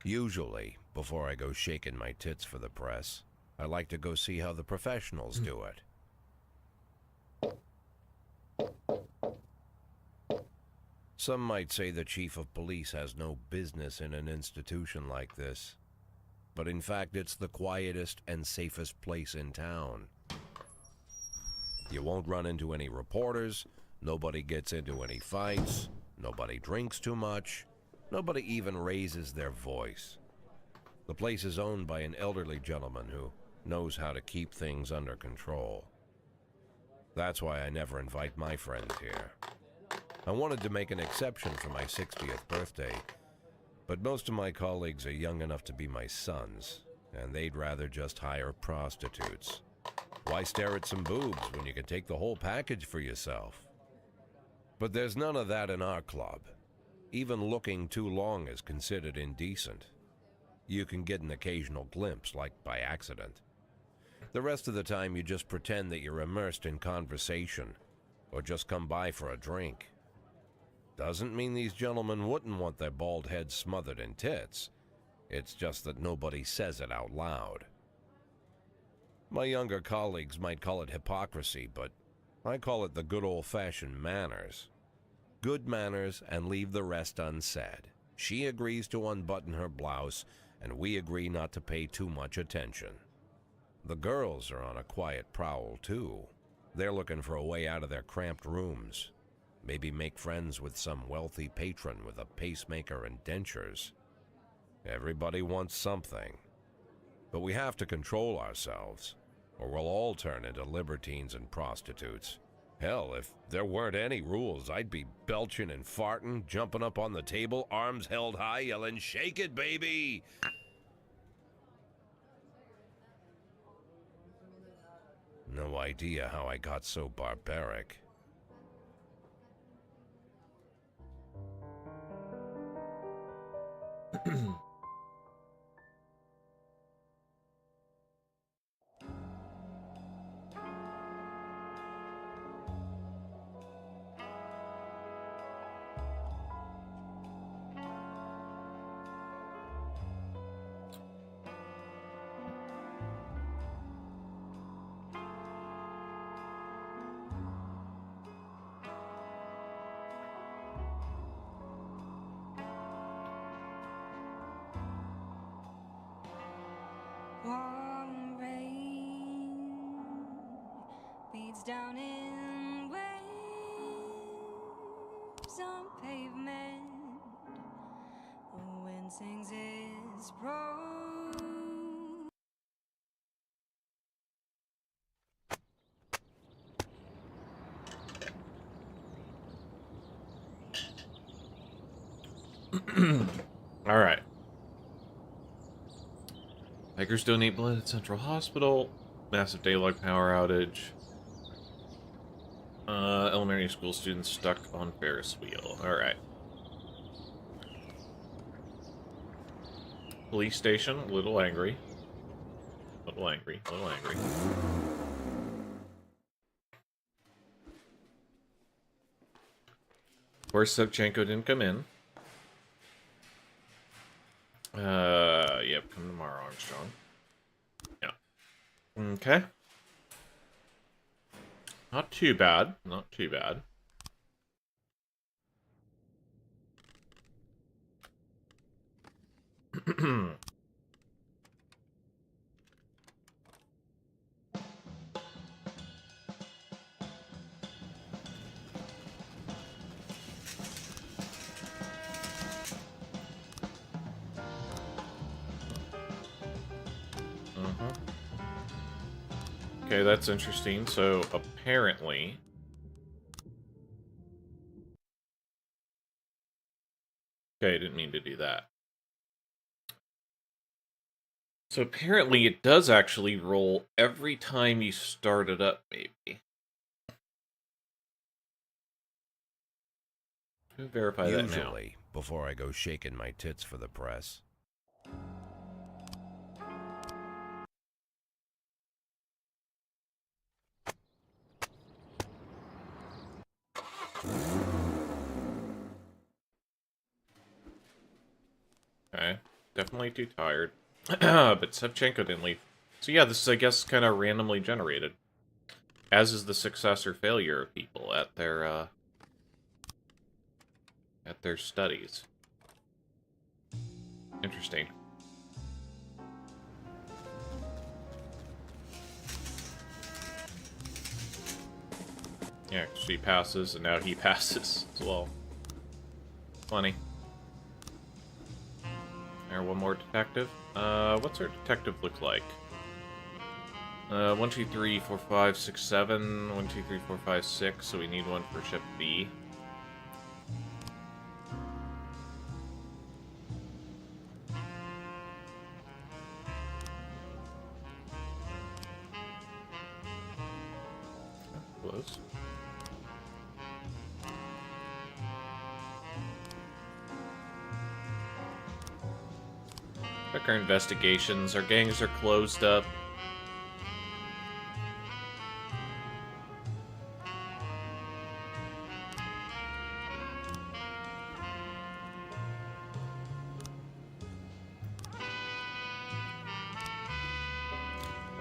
Usually, before I go shaking my tits for the press, I like to go see how the professionals do it. Some might say the chief of police has no business in an institution like this, but in fact it's the quietest and safest place in town. You won't run into any reporters, nobody gets into any fights, nobody drinks too much, nobody even raises their voice. The place is owned by an elderly gentleman who knows how to keep things under control. That's why I never invite my friends here. I wanted to make an exception for my 60th birthday, but most of my colleagues are young enough to be my sons, and they'd rather just hire prostitutes. Why stare at some boobs when you can take the whole package for yourself? But there's none of that in our club. Even looking too long is considered indecent. You can get an occasional glimpse, like by accident. The rest of the time you just pretend that you're immersed in conversation, or just come by for a drink. Doesn't mean these gentlemen wouldn't want their bald heads smothered in tits. It's just that nobody says it out loud. My younger colleagues might call it hypocrisy, but I call it the good old-fashioned manners. Good manners and leave the rest unsaid. She agrees to unbutton her blouse, and we agree not to pay too much attention. The girls are on a quiet prowl, too. They're looking for a way out of their cramped rooms. Maybe make friends with some wealthy patron with a pacemaker and dentures. Everybody wants something. But we have to control ourselves, or we'll all turn into libertines and prostitutes. Hell, if there weren't any rules, I'd be belching and farting, jumping up on the table, arms held high, yelling, "Shake it, baby!" No idea how I got so barbaric. Warm rain beats down in waves on pavement. The wind sings its prose. All right. Hikers donate blood at Central Hospital. Massive daylight power outage. Elementary school students stuck on Ferris wheel. All right. Police station, a little angry. Little angry, little angry. Of course, Sevchenko didn't come in. Yep, come tomorrow, Armstrong. Yeah. Okay. Not too bad. Not too bad. Okay, that's interesting. So, apparently... Okay, I didn't mean to do that. So, apparently it does actually roll every time you start it up, maybe. Verify that now. Usually, before I go shaking my tits for the press. Okay. definitely too tired. But Sevchenko didn't leave. So yeah, this is, I guess, kind of randomly generated. As is the success or failure of people at their studies. Interesting. Yeah, she passes, and now he passes as well. Funny. There, one more detective. What's our detective look like? 1, 2, 3, 4, 5, 6, 7. 1, 2, 3, 4, 5, 6. So we need one for ship B. Close. Check our investigations. Our gangs are closed up.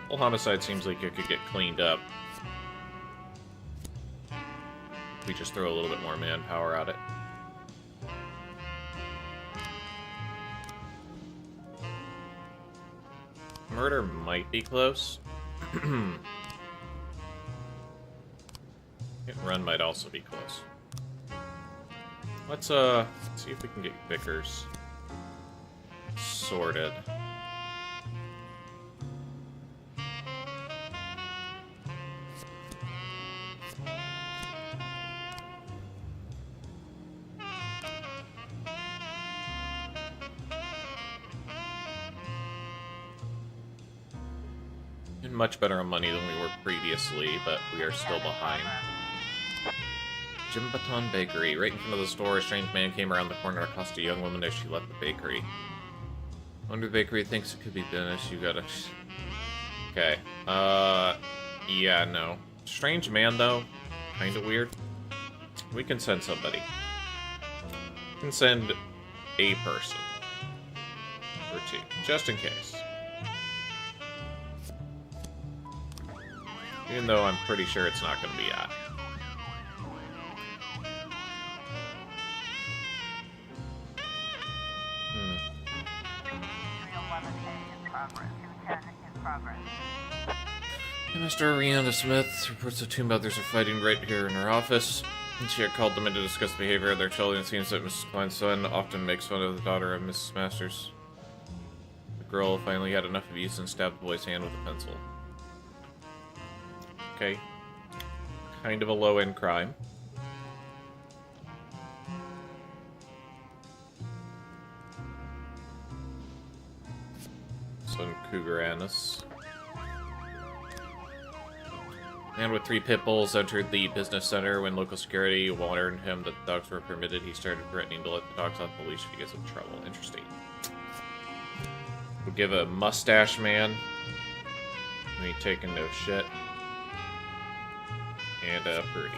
Well, homicide seems like it could get cleaned up. We just throw a little bit more manpower at it. Murder might be close. Hit and run might also be close. Let's see if we can get Vickers sorted. Much better on money than we were previously, but we are still behind. Jim Baton Bakery. Right in front of the store, a strange man came around the corner and accosted a young woman as she left the bakery. Wonder Bakery thinks it could be finished. You gotta... Okay. Yeah, no. Strange man, though. Kinda weird. We can send somebody. We can send a person. Or two. Just in case. Even though I'm pretty sure it's not going to be that. Mr. Rihanna Smith reports that two mothers are fighting right here in her office. And she had called them in to discuss the behavior of their children. It seems that Mrs. Klein's son often makes fun of the daughter of Mrs. Masters. The girl finally had enough abuse and stabbed the boy's hand with a pencil. Okay. Kind of a low-end crime. Son Cougaranus. Man with 3 pit bulls entered the business center. When local security warned him that the dogs were permitted, he started threatening to let the dogs off the leash if he gets in trouble. Interesting. We'll give a mustache man. Me taking no shit. And Purdy.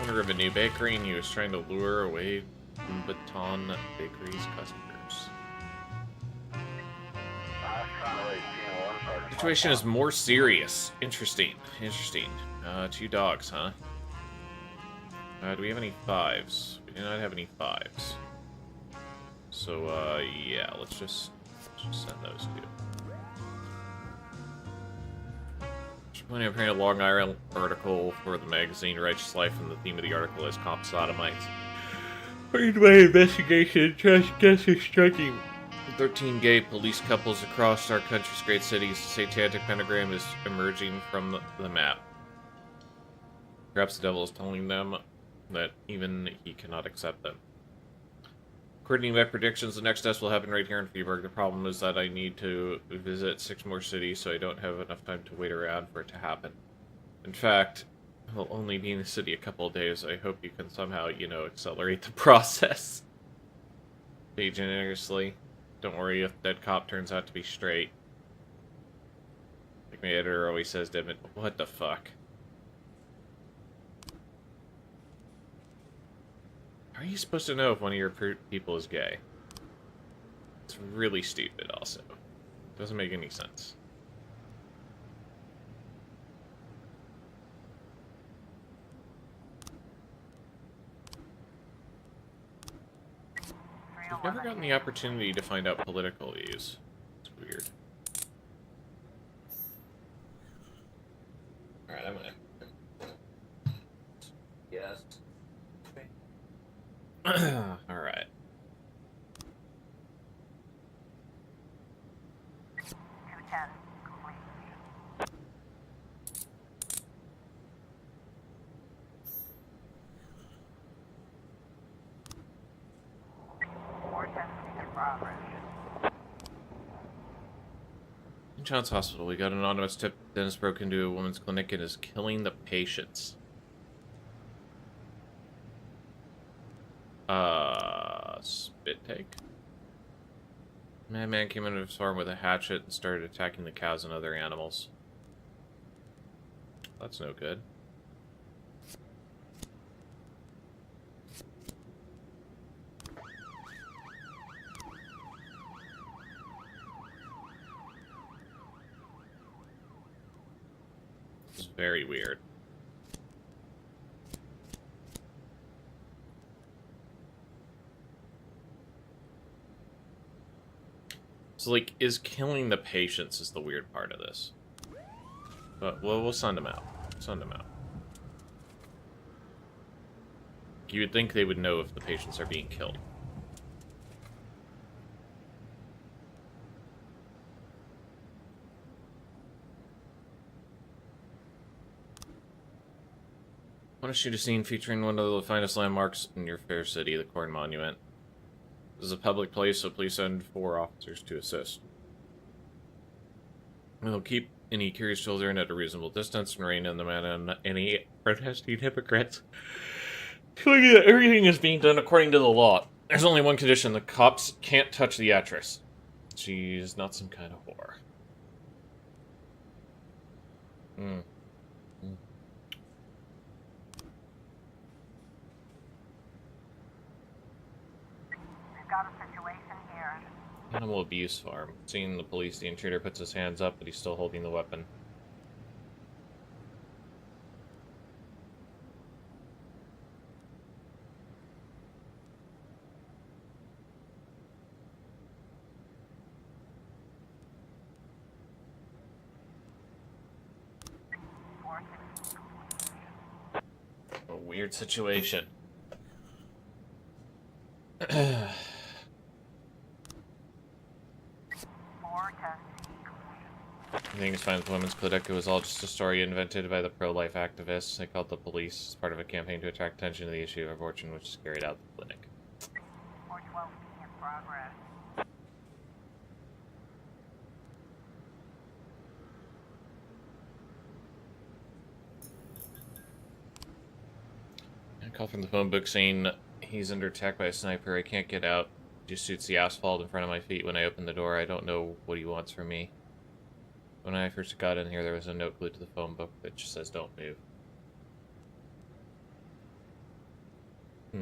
Owner of a new bakery, and he was trying to lure away Baton Bakery's customers. Situation is more serious. Interesting. Interesting. 2 dogs, huh? Do we have any 5s? We do not have any 5s. So, yeah, let's just send those 2. Pointing up here a Long Island article for the magazine Righteous Life, and the theme of the article is comp sodomites. According to my investigation, trash guess is striking. 13 gay police couples across our country's great cities. The satanic pentagram is emerging from the map. Perhaps the devil is telling them that even he cannot accept them. According to my predictions, the next test will happen right here in Freiburg. The problem is that I need to visit 6 more cities, so I don't have enough time to wait around for it to happen. In fact, I'll only be in the city a couple of days. I hope you can somehow, accelerate the process. Be generously. Don't worry if dead cop turns out to be straight. Like my editor always says, Devin, what the fuck? How are you supposed to know if one of your people is gay? It's really stupid, also. Doesn't make any sense. We've never gotten the opportunity to find out political views. It's weird. Alright, I'm gonna... Yes. Alright. In Child's Hospital, we got an anonymous tip. Dennis broke into a woman's clinic and is killing the patients. Spit take? Madman came into his farm with a hatchet and started attacking the cows and other animals. That's no good. It's very weird. So, like, is killing the patients is the weird part of this. But, well, we'll send them out. Send them out. You would think they would know if the patients are being killed. I want to shoot a scene featuring one of the finest landmarks in your fair city, the Corn Monument. This is a public place, so please send 4 officers to assist. We'll keep any curious children at a reasonable distance and rein in the man on any protesting hypocrites. Telling you that everything is being done according to the law. There's only one condition: the cops can't touch the actress. She's not some kind of whore. Got a situation here. Animal abuse farm. Seeing the police, the intruder puts his hands up, but he's still holding the weapon. A weird situation. Everything is fine with the women's clinic. It was all just a story invented by the pro-life activists. They called the police as part of a campaign to attract attention to the issue of abortion, which is carried out at the clinic. 412 in progress. A call from the phone book saying he's under attack by a sniper. I can't get out. He just shoots the asphalt in front of my feet when I open the door. I don't know what he wants from me. When I first got in here, there was a note glued to the phone book that just says, "Don't move." How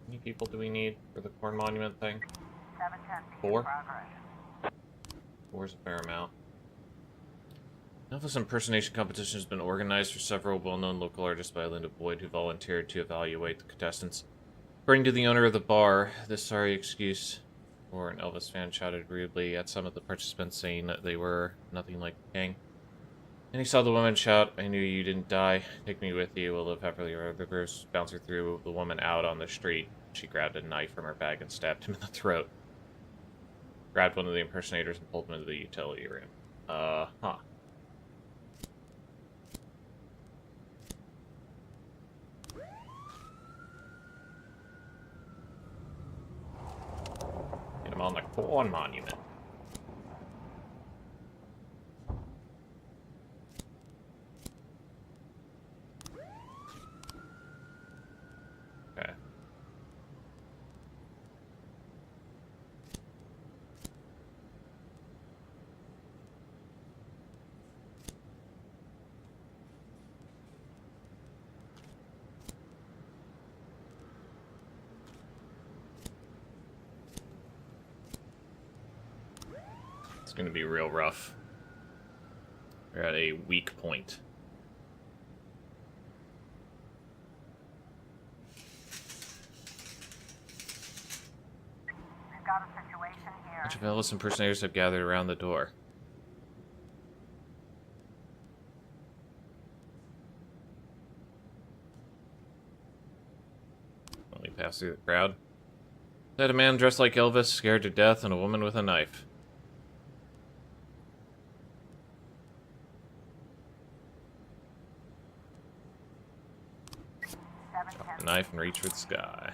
many people do we need for the Corn Monument thing? 710 4? in progress. 4's a fair amount. Elvis impersonation competition has been organized for several well-known local artists by Linda Boyd, who volunteered to evaluate the contestants. According to the owner of the bar, this sorry excuse or an Elvis fan shouted rudely at some of the participants, saying that they were nothing like the king. And he saw the woman shout, "I knew you didn't die. Take me with you. We'll live happily ever after." Bruce bounced her through the woman out on the street. She grabbed a knife from her bag and stabbed him in the throat. Grabbed one of the impersonators and pulled him into the utility room. Huh. Get him on the Corn Monument. Okay. It's gonna be real rough. We're at a weak point. We've got a situation A here. bunch of Ellis impersonators have gathered around the door. Let me pass through the crowd. Said a man dressed like Elvis, scared to death, and a woman with a knife. Drop the knife and reach for the sky.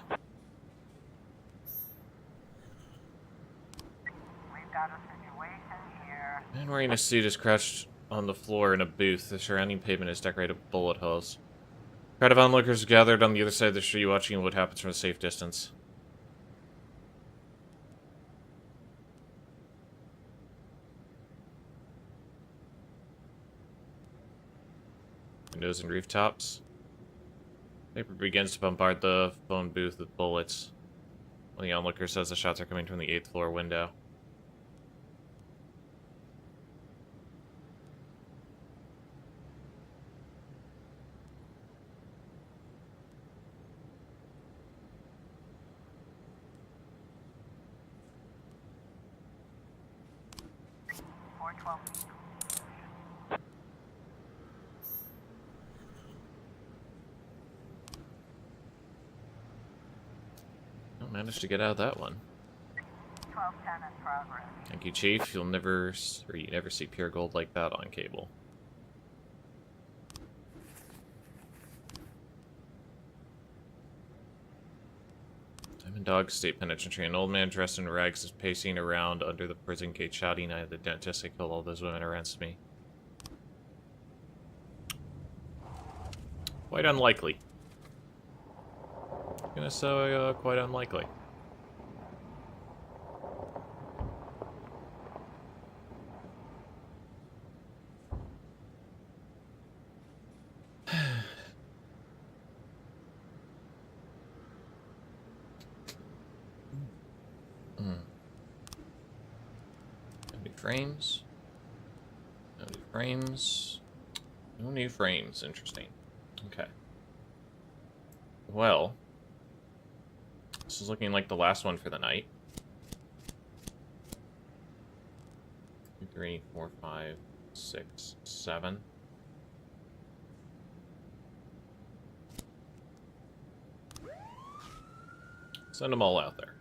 We've got a situation here. A man wearing a suit is crouched on the floor in a booth. The surrounding pavement is decorated with bullet holes. A crowd of onlookers gathered on the other side of the street watching what happens from a safe distance. Windows and rooftops. Paper begins to bombard the phone booth with bullets. One of the onlookers says the shots are coming from the 8th floor window. I managed to get out of that one. 1210 in progress. Thank you, Chief. You never see pure gold like that on cable. Diamond Dog State Penitentiary. An old man dressed in rags is pacing around under the prison gate shouting, "I had the dentist. I killed all those women against me." Quite unlikely. Gonna say quite unlikely. No new frames. No new frames. No new frames. Interesting. Okay. Well, this is looking like the last one for the night. 2, 3, 4, 5, 6, 7. Send them all out there.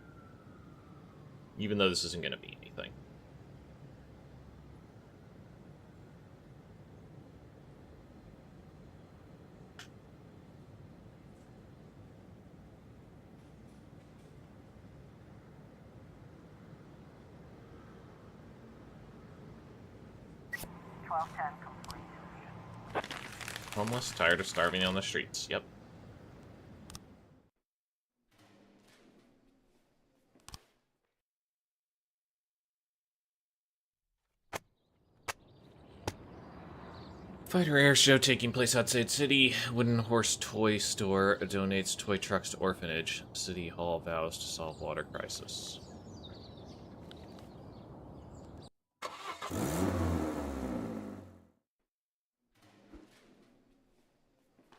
Even though this isn't going to be anything. Complete. Homeless, tired of starving on the streets. Yep. Fighter air show taking place outside city. Wooden horse toy store donates toy trucks to orphanage. City hall vows to solve water crisis.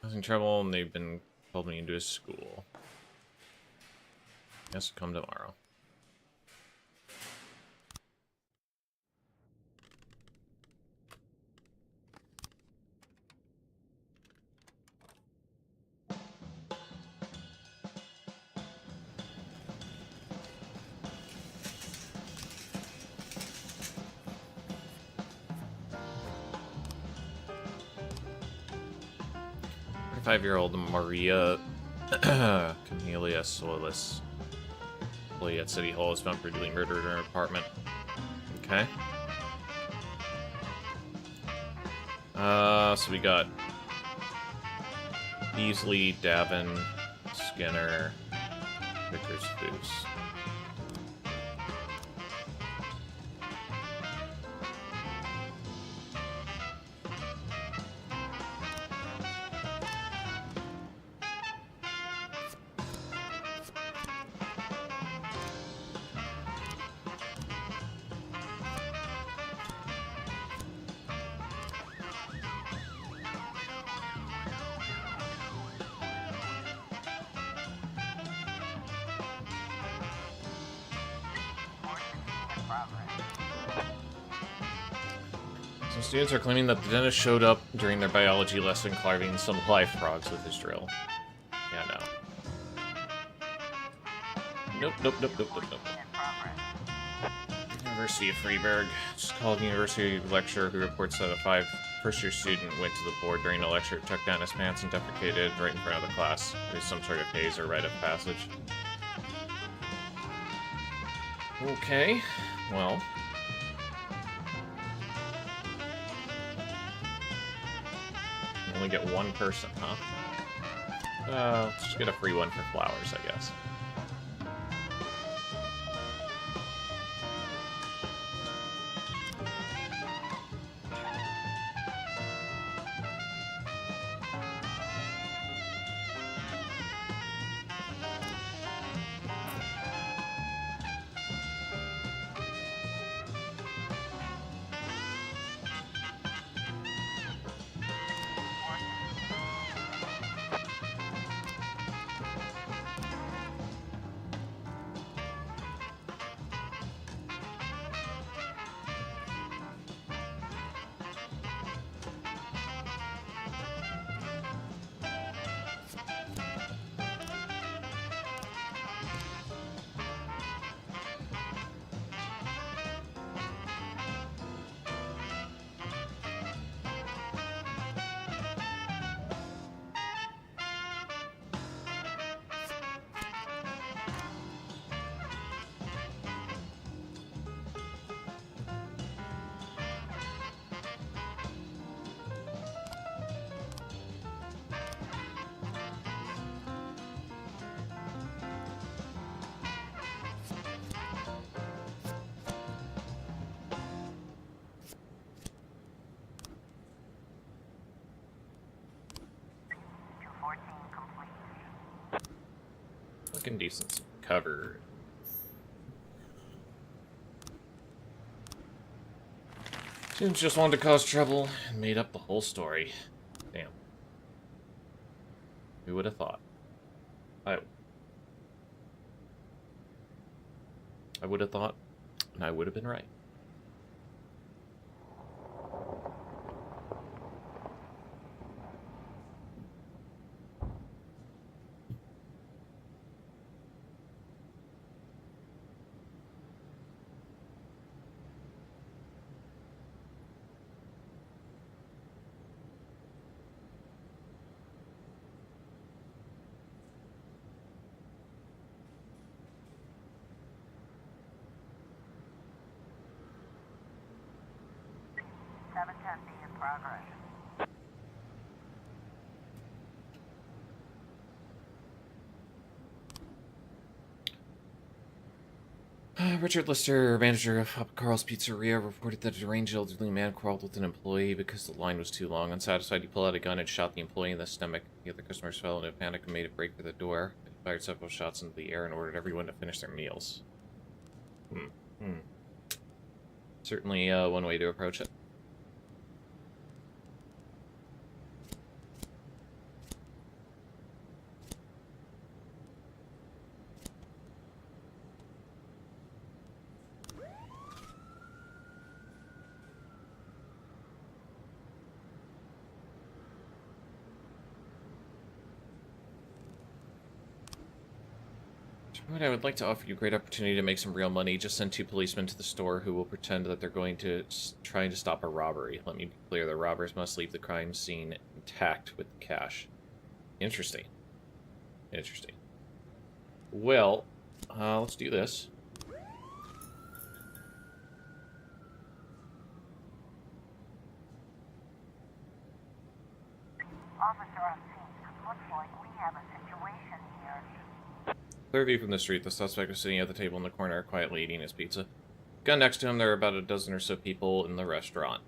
I was in trouble and they've been called me into a school. Guess come tomorrow. Five-year-old Maria Camelia Solis, employee at City Hall, is found brutally murdered in her apartment. Okay. So we got Beasley, Davin, Skinner, Vickers, Foos. Some students are claiming that the dentist showed up during their biology lesson carving some live frogs with his drill. Yeah, no. Nope, nope, nope, nope, nope, nope. In progress. University of Freiburg. Just called university lecturer who reports that a first-year student went to the board during a lecture, took down his pants, and defecated right in front of the class. There's some sort of haze or rite of passage. Okay, well. Only get one person, huh? Let's just get a free one for flowers, I guess. Looking decent cover. Students just wanted to cause trouble and made up the whole story. Damn. Who would have thought? I would have thought, and I would have been right. In progress. Richard Lister, manager of Carl's Pizzeria, reported that a deranged elderly man quarreled with an employee because the line was too long. Unsatisfied, he pulled out a gun and shot the employee in the stomach. The other customers fell into a panic and made a break for the door. He fired several shots into the air and ordered everyone to finish their meals. Certainly one way to approach it. I would like to offer you a great opportunity to make some real money. Just send 2 policemen to the store who will pretend that they're going to trying to stop a robbery. Let me be clear, the robbers must leave the crime scene intact with the cash. Interesting. Interesting. Well, let's do this. Officer on scene. Looks like we have a situation here. Clear view from the street. The suspect was sitting at the table in the corner, quietly eating his pizza. Gun next to him, there are about a dozen or so people in the restaurant.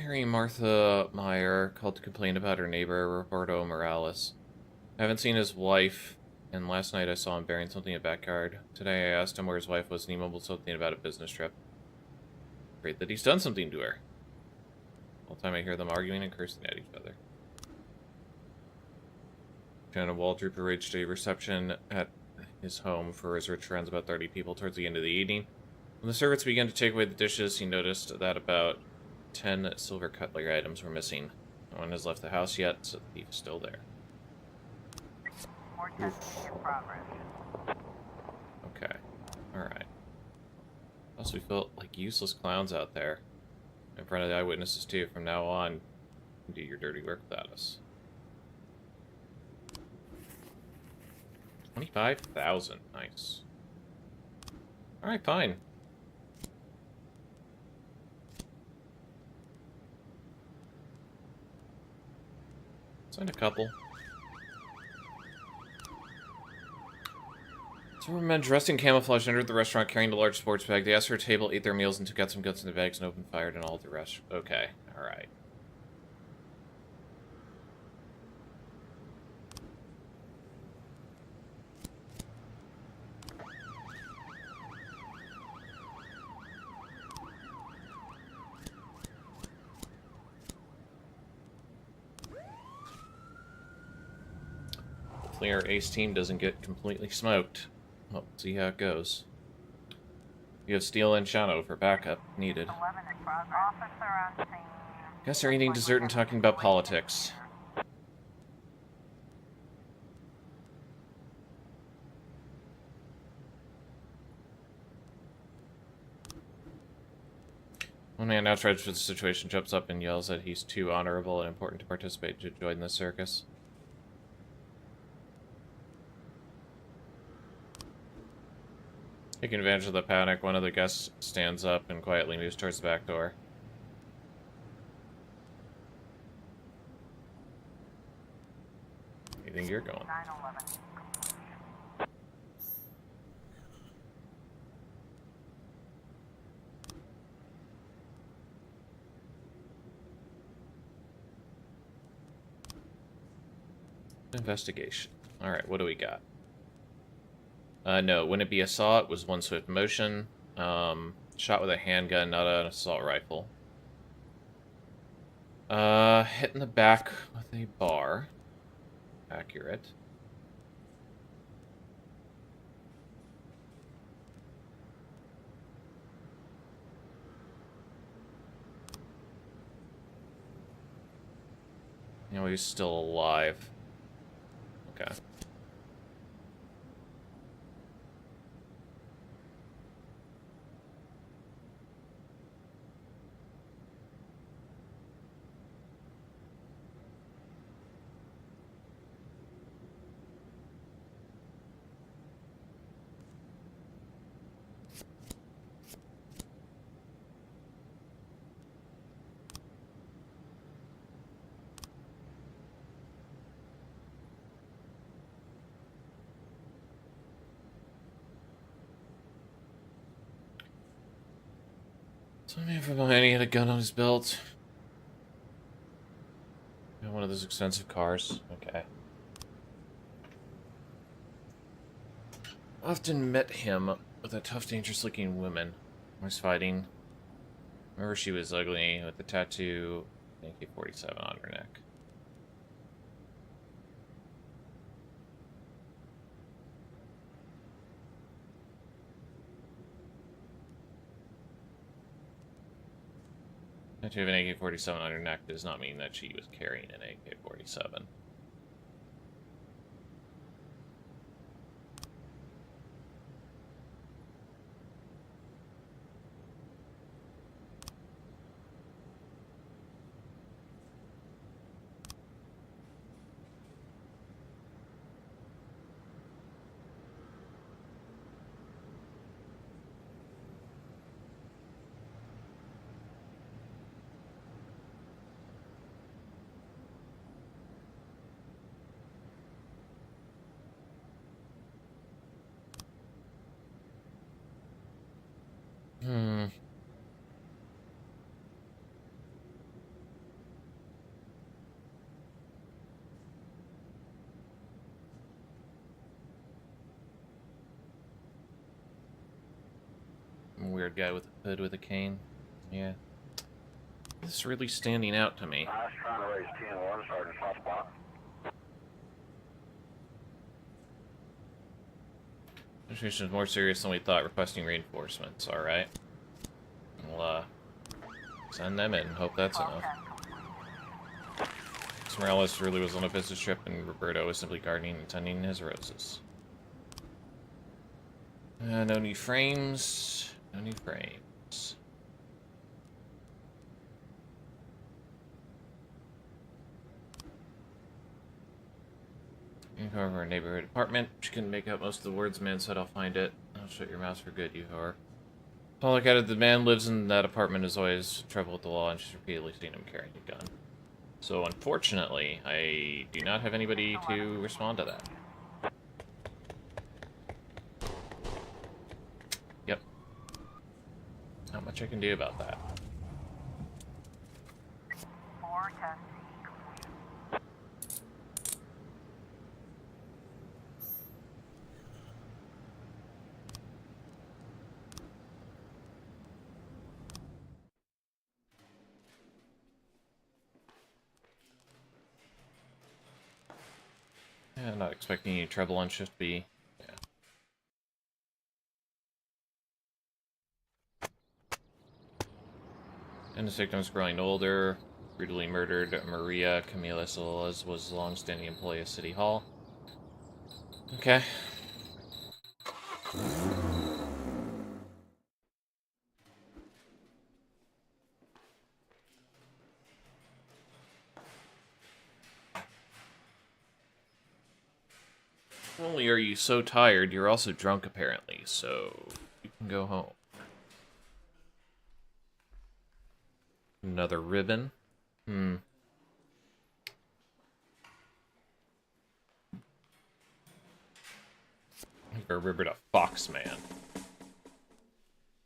Mary Martha Meyer called to complain about her neighbor, Roberto Morales. I haven't seen his wife, and last night I saw him burying something in the backyard. Today I asked him where his wife was, and he mumbled something about a business trip. Great that he's done something to her. All the time I hear them arguing and cursing at each other. Lieutenant Waldrop arranged a reception at his home for his rich friends, about 30 people, towards the end of the evening. When the servants began to take away the dishes, he noticed that about 10 silver cutlery items were missing. No one has left the house yet, so the thief is still there. More testing in progress. Okay. Alright. Plus, we felt like useless clowns out there. In front of the eyewitnesses, too. From now on, do your dirty work without us. 25,000. Nice. Alright, fine. Signed a couple. Two men dressed in camouflage entered the restaurant carrying a large sports bag. They asked for a table, ate their meals, and took out some goods in the bags and opened fire and all the rest. Okay, alright. Hopefully our ace team doesn't get completely smoked. Well, see how it goes. You have Steele and Shano for backup, needed. 11 in progress. Officer on scene. Guess they're eating dessert and talking about politics. One man outraged for the situation jumps up and yells that he's too honorable and important to participate to join the circus. Taking advantage of the panic, one of the guests stands up and quietly moves towards the back door. Where do you think you're going? 9/11. Investigation. Alright, what do we got? No, wouldn't it be assault? It was one swift motion. Shot with a handgun, not an assault rifle. Hit in the back with a bar. Accurate. You know, he's still alive. Okay. Some man from behind, he had a gun on his belt. Got one of those expensive cars. Okay. Often met him with a tough, dangerous-looking woman. Was fighting. Remember, she was ugly with the tattoo, AK-47 on her neck. To have an AK-47 on her neck does not mean that she was carrying an AK-47. weird guy with a hood with a cane. Yeah. This is really standing out to me. I was trying to raise 10-1, Sergeant Hotspot. Situation is more serious than we thought, requesting reinforcements. Alright. We'll, send them in. Hope that's enough. Morales really was on a business trip, and Roberto was simply gardening and tending his roses. No new frames. No new frames. You however, our neighborhood apartment. She couldn't make out most of the words the man said. I'll find it. I'll shut your mouth for good, you whore. All look at it, the man lives in that apartment, is always trouble with the law, and she's repeatedly seen him carrying a gun. So unfortunately, I do not have anybody to respond to that. Yep. Not much I can do about that. 4 test C complete. Yeah, not expecting any trouble on shift B. Yeah. And the victim's growing older. Brutally murdered Maria Camila Solis was a long-standing employee of City Hall. Okay. Not only are you so tired, you're also drunk apparently, so you can go home. Another ribbon. I remembered a fox man.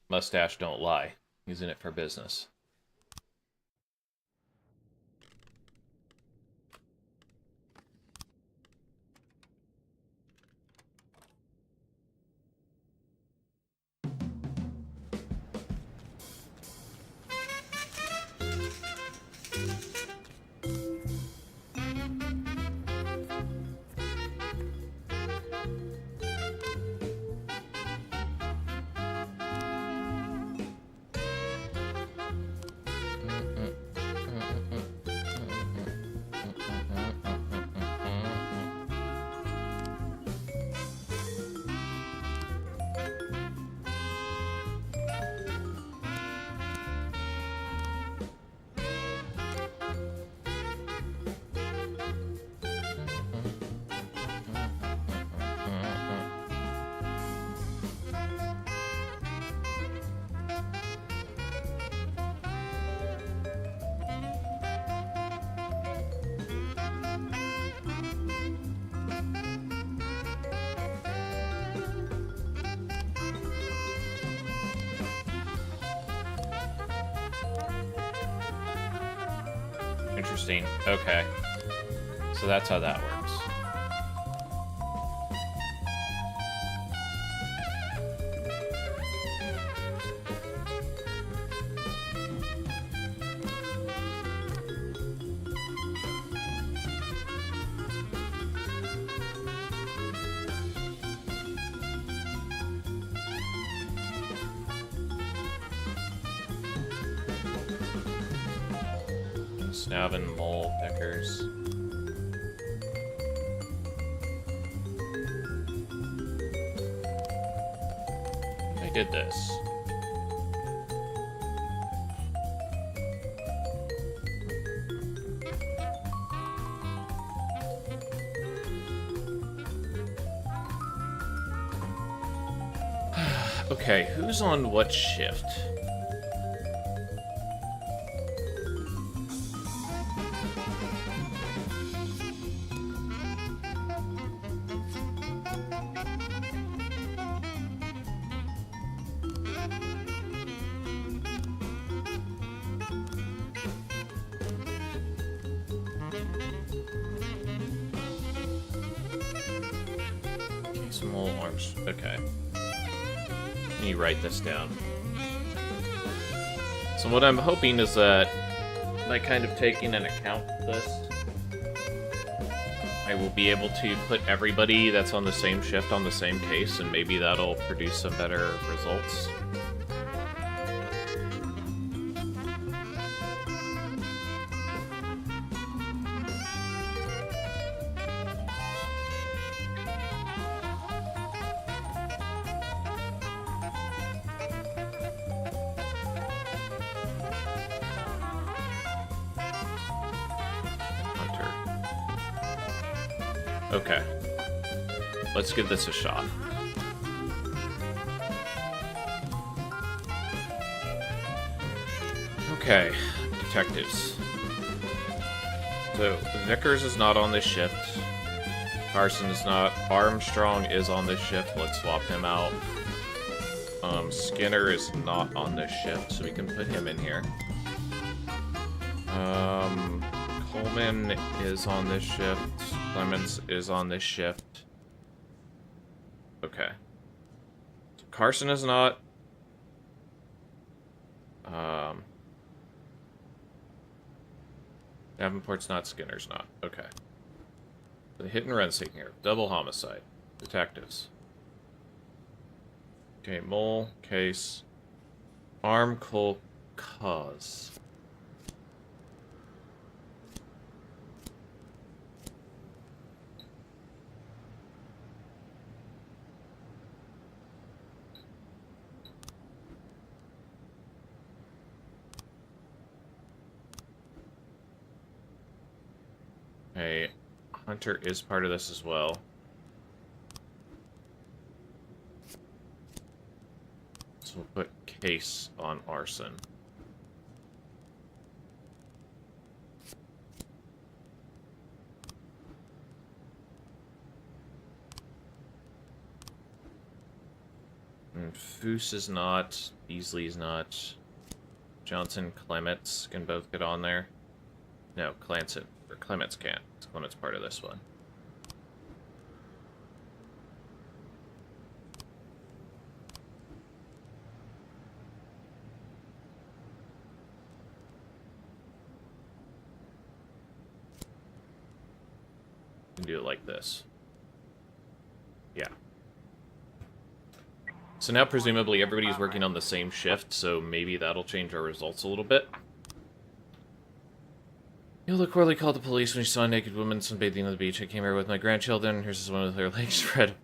Mustache don't lie. He's in it for business. Interesting. Okay. So that's how that works. Snabbing mole peckers. I did this. Okay, who's on what shift? Small arms. Okay. Let me write this down. So what I'm hoping is that by kind of taking into account this, I will be able to put everybody that's on the same shift on the same case, and maybe that'll produce some better results. Okay. Let's give this a shot. Okay, detectives. So, Vickers is not on this shift. Carson is not. Armstrong is on this shift. Let's swap him out. Skinner is not on this shift, so we can put him in here. Coleman is on this shift. Clemens is on this shift. Okay. Carson is not. Davenport's not. Skinner's not. Okay. The hit and run scene here. Double homicide. Detectives. Okay, mole, case. Arm, Cole, cause. Okay, Hunter is part of this as well. So we'll put case on arson. And Foose is not, Beasley is not. Johnson, Clements can both get on there. No, Clanson. Or Clements can't. Clements part of this one. You can do it like this. Yeah. So now presumably everybody's working on the same shift, so maybe that'll change our results a little bit. Hilda Corley called the police when she saw a naked woman sunbathing on the beach. I came here with my grandchildren. Here's this one with her legs spread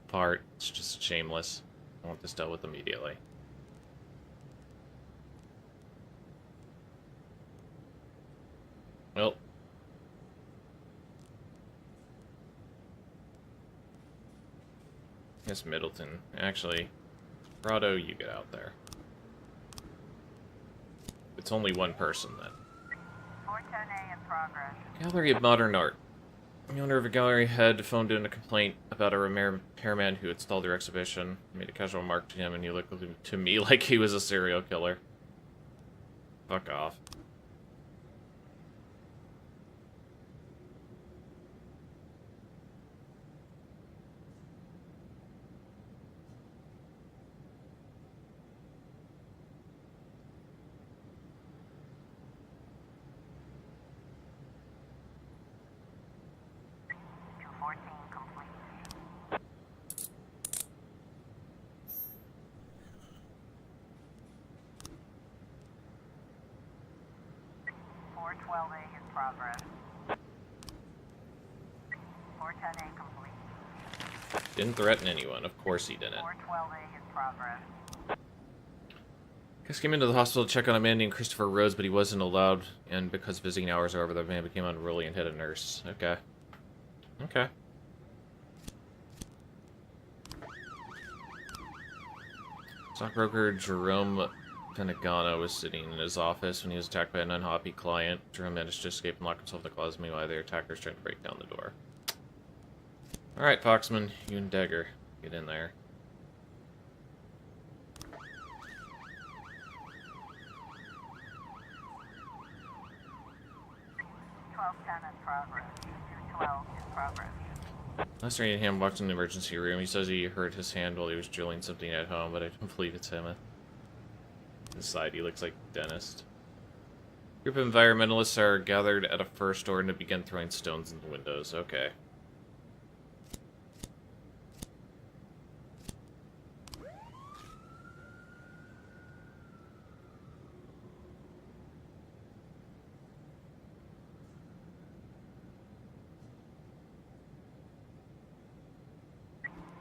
apart. It's just shameless. I want this dealt with immediately. Well. Yes, Middleton. Actually, Prado, you get out there. It's only one person then. 410A in progress. Gallery of Modern Art. The owner of a gallery had phoned in a complaint about a repairman who installed their exhibition. I made a casual remark to him, and he looked to me like he was a serial killer. Fuck off. Complete. 412A in progress. 410A complete. Didn't threaten anyone. Of course he didn't. 412A in progress. Guys came into the hospital to check on a man named Christopher Rose, but he wasn't allowed, and because visiting hours are over, the man became unruly and hit a nurse. Okay. Okay. Stockbroker Jerome Penagano was sitting in his office when he was attacked by an unhappy client. Jerome managed to escape and lock himself in the closet. Meanwhile, the attackers tried to break down the door. Alright, Foxman, you and Dagger, get in there. Last night, Ham walked in the emergency room. He says he hurt his hand while he was drilling something at home, but I don't believe it's him. This side, he looks like a dentist. Group of environmentalists are gathered at a first store and to begin throwing stones into windows. Okay.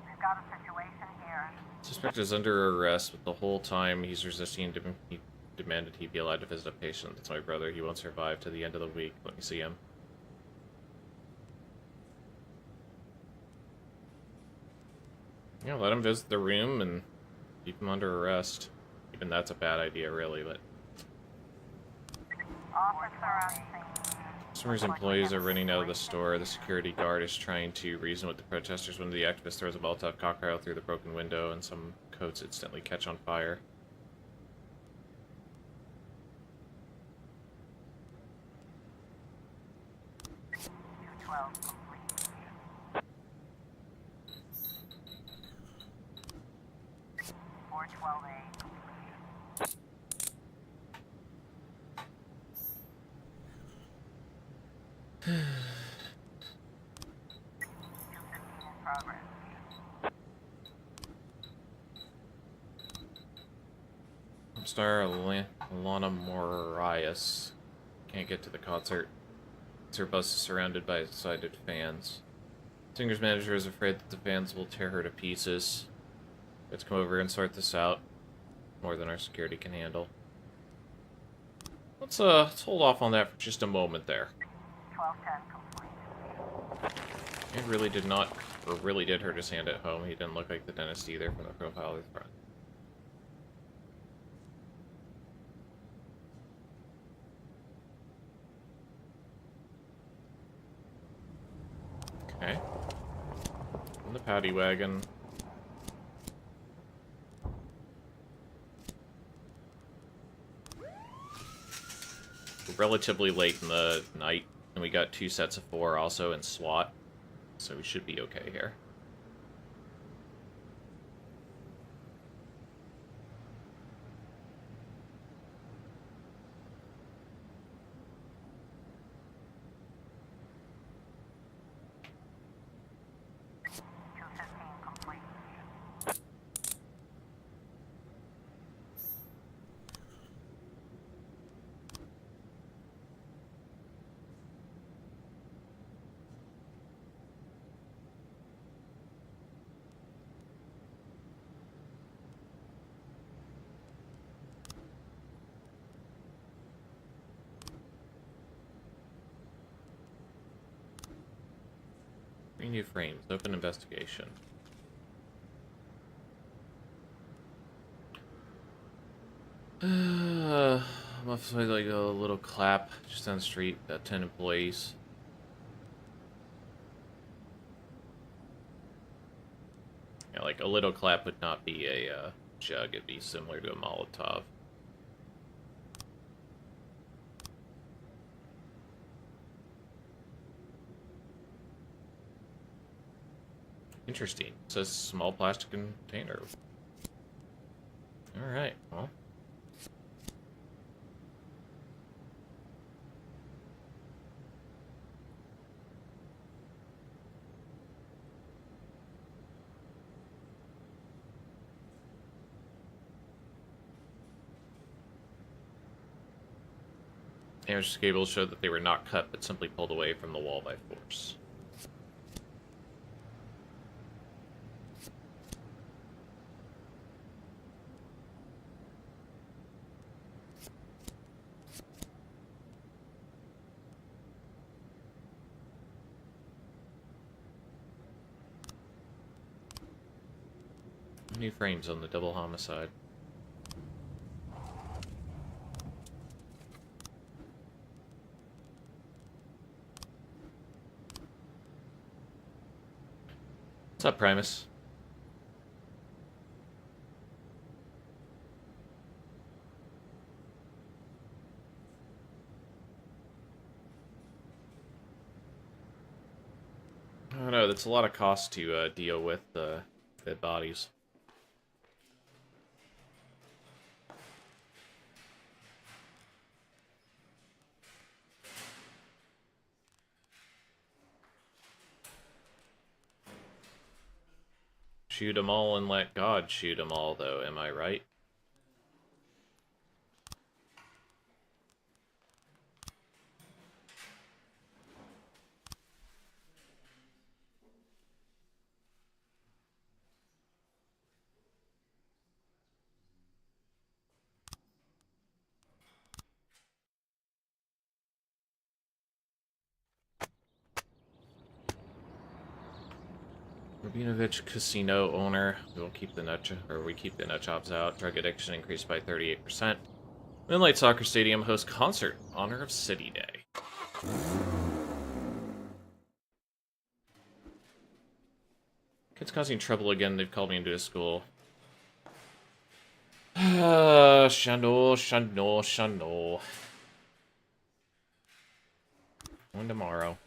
We've got a situation here. Suspect is under arrest, but the whole time he's resisting. He demanded he be allowed to visit a patient. That's my brother. He won't survive to the end of the week. Let me see him. Yeah, let him visit the room and keep him under arrest. Even that's a bad idea, really, but... Officer on scene. Customers' employees are running out of the store. The security guard is trying to reason with the protesters when the activist throws a Molotov cocktail through the broken window and some coats instantly catch on fire. Complete. 412A complete. in progress. Star Lana Morias can't get to the concert. Her bus is surrounded by excited fans. Singer's manager is afraid that the fans will tear her to pieces. Let's come over and sort this out. More than our security can handle. Let's hold off on that for just a moment there. 1210 complete. It really did not, or really did hurt his hand at home. He didn't look like the dentist either from the profile of the front. Okay. In the paddy wagon. We're relatively late in the night, and we got 2 sets of 4 also in SWAT, so we should be okay here. Complete. Three new frames. Open investigation. Must be like a little clap just down the street. Got 10 employees. Yeah, like a little clap would not be a jug. It'd be similar to a Molotov. Interesting. It says small plastic container. Alright, well. Damaged cables showed that they were not cut, but simply pulled away from the wall by force. New frames on the double homicide. What's up, Primus? I don't know, that's a lot of cost to deal with dead bodies. Shoot 'em all and let God shoot 'em all, though, am I right? Rabinovich casino owner. We keep the nut jobs out. Drug addiction increased by 38%. Moonlight Soccer Stadium hosts concert in honor of City Day. Kids causing trouble again. They've called me into a school. Shano. One tomorrow.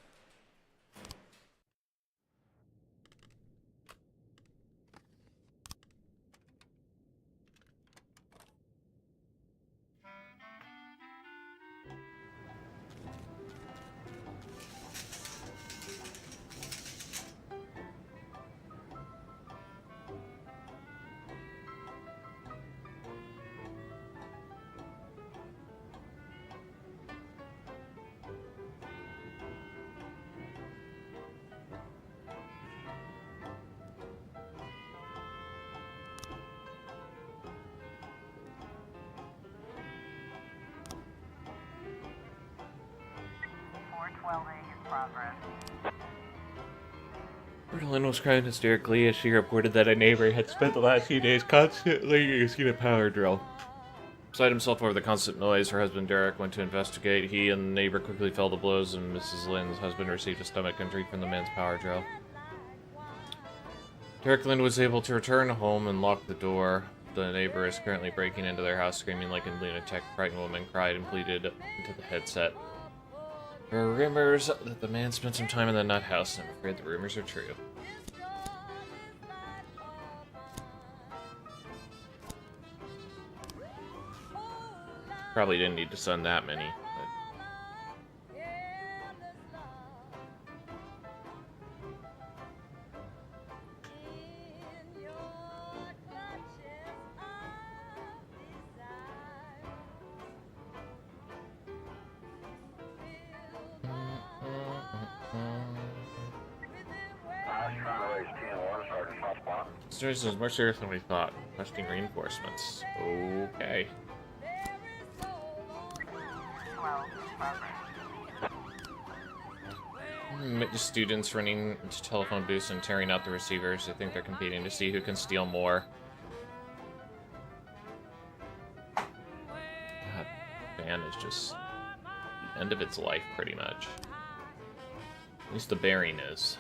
Berlin was crying hysterically as she reported that a neighbor had spent the last few days constantly using a power drill. Beside himself over the constant noise, her husband Derek went to investigate. He and the neighbor quickly fell to blows, and Mrs. Lynn's husband received a stomach injury from the man's power drill. Derek Lynn was able to return home and lock the door. The neighbor is currently breaking into their house, screaming like a lunatic. The frightened woman cried and pleaded into the headset. There are rumors that the man spent some time in the nut house, and I'm afraid the rumors are true. Probably didn't need to send that many. Situation is more serious than we thought. Requesting reinforcements. Okay. Students running into telephone booths and tearing out the receivers. They think they're competing to see who can steal more. God, van is just the end of its life, pretty much. At least the bearing is.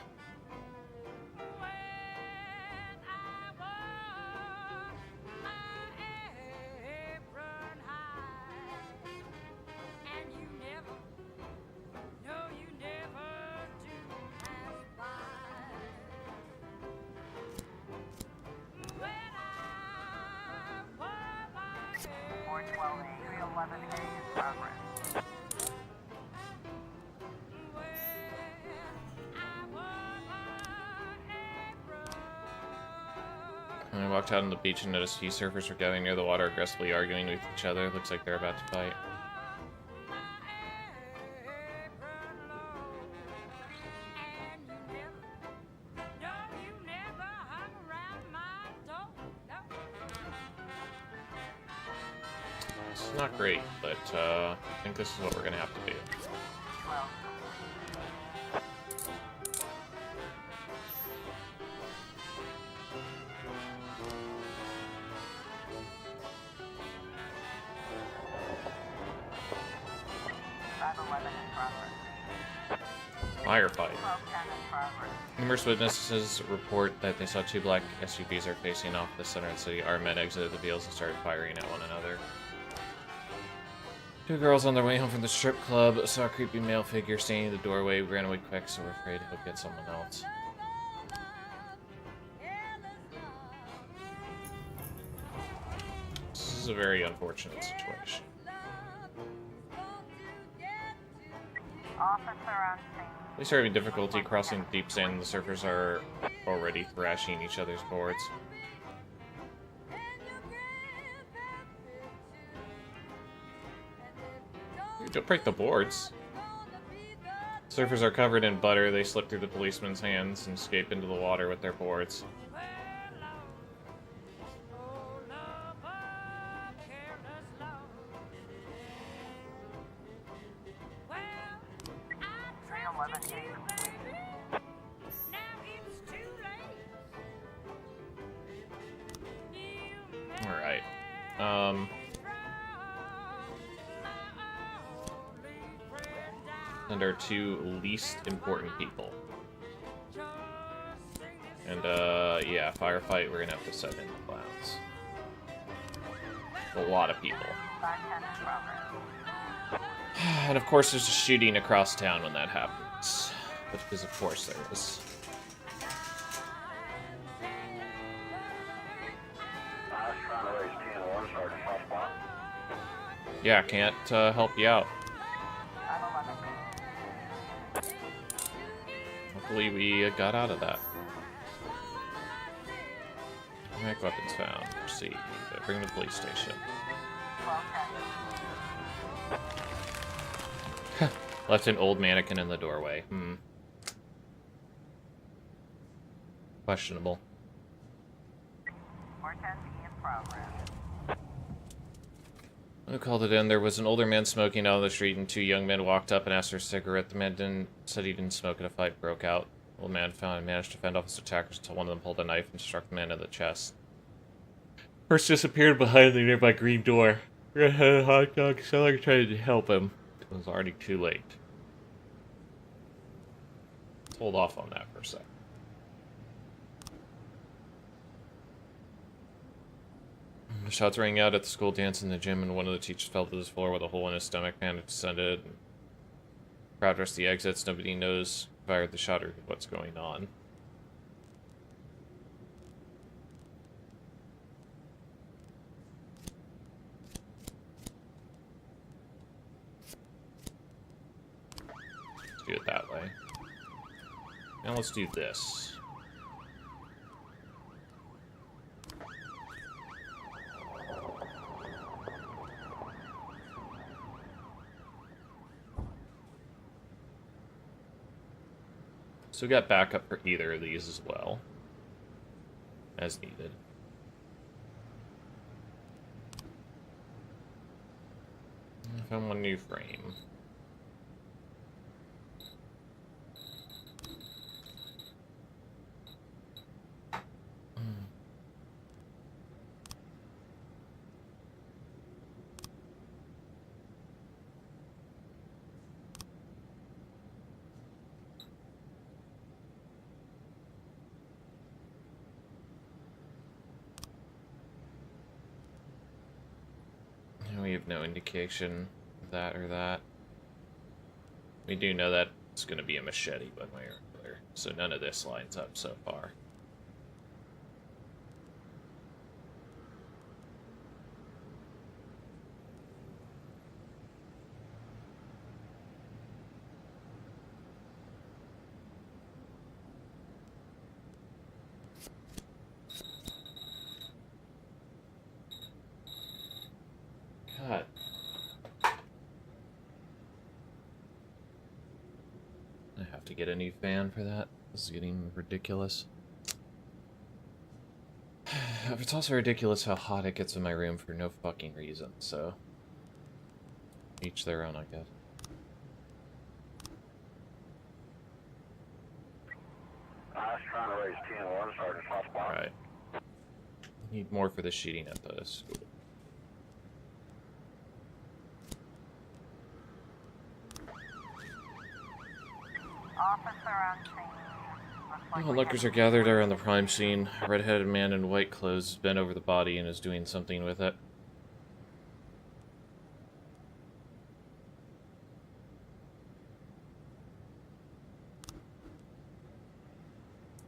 I walked out on the beach and noticed few surfers were gathering near the water, aggressively arguing with each other. Looks like they're about to fight. It's not great, but I think this is what we're gonna have to do. Firefight. Numerous witnesses report that they saw two black SUVs are facing off the center of the city. Our men exited the vehicles and started firing at one another. Two girls on their way home from the strip club saw a creepy male figure standing in the doorway. We ran away quick, so we're afraid he'll get someone else. This is a very unfortunate situation. Officer on scene. Police are having difficulty crossing the deep sand, and the surfers are already thrashing each other's boards. Don't break the boards. Surfers are covered in butter. They slip through the policeman's hands and escape into the water with their boards. Alright. And our two least important people. And, yeah, firefight, we're gonna have to send in the clowns. A lot of people. And of course there's a shooting across town when that happens. Because of course there is. Yeah, can't help you out. Hopefully we got out of that. Automatic weapons found. Proceed. Bring to the police station. Left an old mannequin in the doorway. Questionable. When I called it in, there was an older man smoking out on the street, and two young men walked up and asked for a cigarette. The man said he didn't smoke, and a fight broke out. The old man managed to fend off his attackers until one of them pulled a knife and struck the man in the chest. First disappeared behind the nearby green door. Red-headed hot dog seller tried to help him. It was already too late. Let's hold off on that for a sec. The shots rang out at the school dance in the gym, and one of the teachers fell to the floor with a hole in his stomach. Man descended. Crowd rushed the exits. Nobody knows who fired the shot or what's going on. Let's do it that way. Now let's do this. So we got backup for either of these as well, as needed. I found one new frame. We have no indication of that or that. We do know that it's going to be a machete one way or another, so none of this lines up so far. God. I have to get a new fan for that. This is getting ridiculous. It's also ridiculous how hot it gets in my room for no fucking reason, so... each their own, I guess. Alright. Need more for the shooting at the school. Onlookers are gathered around the crime scene. A red-headed man in white clothes has bent over the body and is doing something with it.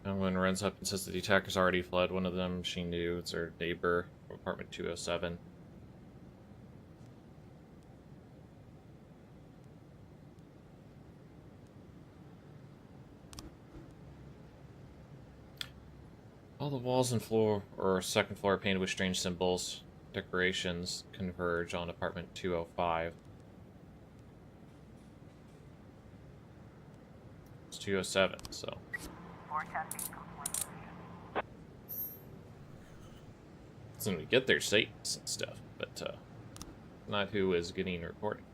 Someone runs up and says that the attacker's already fled. One of them she knew. It's her neighbor from apartment 207. All the walls and floor or second floor are painted with strange symbols. Decorations converge on apartment 205. It's 207, so. Forecasting complete. So when we get their statements and stuff, but not who is getting reported.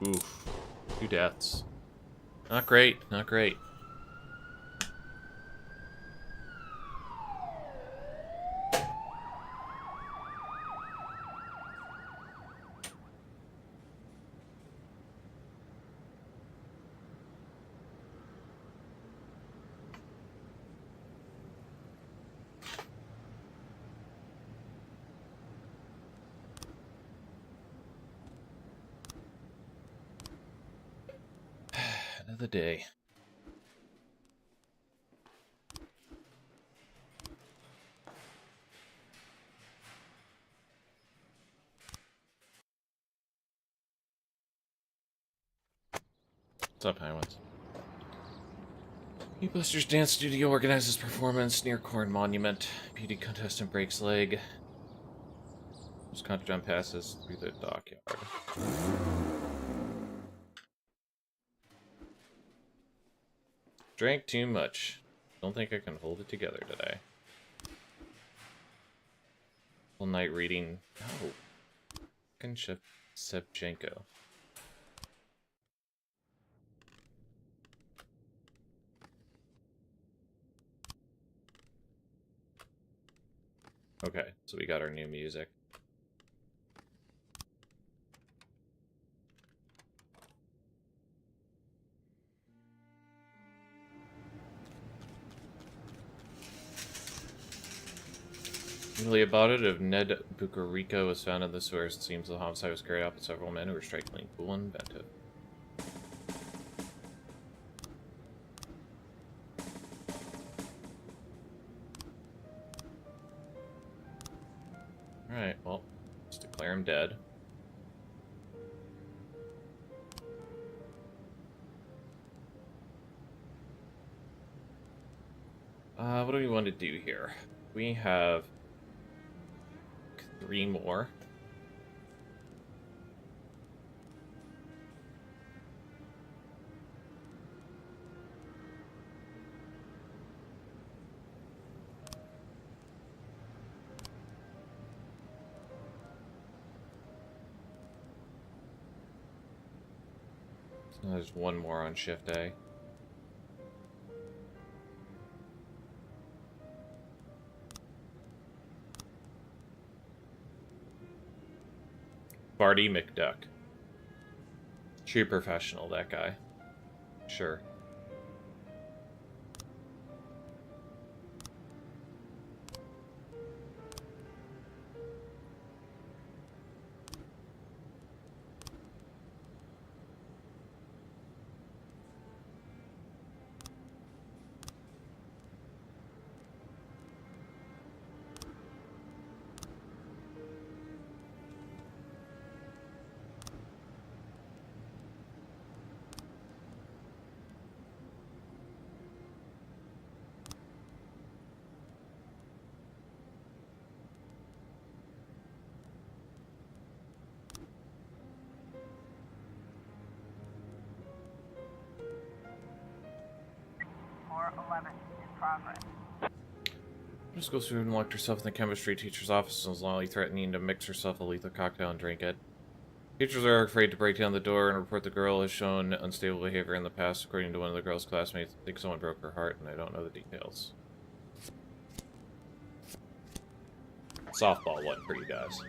Oof. 2 deaths. Not great, not great. Another day. What's up, Highlands? Busters Dance Studio organizes performance near Corn Monument. Beauty contestant breaks leg. Contra jump passes through the dockyard. Drank too much. Don't think I can hold it together today. All night reading. Oh. Fucking Shevchenko. Okay, so we got our new music. Really about it, if Ned Bucarico was found in the sewers, it seems the homicide was carried out by several men who were strikingly cool and inventive. Alright, well, let's declare him dead. What do we want to do here? We have 3 more. So there's 1 more on shift A. Barty McDuck. True professional, that guy. Sure. In progress. Just goes through and locked herself in the chemistry teacher's office and was loudly threatening to mix herself a lethal cocktail and drink it. Teachers are afraid to break down the door and report the girl has shown unstable behavior in the past. According to one of the girl's classmates, I think someone broke her heart, and I don't know the details. Softball one for you guys.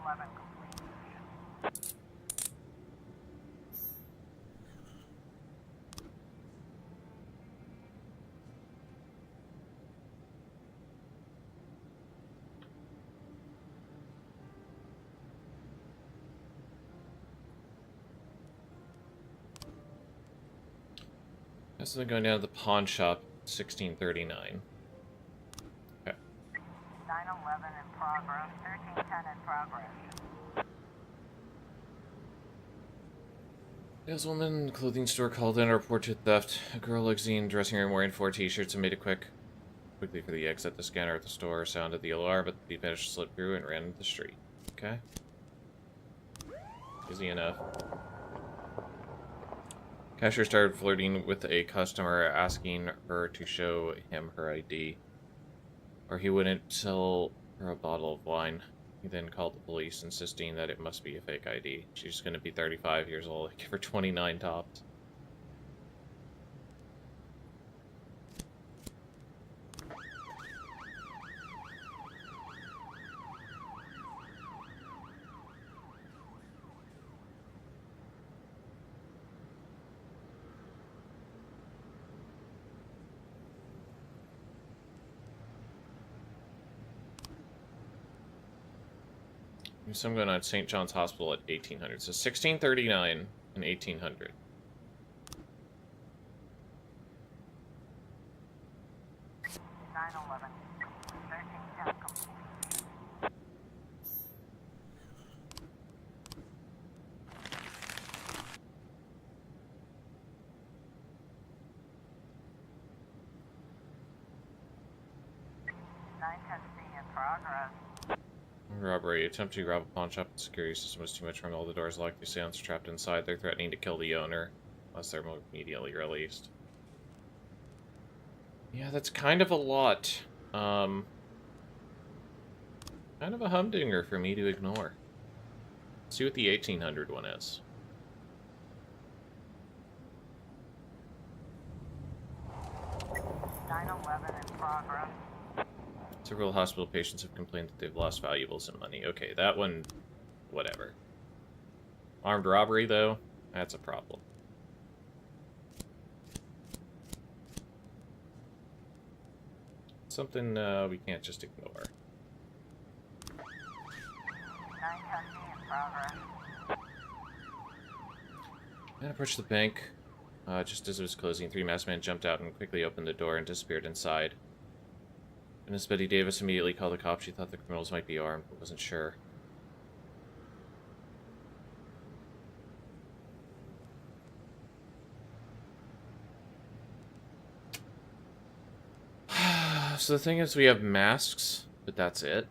911 complete. This is going down to the pawn shop, 1639. Okay. 911 in progress. 1310 in progress. This woman in the clothing store called in a report to theft. A girl exiting the dressing room wearing 4 t-shirts and made it quickly for the exit. The scanner at the store sounded the alarm, but the thief managed to slip through and ran into the street. Okay. Easy enough. Cashier started flirting with a customer, asking her to show him her ID, or he wouldn't sell her a bottle of wine. He then called the police, insisting that it must be a fake ID. She's going to be 35 years old. Give her 29 tops. So I'm going on St. John's Hospital at 1800. So 1639 and 1800. Robbery. Attempt to rob a pawn shop. The security system was too much wrong. All the doors locked. The assailants are trapped inside. They're threatening to kill the owner unless they're immediately released. Yeah, that's kind of a lot. Kind of a humdinger for me to ignore. Let's see what the 1800 one is. in progress. Several hospital patients have complained that they've lost valuables and money. Okay, that one, whatever. Armed robbery, though, that's a problem. Something we can't just ignore. 910 in progress. I approached the bank. Just as it was closing, 3 masked men jumped out and quickly opened the door and disappeared inside. And Miss Betty Davis immediately called the cops. She thought the criminals might be armed, but wasn't sure. So the thing is, we have masks, but that's it.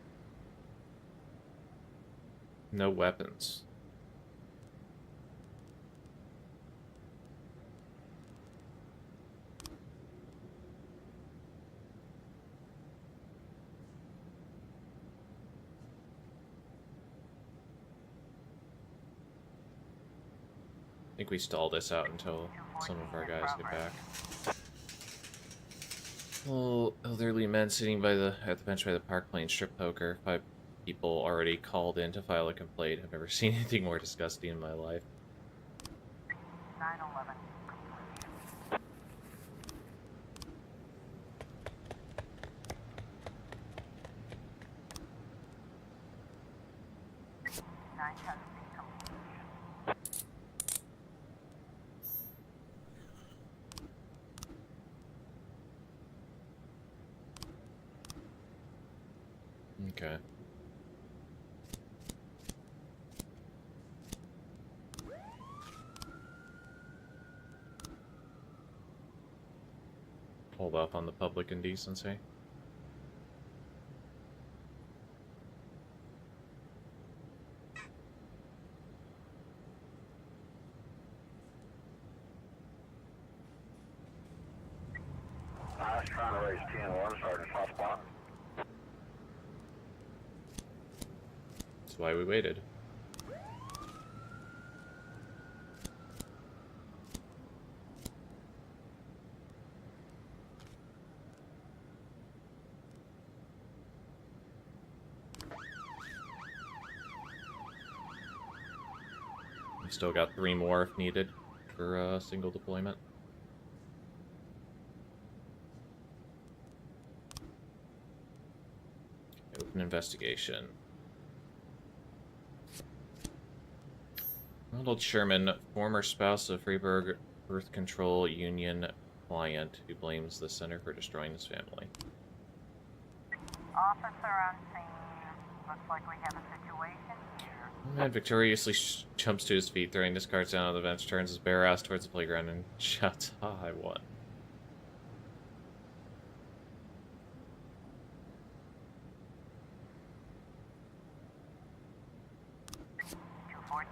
No weapons. I think we stall this out until some of our guys get back. Well, elderly men sitting at the bench by the park playing strip poker. 5 people already called in to file a complaint. I've never seen anything more disgusting in my life. 911. Okay. Hold off on the public indecency. I was trying to raise 10-1, Sergeant Hot Spot. That's why we waited. We've still got 3 more if needed for single deployment. Open investigation. Ronald Sherman, former spouse of Freiburg Birth Control Union client who blames the center for destroying his family. Officer on scene. Looks like we have a situation here. The man victoriously jumps to his feet, throwing his cards down on the bench, turns his bare ass towards the playground, and shouts, "Ah, I won." Complete.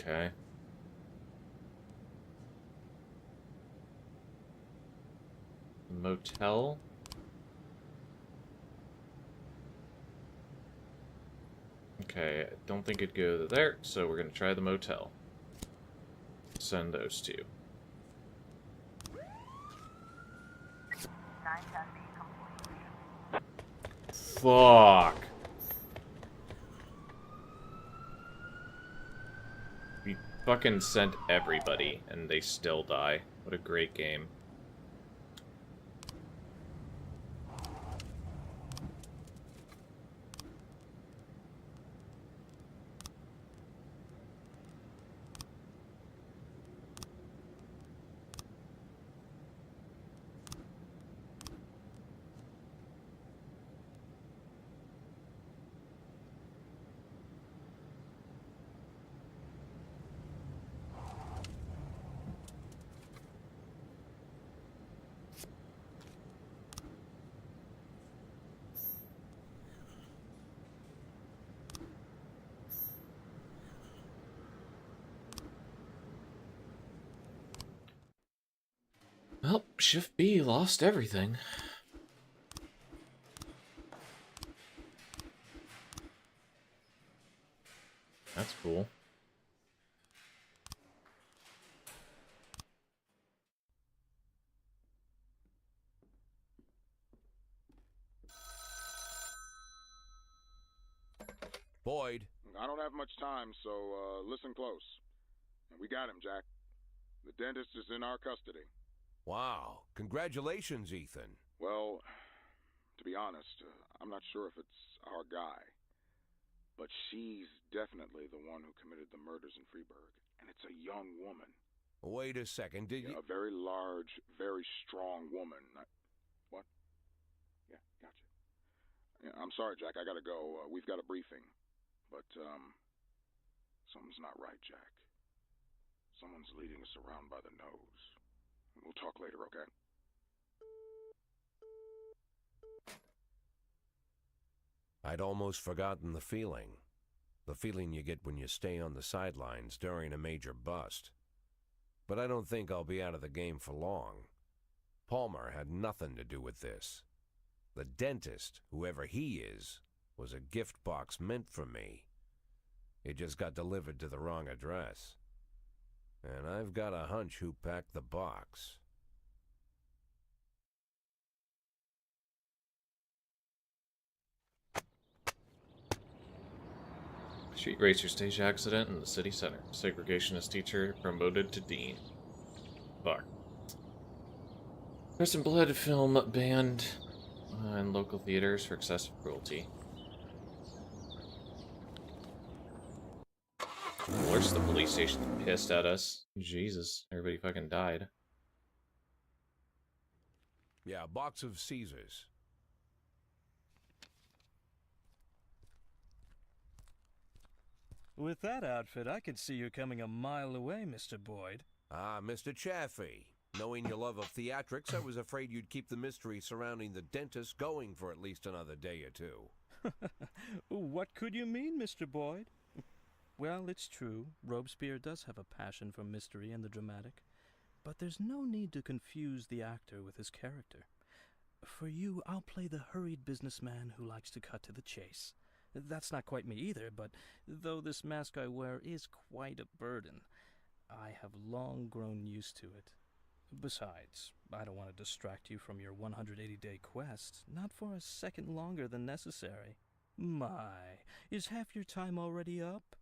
Okay. Motel. Okay, I don't think it'd go there, so we're gonna try the motel. Send those two. 910B complete. Fuck. We fucking sent everybody, and they still die. What a great game. Well, Shift B lost everything. That's cool. Boyd, I don't have much time, so listen close. We got him, Jack. The dentist is in our custody. wow, congratulations, Ethan. Well, to be honest, I'm not sure if it's our guy. But she's definitely the one who committed the murders in Freiburg. And it's a young woman. Wait a second, did you... A very large, very strong woman. What? Yeah, gotcha. Yeah, I'm sorry, Jack. I gotta go. We've got a briefing. But, something's not right, Jack. Someone's leading us around by the nose. We'll talk later, okay? I'd almost forgotten the feeling. The feeling you get when you stay on the sidelines during a major bust. But I don't think I'll be out of the game for long. Palmer had nothing to do with this. The dentist, whoever he is, was a gift box meant for me. It just got delivered to the wrong address. And I've got a hunch who packed the box. Street racer stage accident in the city center. Segregationist teacher promoted to dean. Fuck. Press and Blood film banned in local theaters for excessive cruelty. Where's the police station pissed at us? Jesus, everybody fucking died. Yeah, a box of Caesars. With that outfit, I could see you coming a mile away, Mr. Boyd. Ah, Mr. Chaffee. Knowing your love of theatrics, I was afraid you'd keep the mystery surrounding the dentist going for at least another day or two. What could you mean, Mr. Boyd? Well, it's true. Robespierre does have a passion for mystery and the dramatic. But there's no need to confuse the actor with his character. For you, I'll play the hurried businessman who likes to cut to the chase. That's not quite me either, but though this mask I wear is quite a burden, I have long grown used to it. Besides, I don't want to distract you from your 180-day quest, not for a second longer than necessary. My, is half your time already up?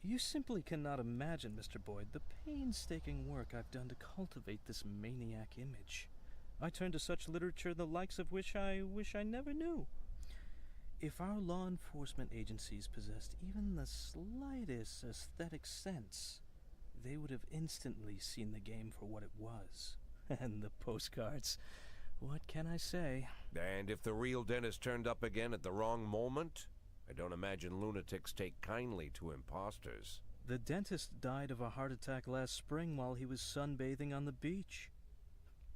You simply cannot imagine, Mr. Boyd, the painstaking work I've done to cultivate this maniac image. I turn to such literature the likes of which I wish I never knew. If our law enforcement agencies possessed even the slightest aesthetic sense, they would have instantly seen the game for what it was. And the postcards. What can I say? And if the real dentist turned up again at the wrong moment? I don't imagine lunatics take kindly to imposters. The dentist died of a heart attack last spring while he was sunbathing on the beach.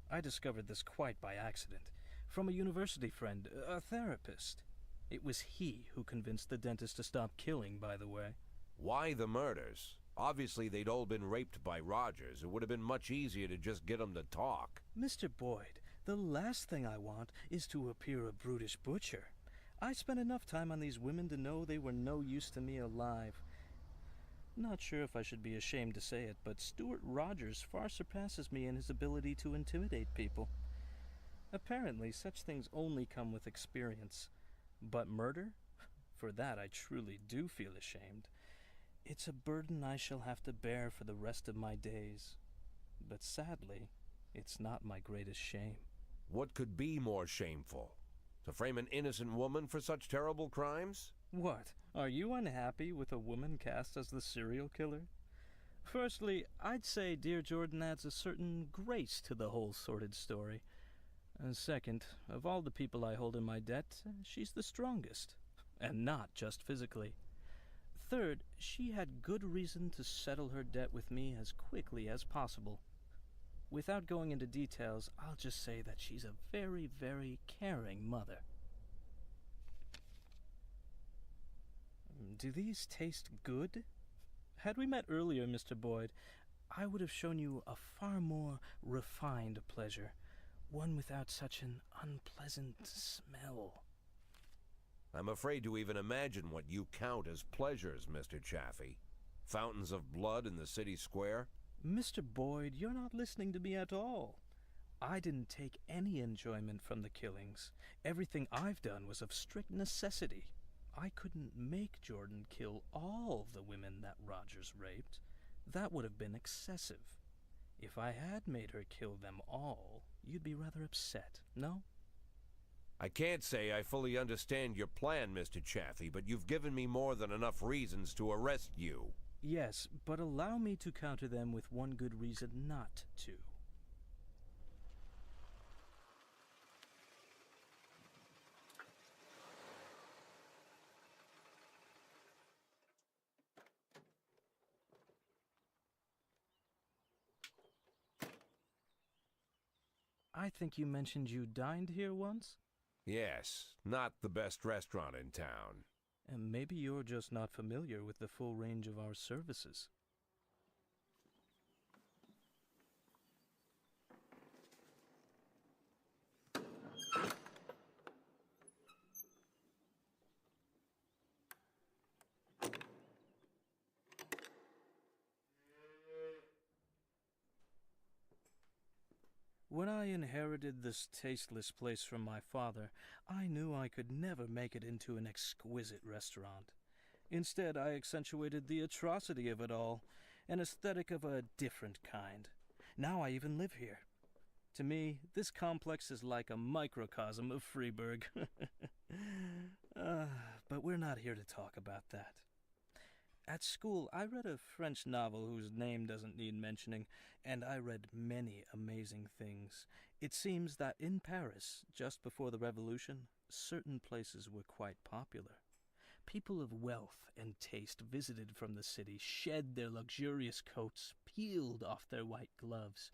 I discovered this quite by accident, from a university friend, a therapist. It was he who convinced the dentist to stop killing, by the way. Why the murders? Obviously they'd all been raped by Rogers. It would have been much easier to just get them to talk. Mr. Boyd, the last thing I want is to appear a brutish butcher. I spent enough time on these women to know they were no use to me alive. Not sure if I should be ashamed to say it, but Stuart Rogers far surpasses me in his ability to intimidate people. Apparently, such things only come with experience. But murder? For that I truly do feel ashamed. It's a burden I shall have to bear for the rest of my days. But sadly, it's not my greatest shame. What could be more shameful? To frame an innocent woman for such terrible crimes? What? Are you unhappy with a woman cast as the serial killer? Firstly, I'd say Dear Jordan adds a certain grace to the whole sordid story. And second, of all the people I hold in my debt, she's the strongest. And not just physically. Third, she had good reason to settle her debt with me as quickly as possible. Without going into details, I'll just say that she's a very, very caring mother. Do these taste good? Had we met earlier, Mr. Boyd, I would have shown you a far more refined pleasure, one without such an unpleasant smell. I'm afraid to even imagine what you count as pleasures, Mr. Chaffee. Fountains of blood in the city square? Mr. Boyd, you're not listening to me at all. I didn't take any enjoyment from the killings. Everything I've done was of strict necessity. I couldn't make Jordan kill all the women that Rogers raped. That would have been excessive. If I had made her kill them all, you'd be rather upset, no? I can't say I fully understand your plan, Mr. Chaffee, but you've given me more than enough reasons to arrest you. Yes, but allow me to counter them with one good reason not to. I think you mentioned you dined here once? Yes, not the best restaurant in town. And maybe you're just not familiar with the full range of our services. When I inherited this tasteless place from my father, I knew I could never make it into an exquisite restaurant. Instead, I accentuated the atrocity of it all, an aesthetic of a different kind. Now I even live here. To me, this complex is like a microcosm of Freeburg. But we're not here to talk about that. At school, I read a French novel whose name doesn't need mentioning, and I read many amazing things. It seems that in Paris, just before the Revolution, certain places were quite popular. People of wealth and taste visited from the city, shed their luxurious coats, peeled off their white gloves,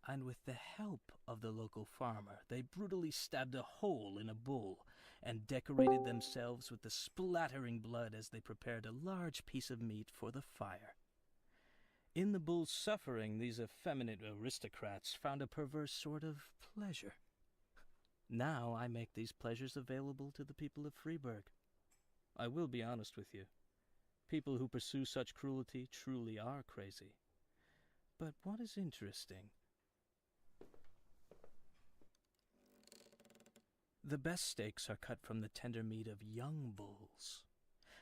and with the help of the local farmer, they brutally stabbed a hole in a bull and decorated themselves with the splattering blood as they prepared a large piece of meat for the fire. In the bull's suffering, these effeminate aristocrats found a perverse sort of pleasure. Now I make these pleasures available to the people of Freeburg. I will be honest with you. People who pursue such cruelty truly are crazy. But what is interesting? The best steaks are cut from the tender meat of young bulls.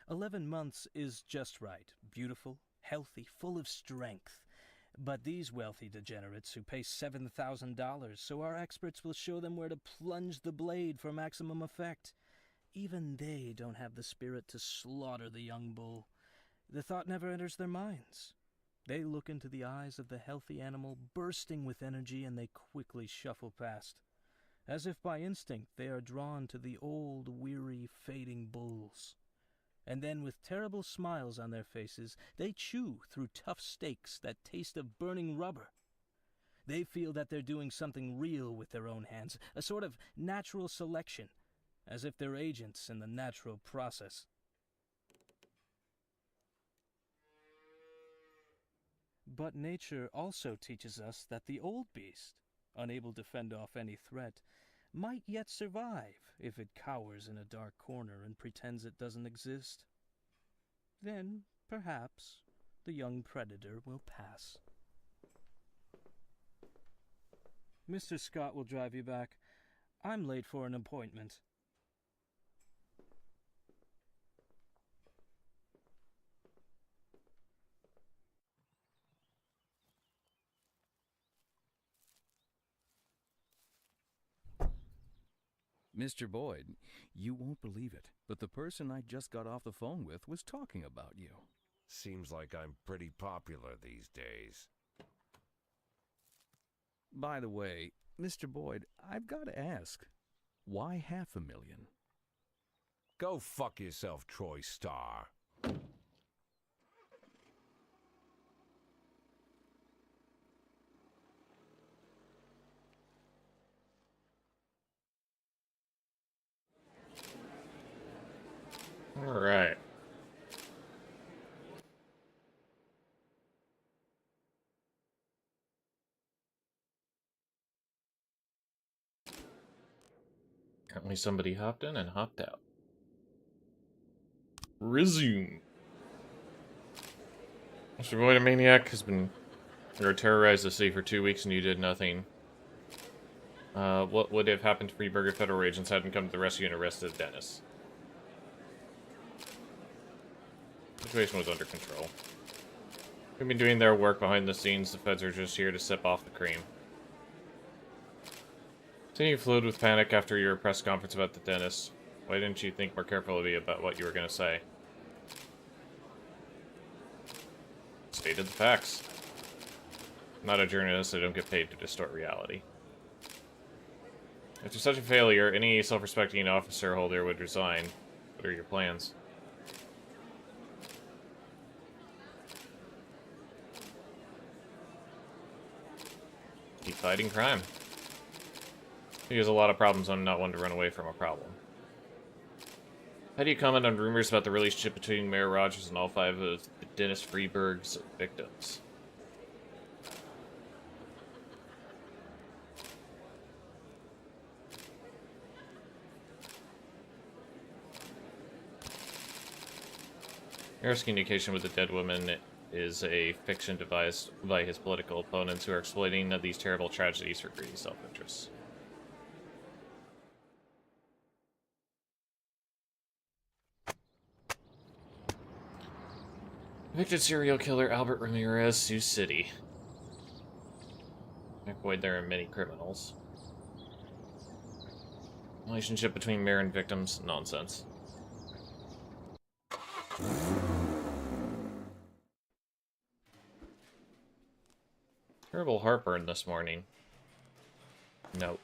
11 months is just right, beautiful, healthy, full of strength. But these wealthy degenerates who pay $7,000, so our experts will show them where to plunge the blade for maximum effect. Even they don't have the spirit to slaughter the young bull. The thought never enters their minds. They look into the eyes of the healthy animal, bursting with energy, and they quickly shuffle past. As if by instinct, they are drawn to the old, weary, fading bulls. And then, with terrible smiles on their faces, they chew through tough steaks that taste of burning rubber. They feel that they're doing something real with their own hands, a sort of natural selection, as if they're agents in the natural process. But nature also teaches us that the old beast, unable to fend off any threat, might yet survive if it cowers in a dark corner and pretends it doesn't exist. Then, perhaps, the young predator will pass. Mr. Scott will drive you back. I'm late for an appointment. Mr. Boyd, you won't believe it, but the person I just got off the phone with was talking about you. Seems like I'm pretty popular these days. By the way, Mr. Boyd, I've got to ask, why $500,000? Go fuck yourself, Troy Starr. All right. Apparently somebody hopped in and hopped out. Resume. Mr. Boyd, a maniac has been terrorized the city for 2 weeks and you did nothing. What would have happened to Freeburg if federal agents hadn't come to the rescue and arrested Dennis? The situation was under control. They've been doing their work behind the scenes. The feds are just here to sip off the cream. Then you flowed with panic after your press conference about the dentist. Why didn't you think more carefully about what you were going to say? Stated the facts. I'm not a journalist, I don't get paid to distort reality. After such a failure, any self-respecting officer holder would resign. What are your plans? Keep fighting crime. He has a lot of problems. I'm not one to run away from a problem. How do you comment on rumors about the relationship between Mayor Rogers and all 5 of Dennis Freeburg's victims? Mayor's communication with the dead woman is a fiction devised by his political opponents who are exploiting these terrible tragedies for greedy self-interest. Convicted serial killer Albert Ramirez, Sioux City. Avoid there are many criminals. Relationship between mayor and victims, nonsense. Terrible heartburn this morning. Nope.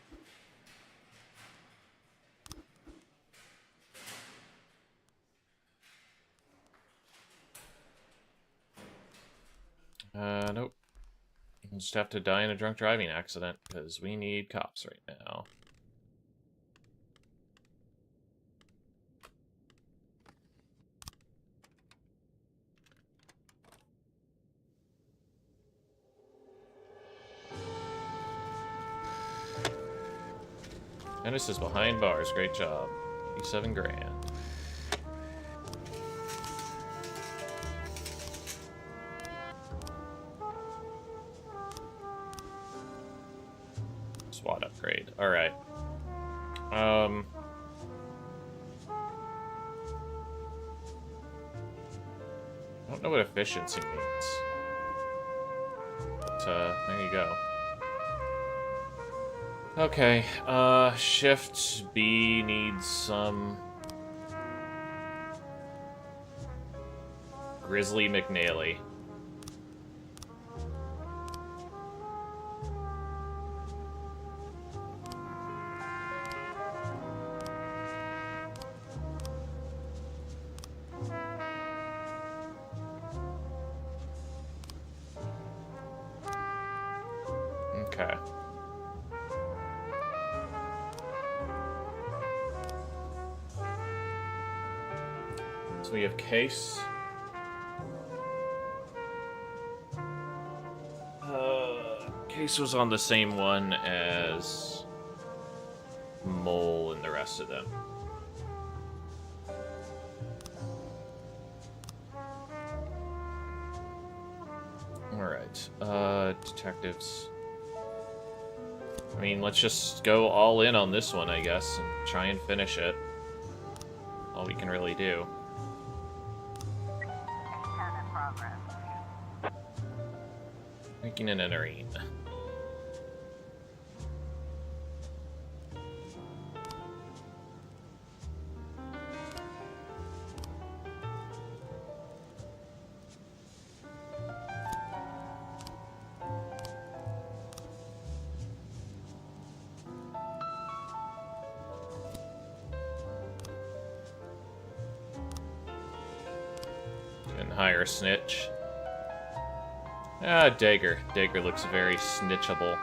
Nope. You just have to die in a drunk driving accident, because we need cops right now. Dennis is behind bars. Great job. 87 grand. SWAT upgrade. Alright. I don't know what efficiency means. But, there you go. Okay, Shift B needs some... Grizzly McNally. Okay. So we have Case. Case was on the same one as Mole and the rest of them. Alright, detectives. I mean, let's just go all in on this one, I guess, and try and finish it. All we can really do. A10 in progress. Making an entering. And hire a snitch. Ah, Dagger. Dagger looks very snitchable.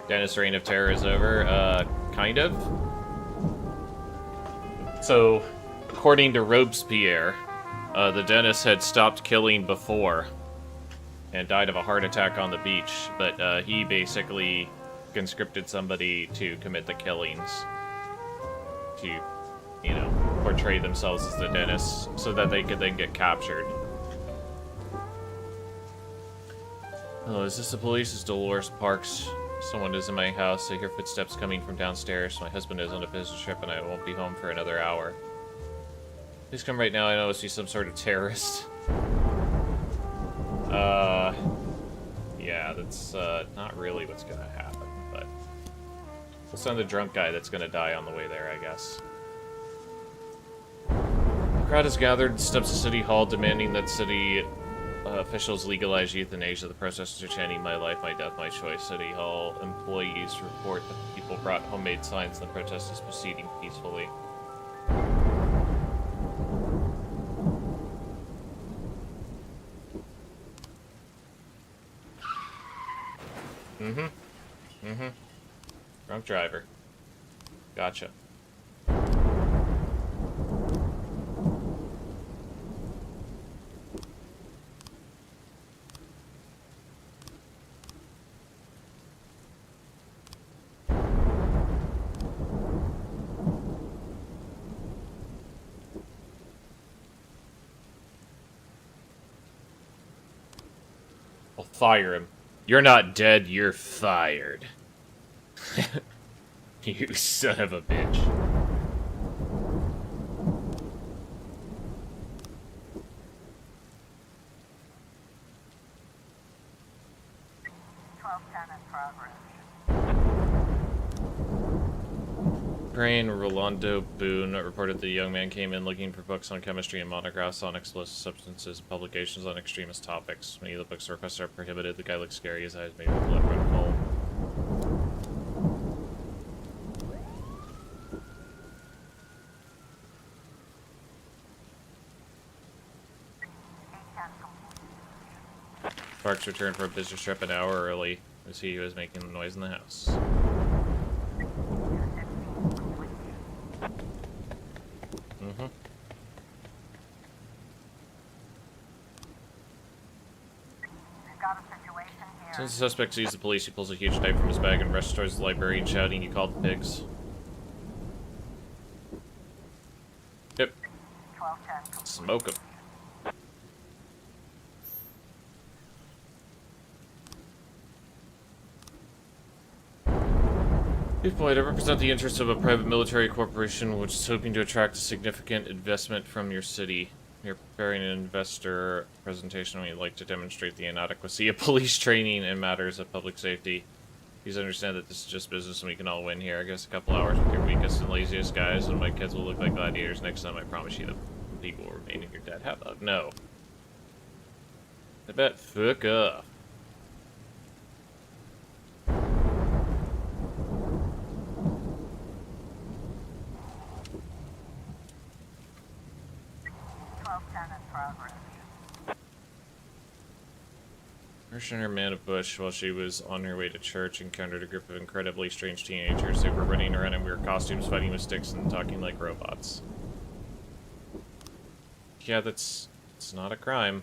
Dennis' reign of terror is over. Kind of. So, according to Robespierre, the Dennis had stopped killing before and died of a heart attack on the beach, but he basically conscripted somebody to commit the killings to, you know, portray themselves as the Dennis so that they could then get captured. Oh, is this the police? It's Dolores Parks. Someone is in my house. I hear footsteps coming from downstairs. My husband is on a business trip and I won't be home for another hour. Please come right now. I know I see some sort of terrorist. Yeah, that's not really what's gonna happen, but we'll send the drunk guy that's gonna die on the way there, I guess. The crowd has gathered, steps to City Hall, demanding that city officials legalize euthanasia. The protesters are chanting, "My life, my death, my choice." City Hall employees report that the people brought homemade signs and the protest is proceeding peacefully. Drunk driver. Gotcha. I'll fire him. You're not dead, you're fired. You son of a bitch. Crane Rolando Boone reported the young man came in looking for books on chemistry and monographs on explosive substances and publications on extremist topics. Many of the books requests are prohibited. The guy looks scary. His eyes made with blood run cold. Parks returned from a business trip an hour early as he was making noise in the house. Since the suspect sees the police, he pulls a huge knife from his bag and rushes towards the librarian, shouting, "You called the pigs." Yep. 1210 Smoke him. Chief Boyd, I represent the interests of a private military corporation which is hoping to attract a significant investment from your city. We are preparing an investor presentation. We'd like to demonstrate the inadequacy of police training in matters of public safety. Please understand that this is just business and we can all win here. I guess a couple hours with your weakest and laziest guys and my kids will look like gladiators next time. I promise you the people will remain in your debt. How about no? I bet fuck off. in progress. Commissioner Amanda Bush, while she was on her way to church, encountered a group of incredibly strange teenagers. They were running around in weird costumes, fighting with sticks, and talking like robots. Yeah, it's not a crime.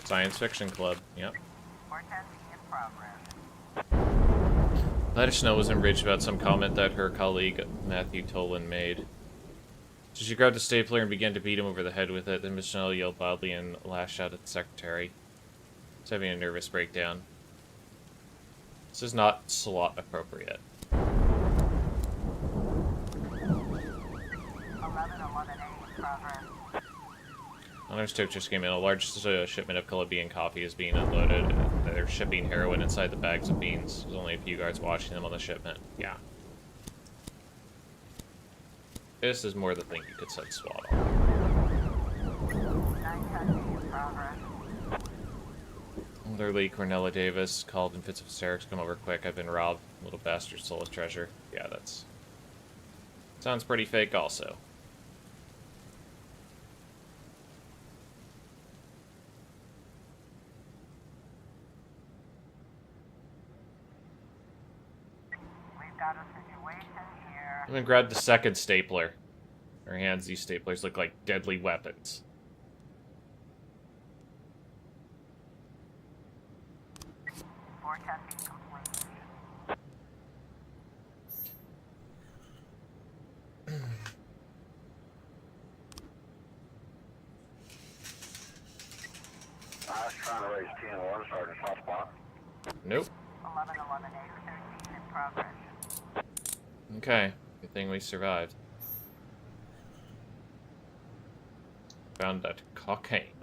Science Fiction Club, yep. 410 in progress. Gladys Snow was enraged about some comment that her colleague Matthew Tolan made. So she grabbed a stapler and began to beat him over the head with it. Then Miss Chanel yelled loudly and lashed out at the secretary. He's having a nervous breakdown. This is not slot appropriate. 1111A in progress. Honors tip just came in. A large shipment of Colombian coffee is being unloaded. They're shipping heroin inside the bags of beans. There's only a few guards watching them on the shipment. Yeah. This is more the thing you could send SWAT on. 910 in progress. Elderly Cornella Davis called in fits of hysterics. Come over quick. I've been robbed. Little bastard stole a treasure. Yeah, that's... sounds pretty fake also. Got a situation here. I'm gonna grab the second stapler. Her hands, these staplers look like deadly weapons. I was trying to raise 10-1, Sergeant Hotspot. Nope. 1111A 13 in progress. Okay, good thing we survived. Found that cocaine.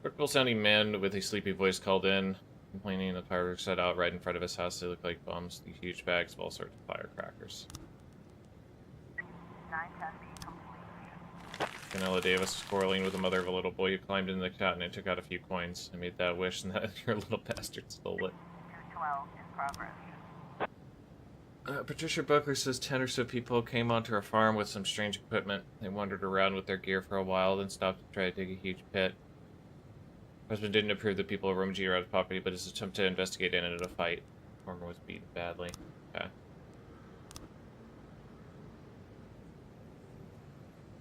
Critical sounding man with a sleepy voice called in, complaining the fireworks set out right in front of his house. They look like bombs, these huge bags of all sorts of firecrackers. 910B complete. Canella Davis was quarreling with the mother of a little boy who climbed into the cot and took out a few coins. I made that wish and that your little bastard stole it. 212 in progress. Patricia Buckler says 10 or so people came onto her farm with some strange equipment. They wandered around with their gear for a while, then stopped to try to dig a huge pit. Her husband didn't approve that people were rummaging around his property, but his attempt to investigate ended in a fight. Farmer was beaten badly. Okay.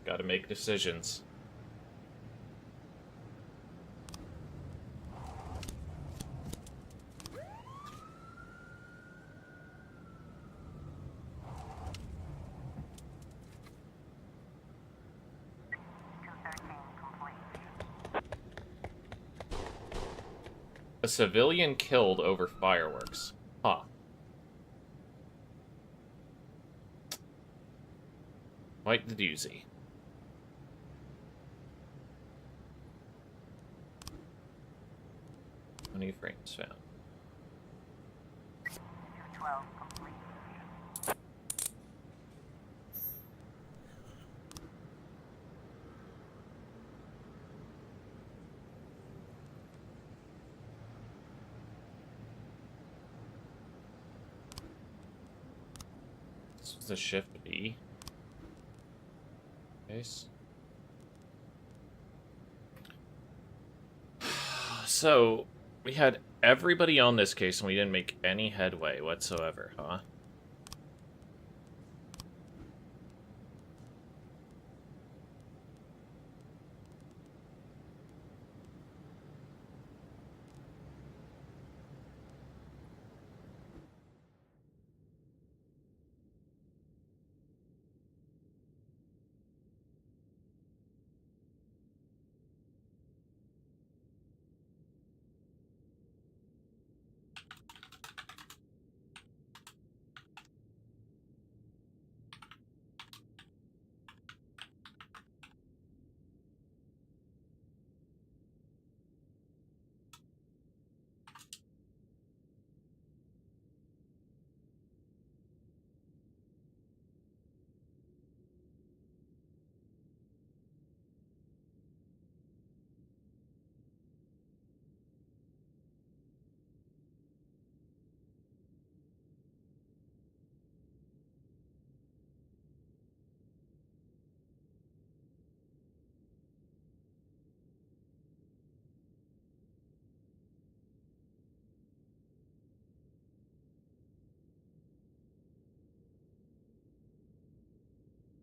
Gotta make decisions. A civilian killed over fireworks. Huh. Quite the doozy. How many frames found? 212 complete. This is a shift B. Case. So, we had everybody on this case and we didn't make any headway whatsoever, huh?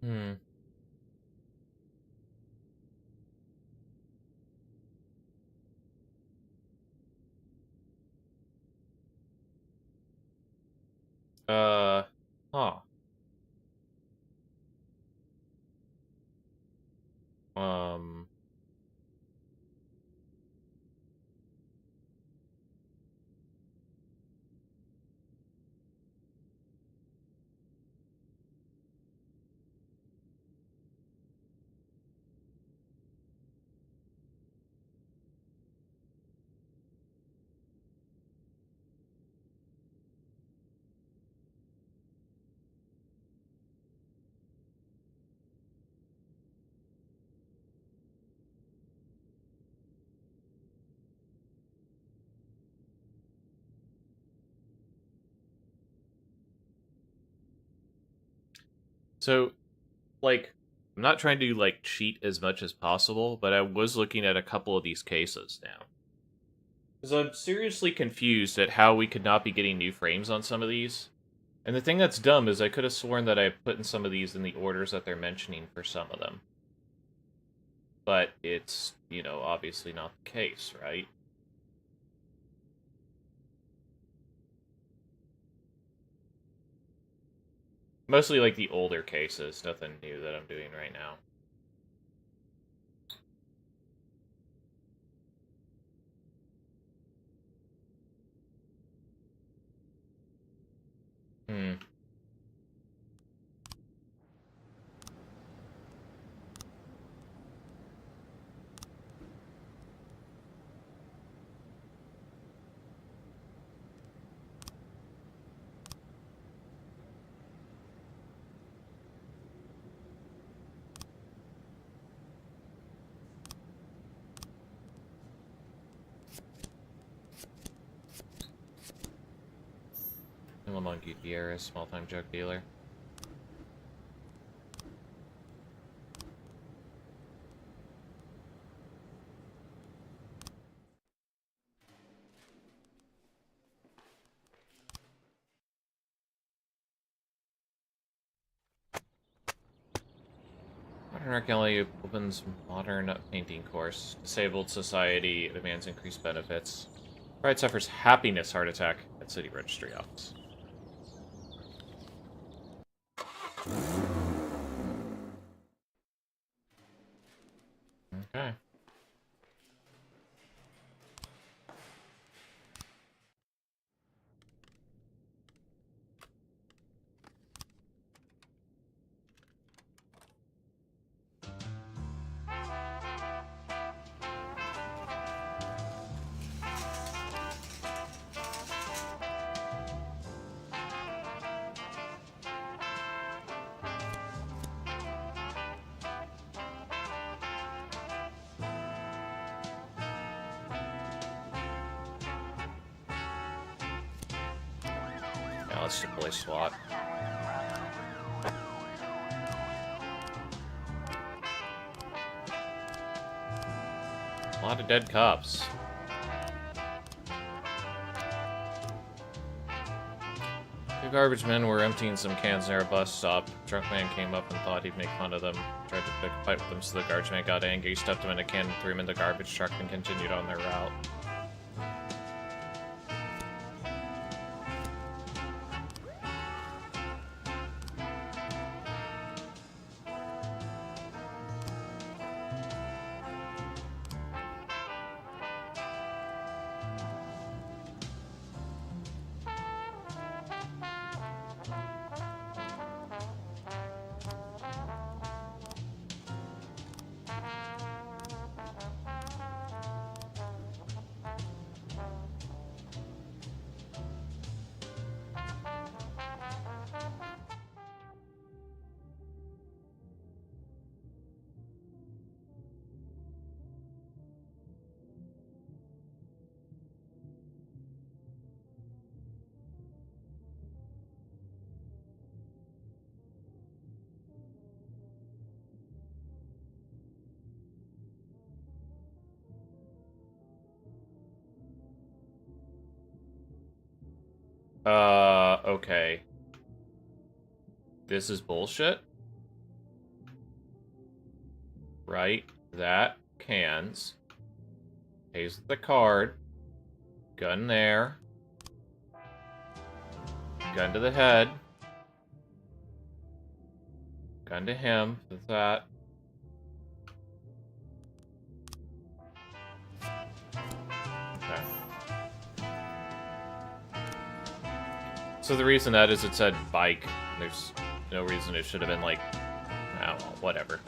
Hmm. Uh, huh. Um, so, like, I'm not trying to, like, cheat as much as possible, but I was looking at a couple of these cases now. Because I'm seriously confused at how we could not be getting new frames on some of these. And the thing that's dumb is I could have sworn that I put in some of these in the orders that they're mentioning for some of them. But it's, you know, obviously not the case, right? Mostly, like, the older cases, nothing new that I'm doing right now. Hmm. Lamont Gutierrez, small-time drug dealer. Modern Archaeology opens modern painting course. Disabled society demands increased benefits. Bride suffers happiness heart attack at city registry office. Okay. Now let's deploy SWAT. A lot of dead cops. Two garbage men were emptying some cans near a bus stop. A drunk man came up and thought he'd make fun of them. Tried to pick a fight with them, so the garbage man got angry, stuffed him in a can, threw him in the garbage truck, and continued on their route. Okay. This is bullshit. Right. That. Cans. Pays with the card. Gun there. Gun to the head. Gun to him. That's that. Okay. So the reason that is it said bike. There's no reason it should have been like, I don't know, whatever.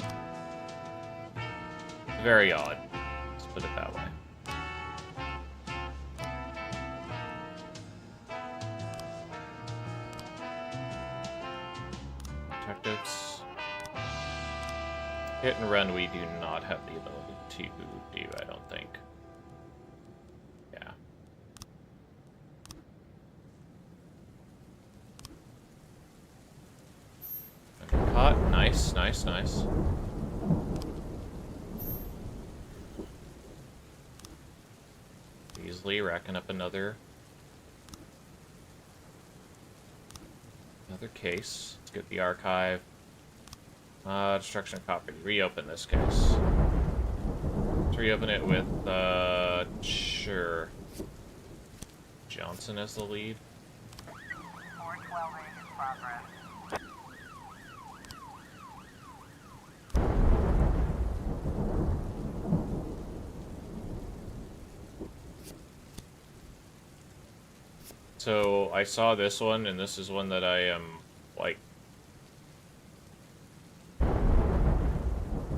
Very odd. Let's put it that way. Detectives. Hit and run we do not have the ability to do, I don't think. Yeah. Caught. Nice, nice, nice. Easily racking up another case. Let's get the archive. Destruction of property. Reopen this case. Let's reopen it with, sure. Johnson as the lead. 412 in progress. So, I saw this one, and this is one that I am, like...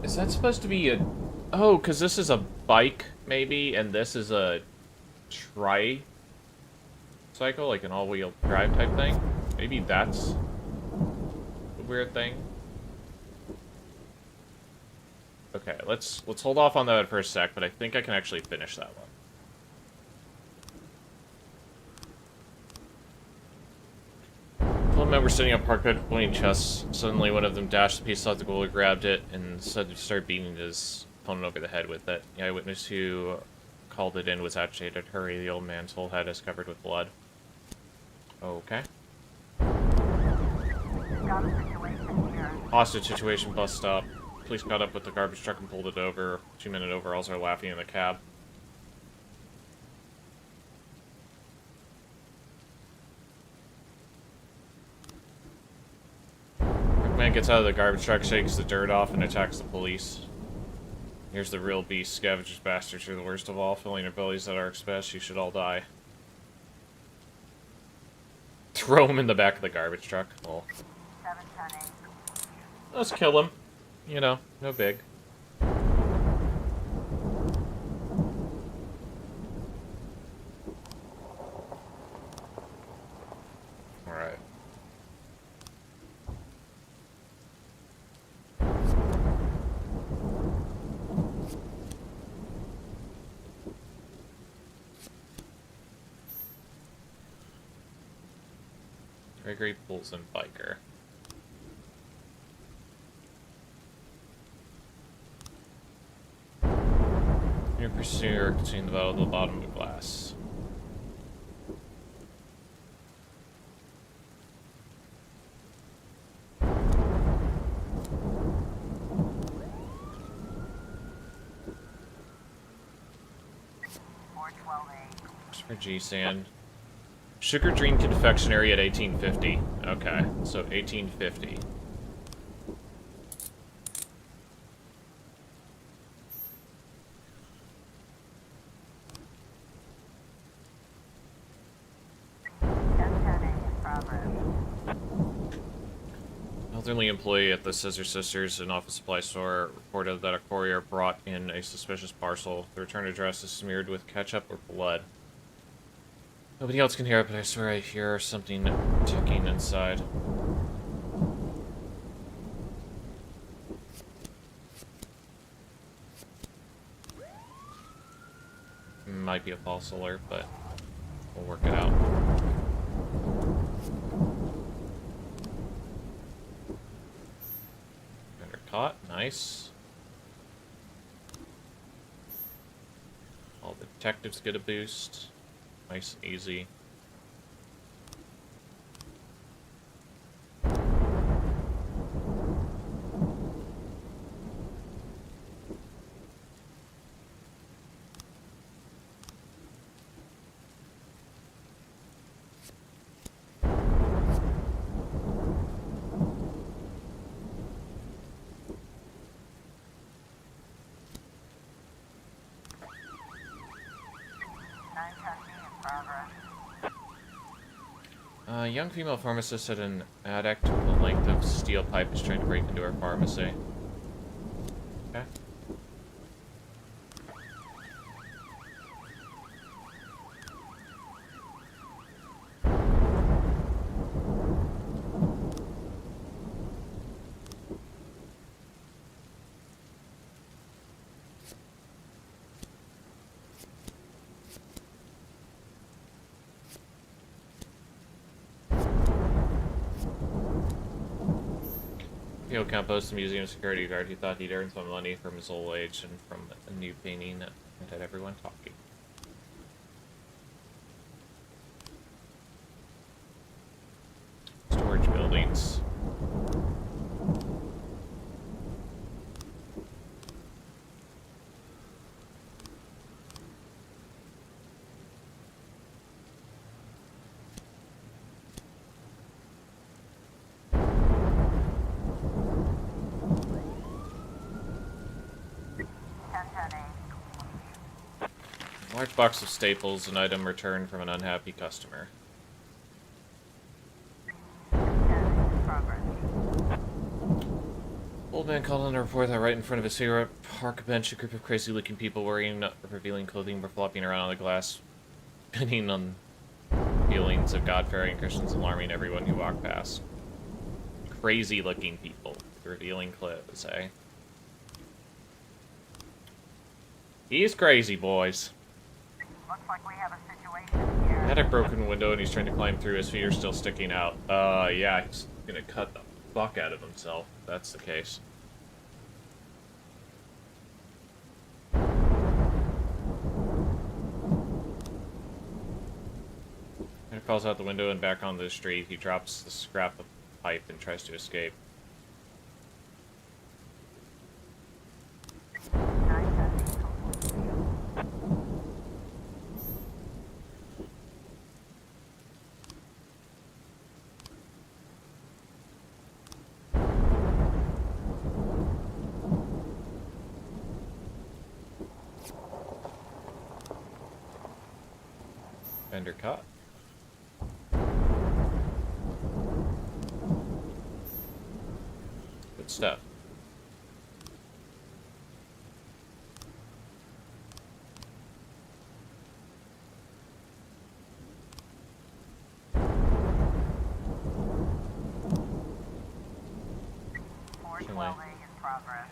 Is that supposed to be a... Oh, because this is a bike, maybe, and this is a tricycle, like an all-wheel drive type thing? Maybe that's a weird thing. Okay, let's hold off on that for a sec, but I think I can actually finish that one. One men were sitting up parked playing chess. Suddenly, one of them dashed the piece off the goalie, grabbed it, and started beating his opponent over the head with it. The eyewitness who called it in was agitated. Hurry, the old man's whole head is covered with blood. Okay. Got a situation here. Hostage situation, bus stop. Police caught up with the garbage truck and pulled it over. 2 men in overalls are laughing in the cab. Man gets out of the garbage truck, shakes the dirt off, and attacks the police. Here's the real beast. Scavengers, bastards are the worst of all, filling their bellies at our expense. You should all die. Throw him in the back of the garbage truck. Oh. 710. Let's kill him. You know, no big. Alright. Gregory Poulsen biker. Your pursuer containing the bottle at the bottom of the glass. For G-Sand. Sugar Dream Confectionery at 1850. Okay, so 1850. Elderly employee at the Scissor Sisters, an office supply store, reported that a courier brought in a suspicious parcel. The return address is smeared with ketchup or blood. Nobody else can hear it, but I swear I hear something ticking inside. Might be a false alert, but we'll work it out. Vendor caught, nice. All the detectives get a boost. Nice and easy. A young female pharmacist at an addict with a length of steel pipe is trying to break into her pharmacy. Okay. Field compost the museum security guard. He thought he'd earned some money from his old age and from a new painting and had everyone talking. Storage buildings. Large box of staples, an item returned from an unhappy customer. Old man called on to report that right in front of his favorite park bench, a group of crazy-looking people wearing revealing clothing were flopping around on the glass, pinning on feelings of God-fearing Christians, alarming everyone who walked past. Crazy-looking people, revealing clothes, eh? He's crazy, boys. Looks like we have a situation here. He had a broken window and he's trying to climb through. His feet are still sticking out. Yeah, he's gonna cut the fuck out of himself. If that's the case. He falls out the window and back onto the street. He drops the scrap of pipe and tries to escape. Vendor caught. Good stuff. Fortunately. In progress.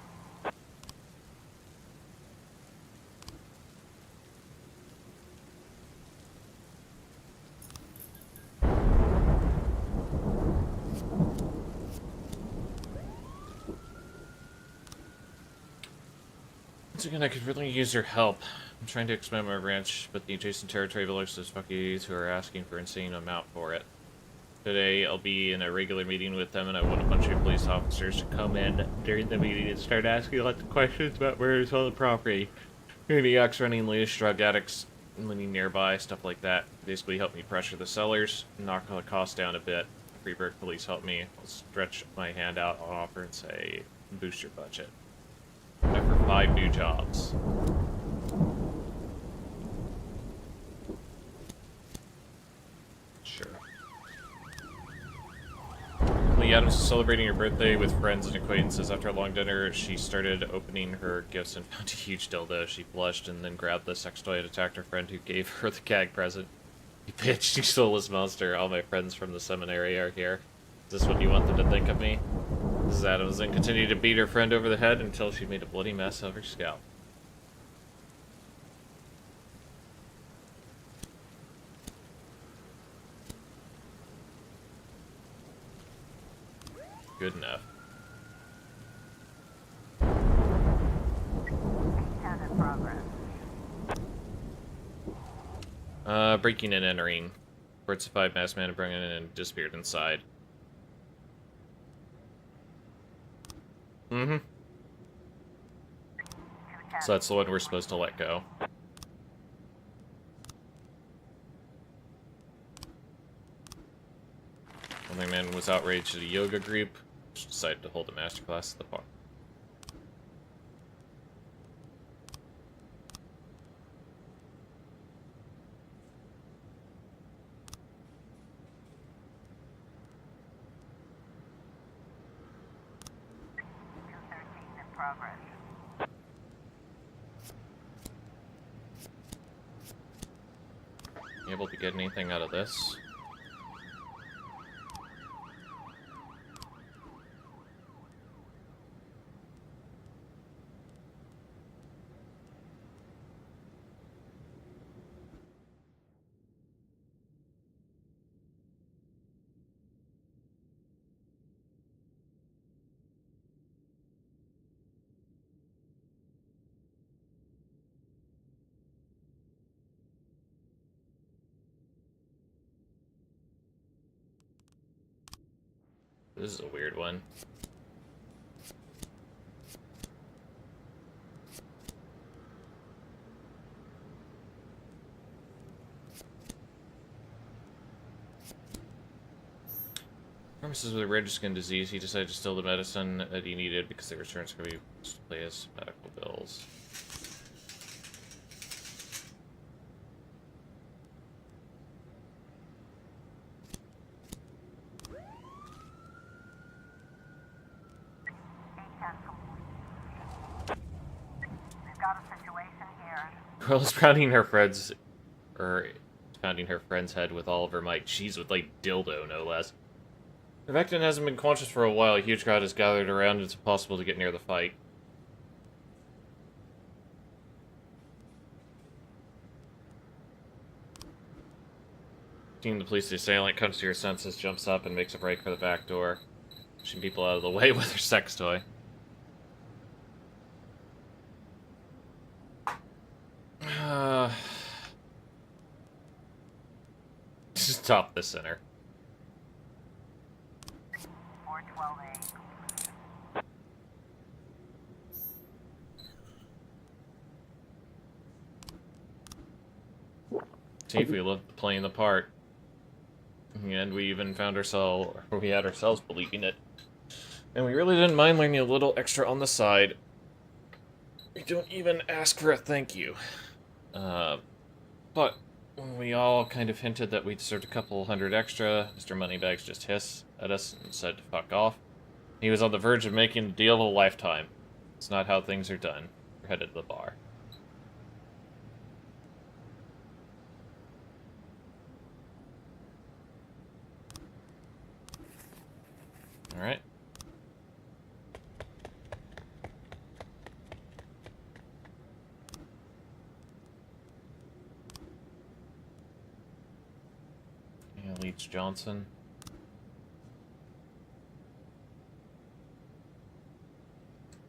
Once again, I could really use your help. I'm trying to expand my ranch, but the adjacent territory belongs to those fuckies who are asking for an insane amount for it. Today, I'll be in a regular meeting with them, and I want a bunch of police officers to come in during the meeting and start asking lots of questions about where it's all the property. Maniacs running loose, drug addicts living nearby, stuff like that. Basically help me pressure the sellers, knock the cost down a bit. Freeburg police help me. I'll stretch my hand out on offer and say, boost your budget. For 5 new jobs. Sure. Lee Adams is celebrating her birthday with friends and acquaintances. After a long dinner, she started opening her gifts and found a huge dildo. She blushed and then grabbed the sex toy and attacked her friend who gave her the gag present. You bitch, you soulless monster. All my friends from the seminary are here. Is this what you want them to think of me? Mrs. Adams then continued to beat her friend over the head until she made a bloody mess of her scalp. Good enough. Count in progress. Breaking and entering. Reports of 5 masked men bringing in and disappeared inside. Mm-hmm. So that's the one we're supposed to let go. One man was outraged at a yoga group, which decided to hold a masterclass at the park. In progress. You able to get anything out of this? This is a weird one. Pharmacist with a rare skin disease, he decided to steal the medicine that he needed because the insurance could be used to pay his medical bills. We've got a situation here. Girl is pounding her friend's head with all of her might. She's with like dildo, no less. The victim hasn't been conscious for a while. A huge crowd has gathered around. It's impossible to get near the fight. Seeing the police, the assailant comes to her senses, jumps up, and makes a break for the back door, pushing people out of the way with her sex toy. Stop the center. 412A. See if we love playing the part. And we even found ourselves, or we had ourselves believing it. And we really didn't mind learning a little extra on the side. We don't even ask for a thank you. But we all kind of hinted that we deserved a couple hundred extra. Mr. Moneybags just hissed at us and said to fuck off. He was on the verge of making a deal of a lifetime. It's not how things are done. We're headed to the bar. Alright. Yeah, Leach Johnson.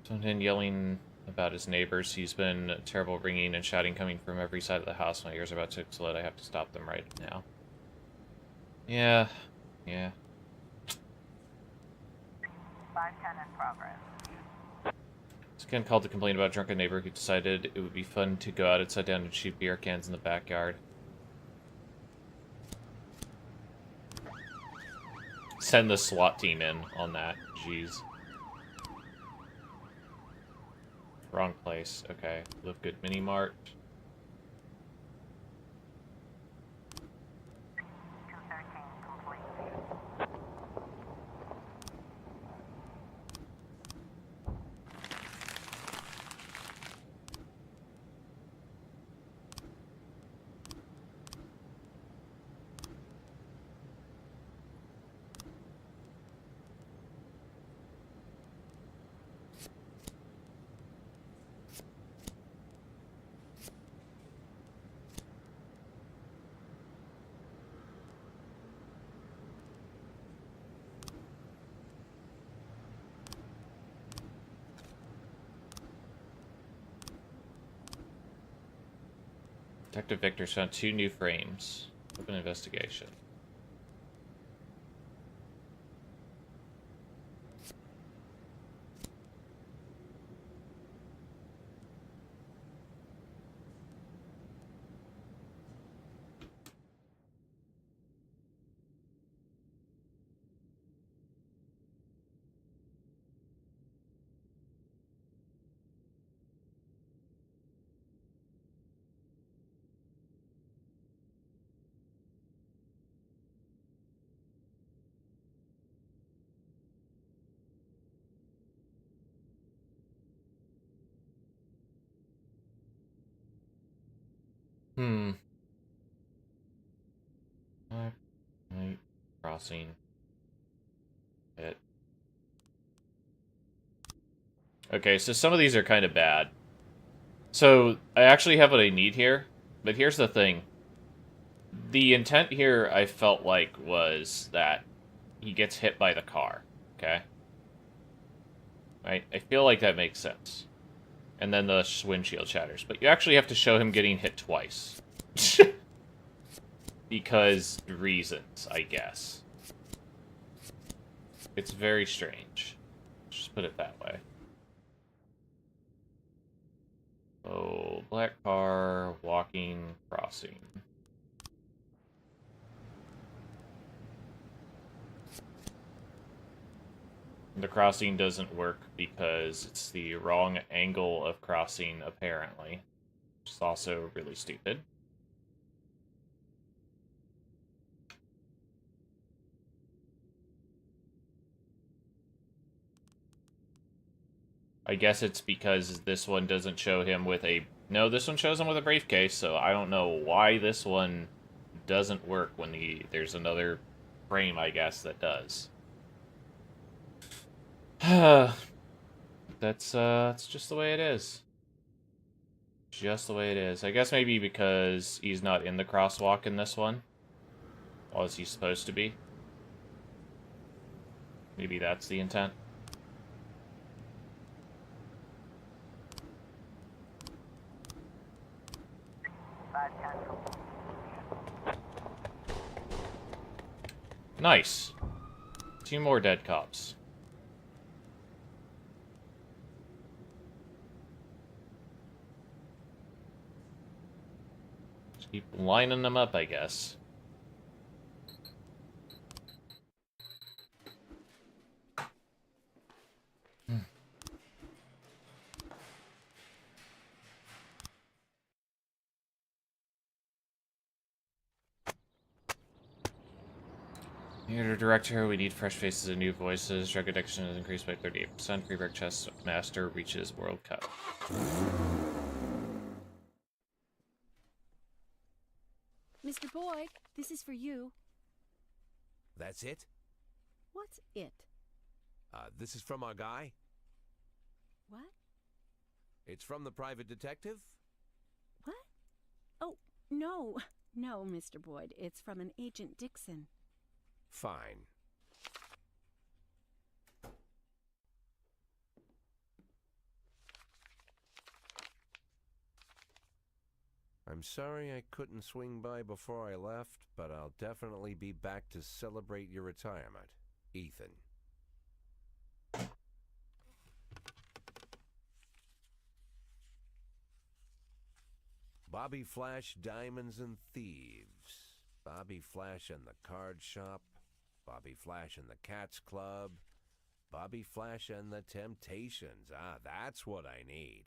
Someone yelling about his neighbors. He's been terrible ringing and shouting coming from every side of the house. My ears are about to explode. I have to stop them right now. Yeah. Yeah. 510 in progress. Again called to complain about a drunken neighbor who decided it would be fun to go out and sit down and shoot beer cans in the backyard. Send the SWAT team in on that. Jeez. Wrong place. Okay. Live Good Mini Mart. 213 complete. Detective Victor's found 2 new frames. Open investigation. Night crossing. It. Okay, so some of these are kind of bad. So, I actually have what I need here, but here's the thing. The intent here, I felt like, was that he gets hit by the car, okay? Right? I feel like that makes sense. And then the windshield shatters. But you actually have to show him getting hit twice. Because reasons, I guess. It's very strange. Just put it that way. Oh, black car, walking, crossing. The crossing doesn't work because it's the wrong angle of crossing, apparently. Which is also really stupid. I guess it's because this one doesn't show him with a... No, this one shows him with a briefcase, so I don't know why this one doesn't work when there's another frame, I guess, that does. That's just the way it is. Just the way it is. I guess maybe because he's not in the crosswalk in this one. As he's supposed to be. Maybe that's the intent. Nice. 2 more dead cops. Just keep lining them up, I guess. Here to director, we need fresh faces and new voices. Drug addiction has increased by 38%. Freeberg Chess Master reaches World Cup. Mr. Boyd, this is for you. That's it? What's it? This is from our guy? What? It's from the private detective? What? Oh, no. No, Mr. Boyd. It's from an Agent Dixon. Fine. I'm sorry I couldn't swing by before I left, but I'll definitely be back to celebrate your retirement. Ethan. Bobby Flash, Diamonds and Thieves. Bobby Flash and the Card Shop. Bobby Flash and the Cats Club. Bobby Flash and the Temptations. Ah, that's what I need.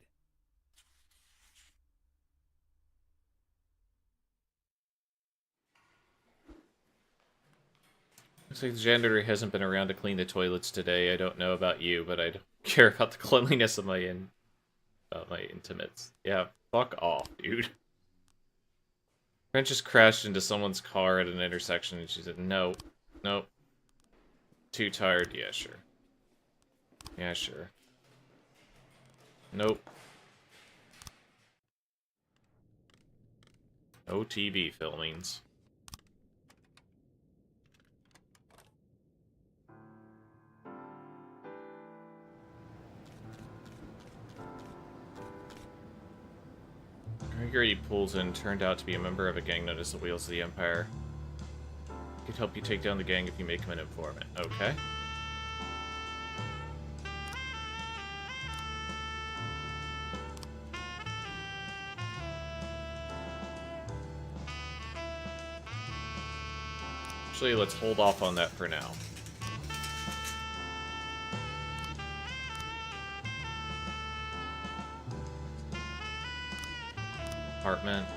Looks like the janitor hasn't been around to clean the toilets today. I don't know about you, but I don't care about the cleanliness of my intimates. Yeah, fuck off, dude. French just crashed into someone's car at an intersection, and she said, "No, no, too tired." Yeah, sure. Yeah, sure. Nope. No TV filmings. Gregory pulls in turned out to be a member of a gang known as the Wheels of the Empire. He could help you take down the gang if you make him an informant. Okay. Actually, let's hold off on that for now. Apartment.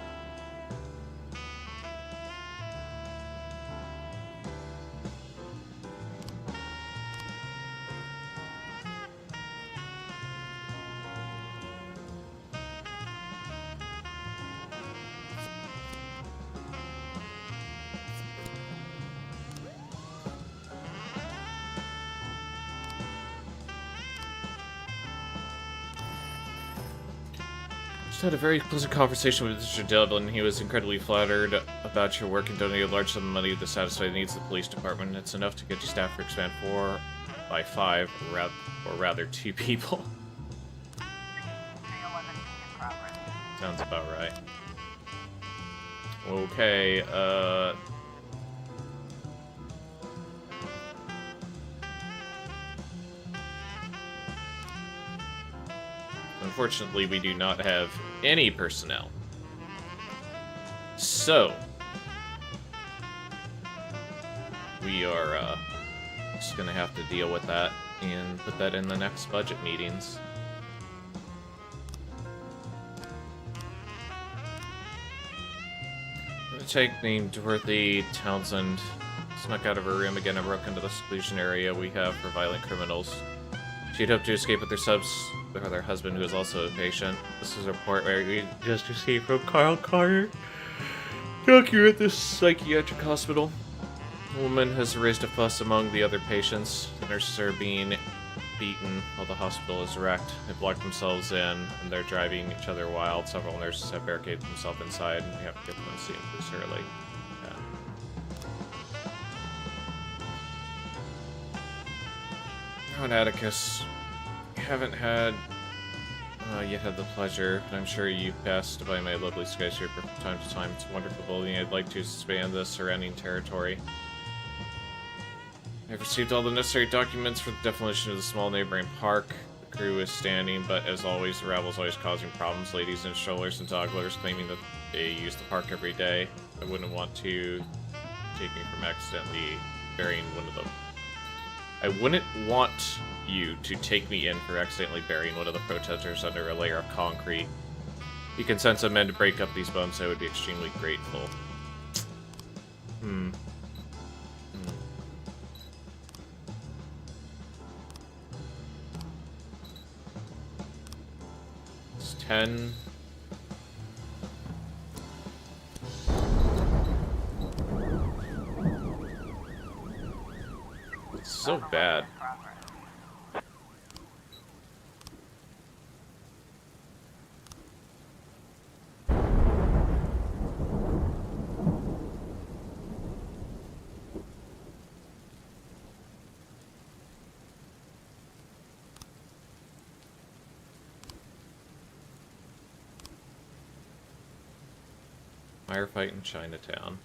Just had a very pleasant conversation with Mr. Devlin. He was incredibly flattered about your work and donated a large sum of money to satisfy the needs of the police department. It's enough to get your staff to expand 4 by 5, or rather 2 people. Sounds about right. Okay, unfortunately, we do not have any personnel. So, we are just gonna have to deal with that and put that in the next budget meetings. A chick named Dorothy Townsend snuck out of her room again and broke into the seclusion area we have for violent criminals. She'd hoped to escape with their husband, who is also a patient. This is a report where we just received from Carl Carter, doctor at this psychiatric hospital. The woman has raised a fuss among the other patients. The nurses are being beaten while the hospital is wrecked. They've locked themselves in, and they're driving each other wild. Several nurses have barricaded themselves inside, and we have to get them to see them this early. Now in Atticus, you haven't yet had the pleasure, but I'm sure you've passed by my lovely skyscraper from time to time. It's a wonderful building. I'd like to expand the surrounding territory. I've received all the necessary documents for the demolition of the small neighboring park. The crew is standing, but as always, the rabble is always causing problems. Ladies and strollers and togglers claiming that they use the park every day. I wouldn't want to take me from accidentally burying one of them. I wouldn't want you to take me in for accidentally burying one of the protesters under a layer of concrete. If you can send some men to break up these bones, I would be extremely grateful. It's 10. It's so bad. Firefight in Chinatown.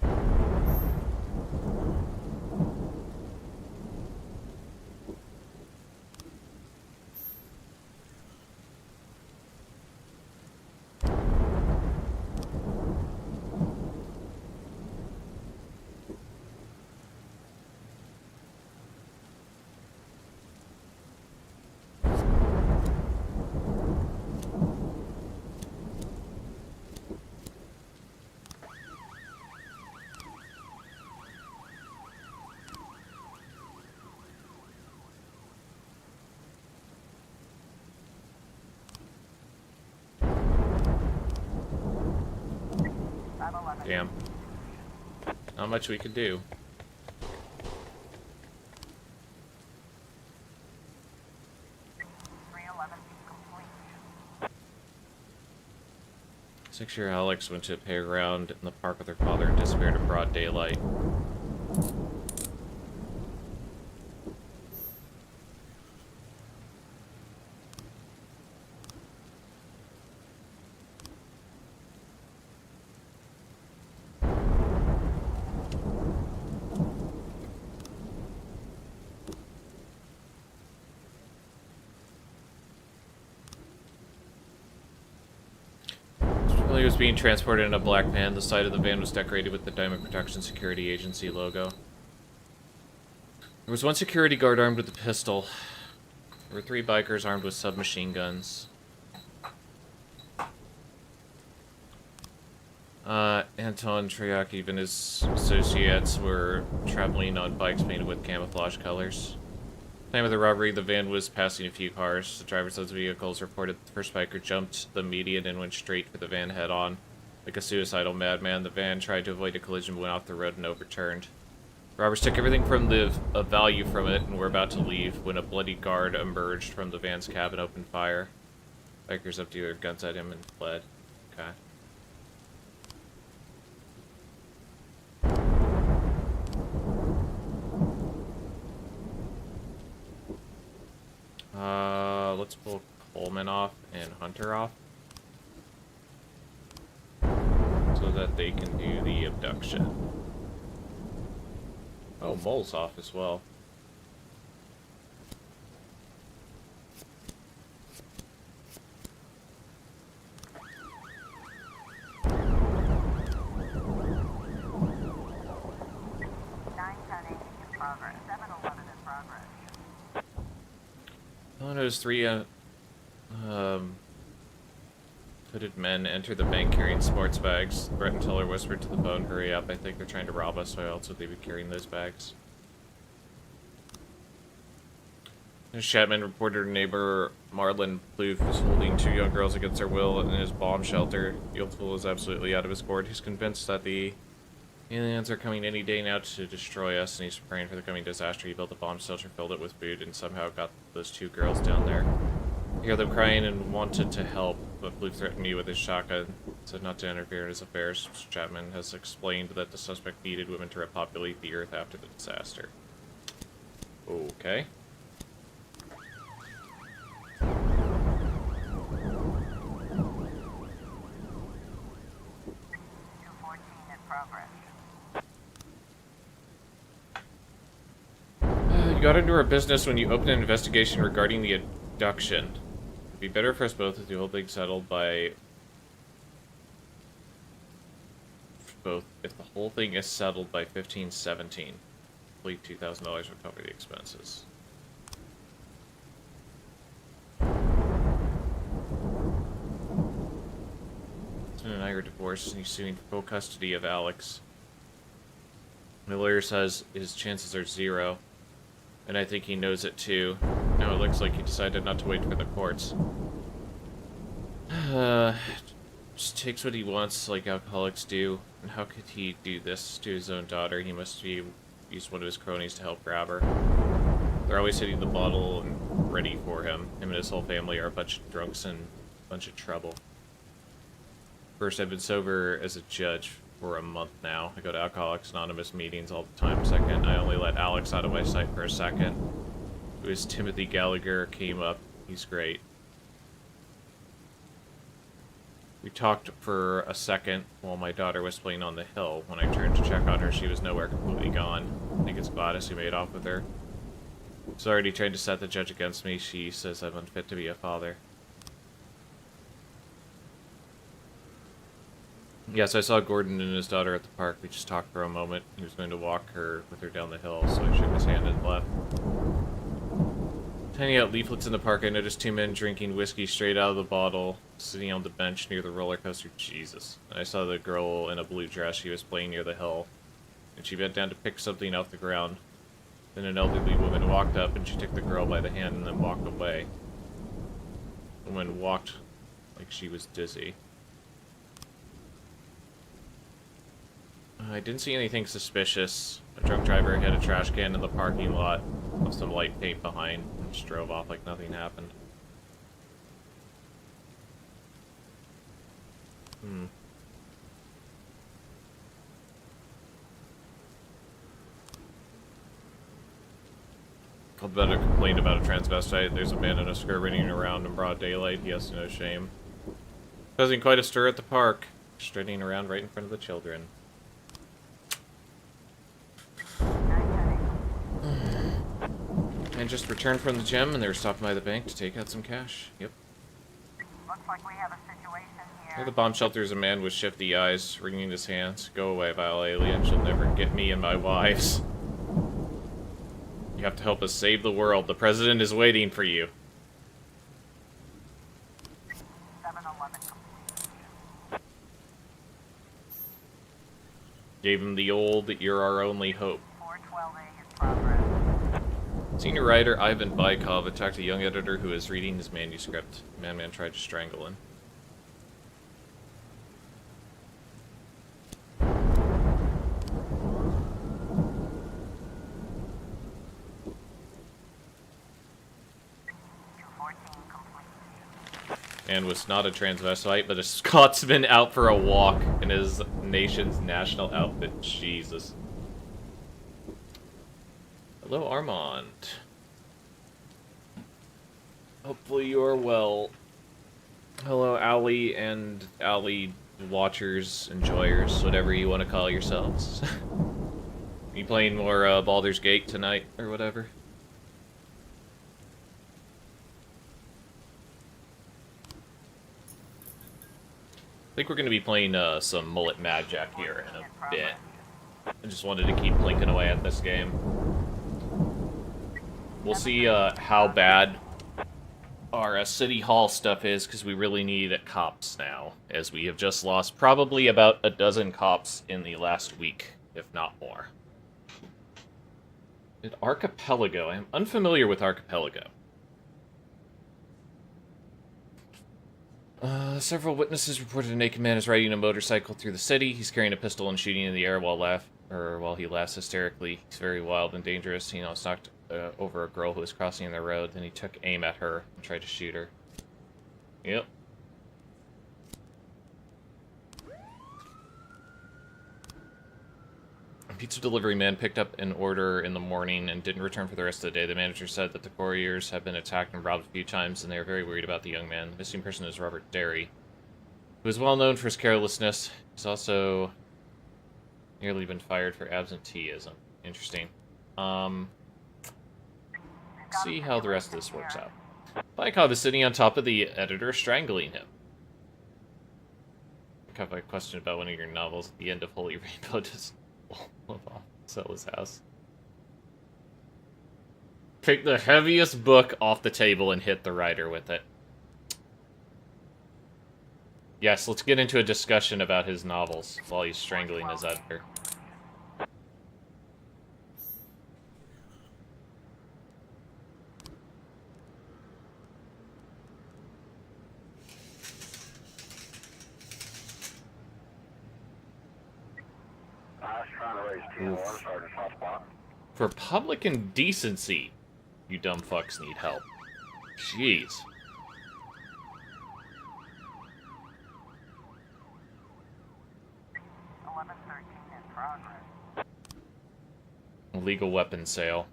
Damn. Not much we could do. complete. 6-year Alex went to a playground in the park with her father and disappeared in broad daylight. He was being transported in a black van. The side of the van was decorated with the Diamond Protection Security Agency logo. There was one security guard armed with a pistol. There were 3 bikers armed with submachine guns. Anton Triaki and his associates were traveling on bikes painted with camouflage colors. At the time of the robbery, the van was passing a few cars. The drivers of those vehicles reported the first biker jumped the median and went straight for the van head-on. Like a suicidal madman, the van tried to avoid a collision but went off the road and overturned. Robbers took everything from of value from it and were about to leave when a bloody guard emerged from the van's cab and opened fire. Bikers emptied their guns at him and fled. Okay. Let's pull Coleman off and Hunter off so that they can do the abduction. Oh, Mole's off as well. Notice 3 hooded men enter the bank carrying sports bags. Brett and Teller whispered to the phone, "Hurry up, I think they're trying to rob us," so I also they be carrying those bags. Chapman reported her neighbor Marlon Plouffe is holding 2 young girls against their will in his bomb shelter. The old fool is absolutely out of his gourd. He's convinced that the aliens are coming any day now to destroy us, and he's preparing for the coming disaster. He built a bomb shelter, filled it with food, and somehow got those 2 girls down there. I hear them crying and wanted to help, but Blue threatened me with his shotgun, said not to interfere in his affairs. Mr. Chapman has explained that the suspect needed women to repopulate the earth after the disaster. Okay. You got into our business when you opened an investigation regarding the abduction. It'd be better for us both if the whole thing settled by... If the whole thing is settled by 1517. Hopefully $2,000 will cover the expenses. Husband and I are divorced, and he's suing for full custody of Alex. My lawyer says his chances are 0. And I think he knows it too. Now it looks like he decided not to wait for the courts. Just takes what he wants like alcoholics do. And how could he do this to his own daughter? He must be used one of his cronies to help grab her. They're always hitting the bottle and ready for him. Him and his whole family are a bunch of drunks and a bunch of trouble. First, I've been sober as a judge for a month now. I go to Alcoholics Anonymous meetings all the time. Second, I only let Alex out of my sight for a second. It was Timothy Gallagher came up. He's great. We talked for a second while my daughter was playing on the hill. When I turned to check on her, she was nowhere, completely gone. I think it's Gladys who made off with her. She's already trying to set the judge against me. She says I'm unfit to be a father. Yes, I saw Gordon and his daughter at the park. We just talked for a moment. He was going to walk with her down the hill, so I shook his hand and left. Handing out leaflets in the park, I noticed two men drinking whiskey straight out of the bottle, sitting on the bench near the roller coaster. Jesus. And I saw the girl in a blue dress. She was playing near the hill, and she bent down to pick something off the ground. Then an elderly woman walked up, and she took the girl by the hand and then walked away. The woman walked like she was dizzy. I didn't see anything suspicious. A drunk driver had a trash can in the parking lot with some light paint behind and just drove off like nothing happened. I'll better complain about a transvestite. There's a man in a skirt running around in broad daylight. He has no shame. Causing quite a stir at the park. Strutting around right in front of the children. And just returned from the gym, and they were stopping by the bank to take out some cash. Yep. Looks like we have a situation here. Near the bomb shelter is a man with shifty eyes, wringing his hands. Go away, vile alien. She'll never get me and my wives. You have to help us save the world. The president is waiting for you. 7-Eleven. Gave him the old, you're our only hope. 412A in progress. Senior writer Ivan Baikov attacked a young editor who was reading his manuscript. Man tried to strangle him. And was not a transvestite, but a Scotsman out for a walk in his nation's national outfit. Jesus. Hello, Armand. Hopefully you are well. Hello, Ally and Ally watchers, enjoyers, whatever you want to call yourselves. You playing more Baldur's Gate tonight, or whatever? I think we're going to be playing some Mullet Mad Jack here in a bit. I just wanted to keep blinking away at this game. We'll see how bad our City Hall stuff is, because we really need cops now, as we have just lost probably about a dozen cops in the last week, if not more. Archipelago. I'm unfamiliar with Archipelago. Several witnesses reported a naked man is riding a motorcycle through the city. He's carrying a pistol and shooting in the air while he laughs hysterically. He's very wild and dangerous. He almost knocked over a girl who was crossing the road. Then he took aim at her and tried to shoot her. Yep. A pizza delivery man picked up an order in the morning and didn't return for the rest of the day. The manager said that the couriers have been attacked and robbed a few times, and they are very worried about the young man. The missing person is Robert Derry, who is well known for his carelessness. He's also nearly been fired for absenteeism. Interesting. See how the rest of this works out. Baikov is sitting on top of the editor, strangling him. I have a question about one of your novels. At the end of Holy Rainbow, does sell his house? Pick the heaviest book off the table and hit the writer with it. Yes, let's get into a discussion about his novels while he's strangling his editor. For public indecency, you dumb fucks need help. Jeez. Illegal weapon sale.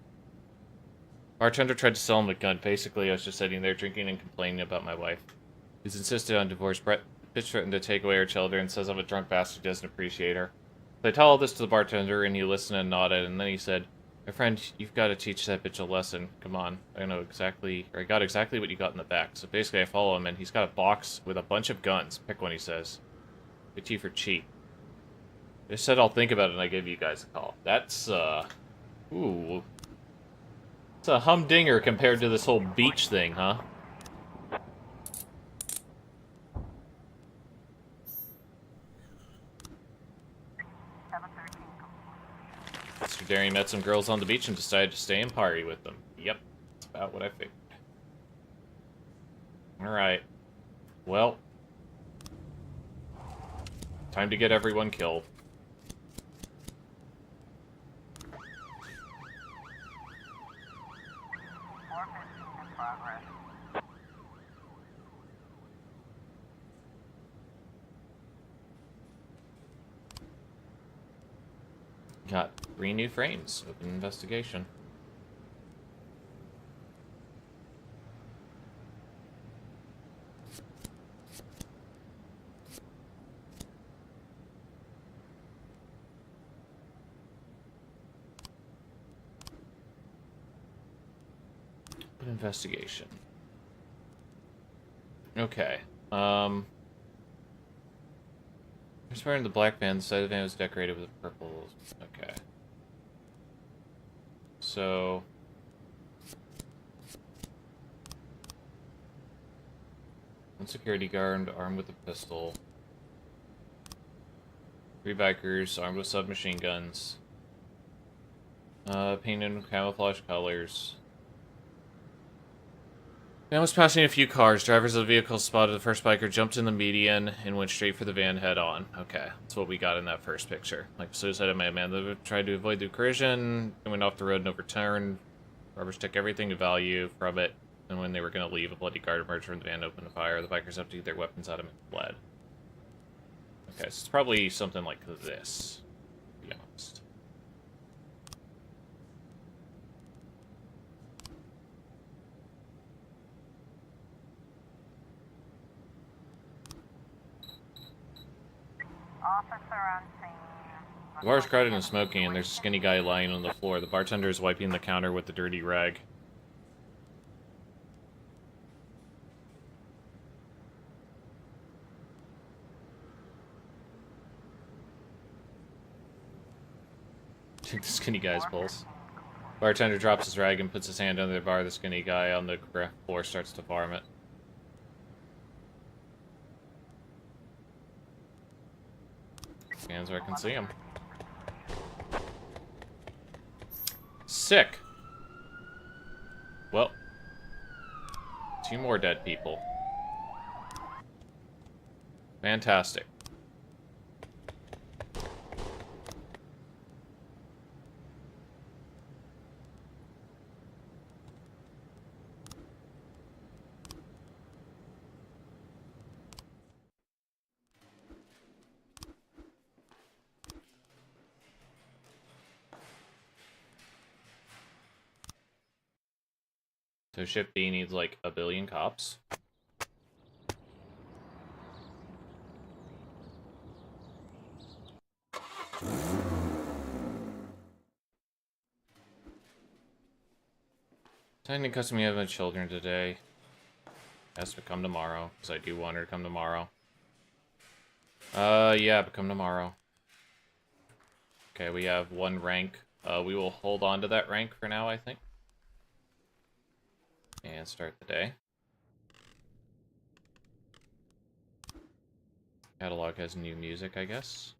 Bartender tried to sell him a gun. Basically, I was just sitting there drinking and complaining about my wife, who's insisted on divorce. bitch threatened to take away her children, says I'm a drunk bastard who doesn't appreciate her. So I tell all this to the bartender, and he listened and nodded, and then he said, my friend, you've got to teach that bitch a lesson. Come on. I know exactly, or I got exactly what you got in the back. So basically I follow him, and he's got a box with a bunch of guns. Pick one, he says. Good tea for cheap. I just said I'll think about it, and I gave you guys a call. That's, ooh. It's a humdinger compared to this whole beach thing, huh? Mr. Derry met some girls on the beach and decided to stay and party with them. Yep, that's about what I figured. Alright. Well. Time to get everyone killed. In progress. Got 3 new frames. Open investigation. Open investigation. Okay. Just wearing the black van. The side of the van was decorated with purple. Okay. So. One security guard armed with a pistol. 3 bikers armed with submachine guns. Painted in camouflage colors. Man was passing a few cars. Drivers of the vehicle spotted the first biker, jumped in the median, and went straight for the van head on. Okay, that's what we got in that first picture. Like a suicide man that tried to avoid the collision, and went off the road and overturned. Robbers took everything of value from it, and when they were going to leave, a bloody guard emerged from the van and opened fire. The bikers emptied their weapons at him and fled. Okay, so it's probably something like this, to be honest. Officer on scene. The bar is crowded and smoking, and there's a skinny guy lying on the floor. The bartender is wiping the counter with the dirty rag. Take the skinny guy's pulse. Bartender drops his rag and puts his hand under the bar. The skinny guy on the floor starts to farm it. Hands where I can see him. Sick. Well, 2 more dead people. Fantastic. So ship B needs like 1 billion cops. Tiny custom of my children today. Has to come tomorrow, because I do want her to come tomorrow. Yeah, but come tomorrow. Okay, we have 1 rank. We will hold on to that rank for now, I think. And start the day. Catalog has new music, I guess.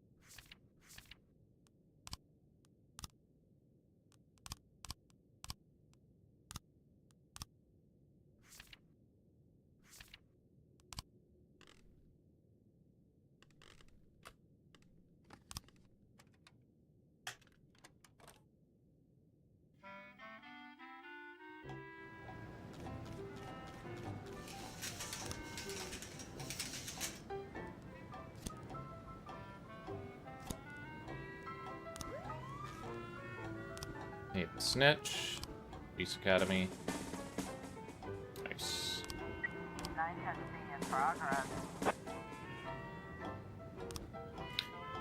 Hate the snitch. Peace Academy. Nice. Night testing in progress.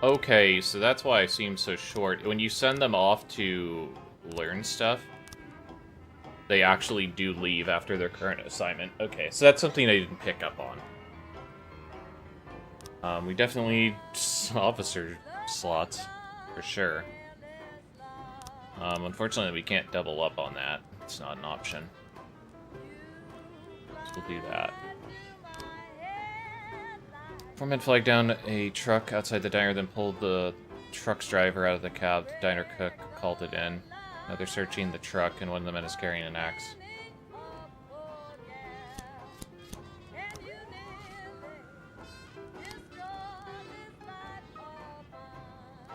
Okay, so that's why it seems so short. When you send them off to learn stuff, they actually do leave after their current assignment. Okay, so that's something I didn't pick up on. We definitely need officer slots, for sure. Unfortunately, we can't double up on that. It's not an option. So we'll do that. Foreman flagged down a truck outside the diner, then pulled the truck's driver out of the cab. The diner cook called it in. Now they're searching the truck, and one of the men is carrying an axe.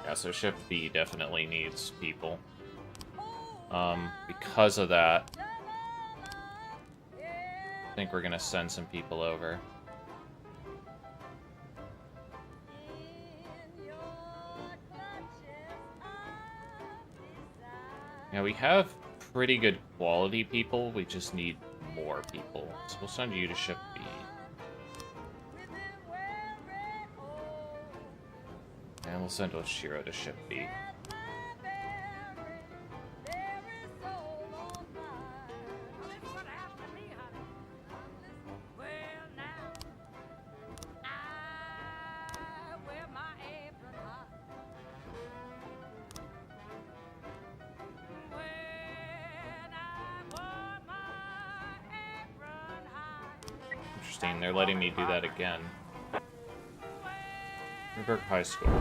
Yeah, so Shift B definitely needs people. Because of that, I think we're gonna send some people over. Yeah, we have pretty good quality people, we just need more people. So we'll send you to Shift B. And we'll send Oshiro to Shift B. Interesting, they're letting me do that again. Newburgh High School.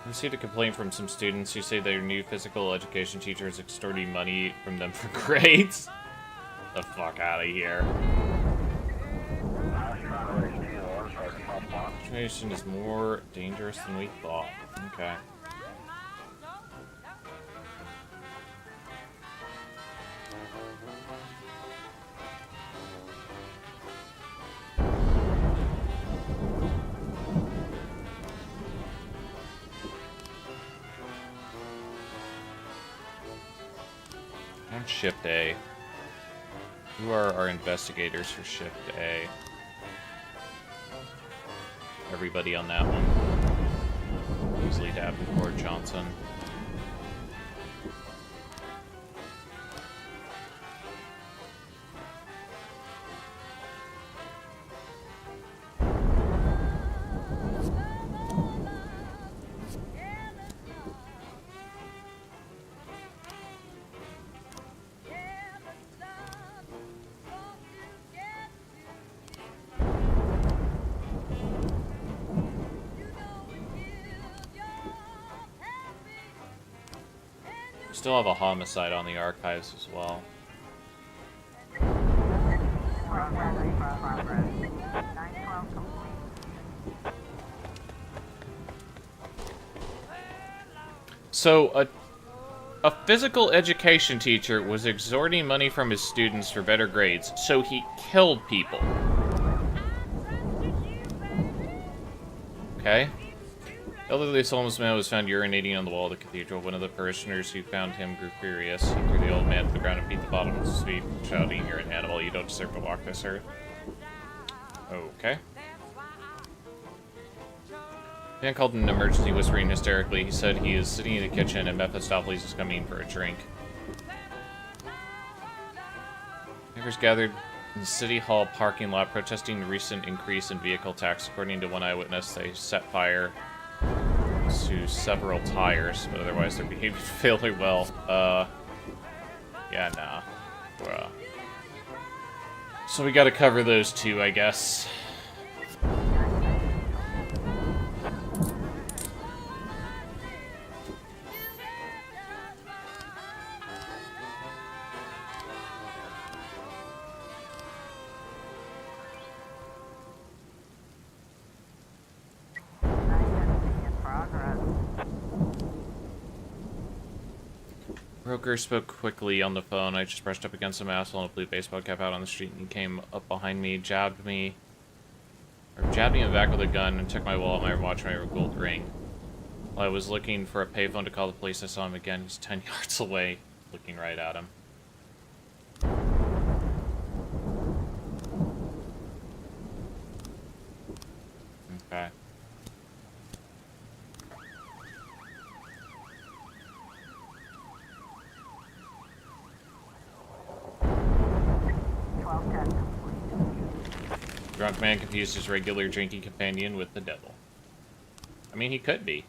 I received a complaint from some students who say their new physical education teacher is extorting money from them for grades. The fuck out of here. The situation is more dangerous than we thought. Okay. Shift A. Who are our investigators for Shift A? Everybody on that one. Weasley, Davenport, Johnson. Still have a homicide on the archives as well. So, a physical education teacher was extorting money from his students for better grades, so he killed people. Okay. Elderly homeless man was found urinating on the wall of the cathedral. One of the parishioners who found him grew furious. He threw the old man to the ground and beat the bottom of his feet, shouting, "You're an animal, you don't deserve to walk this earth." Okay. The man called an emergency, whispering hysterically. He said he is sitting in the kitchen and Mephistopheles is coming for a drink. Neighbors gathered in the City Hall parking lot protesting the recent increase in vehicle tax. According to one eyewitness, they set fire to several tires, but otherwise they're behaving fairly well. Yeah, nah. Bruh. So we gotta cover those two, I guess. Broker spoke quickly on the phone. I just brushed up against some asshole in a blue baseball cap out on the street, and he came up behind me, jabbed me in the back with a gun, and took my wallet, my watch, my gold ring. While I was looking for a payphone to call the police, I saw him again. He's 10 yards away, looking right at him. Okay. Drunk man confused his regular drinking companion with the devil. I mean, he could be.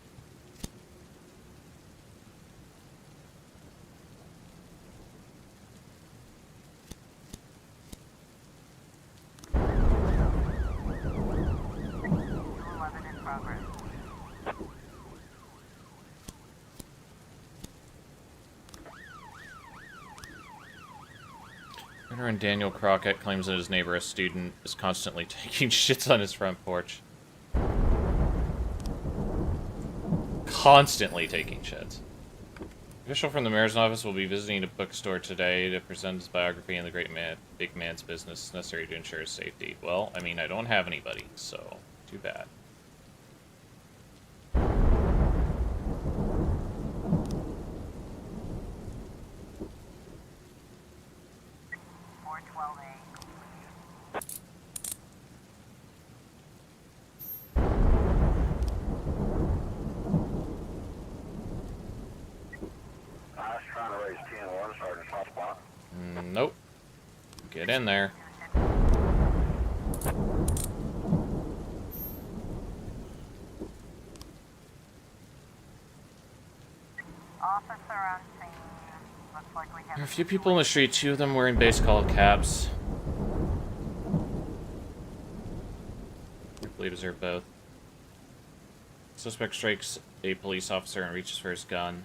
Veteran Daniel Crockett claims that his neighbor, a student, is constantly taking shits on his front porch. Constantly taking shits. Official from the mayor's office will be visiting a bookstore today to present his biography in the big man's business necessary to ensure his safety. Well, I mean, I don't have anybody, so too bad. Nope. Get in there. There are a few people in the street, 2 of them wearing base-colored caps. I believe they're both. Suspect strikes a police officer and reaches for his gun.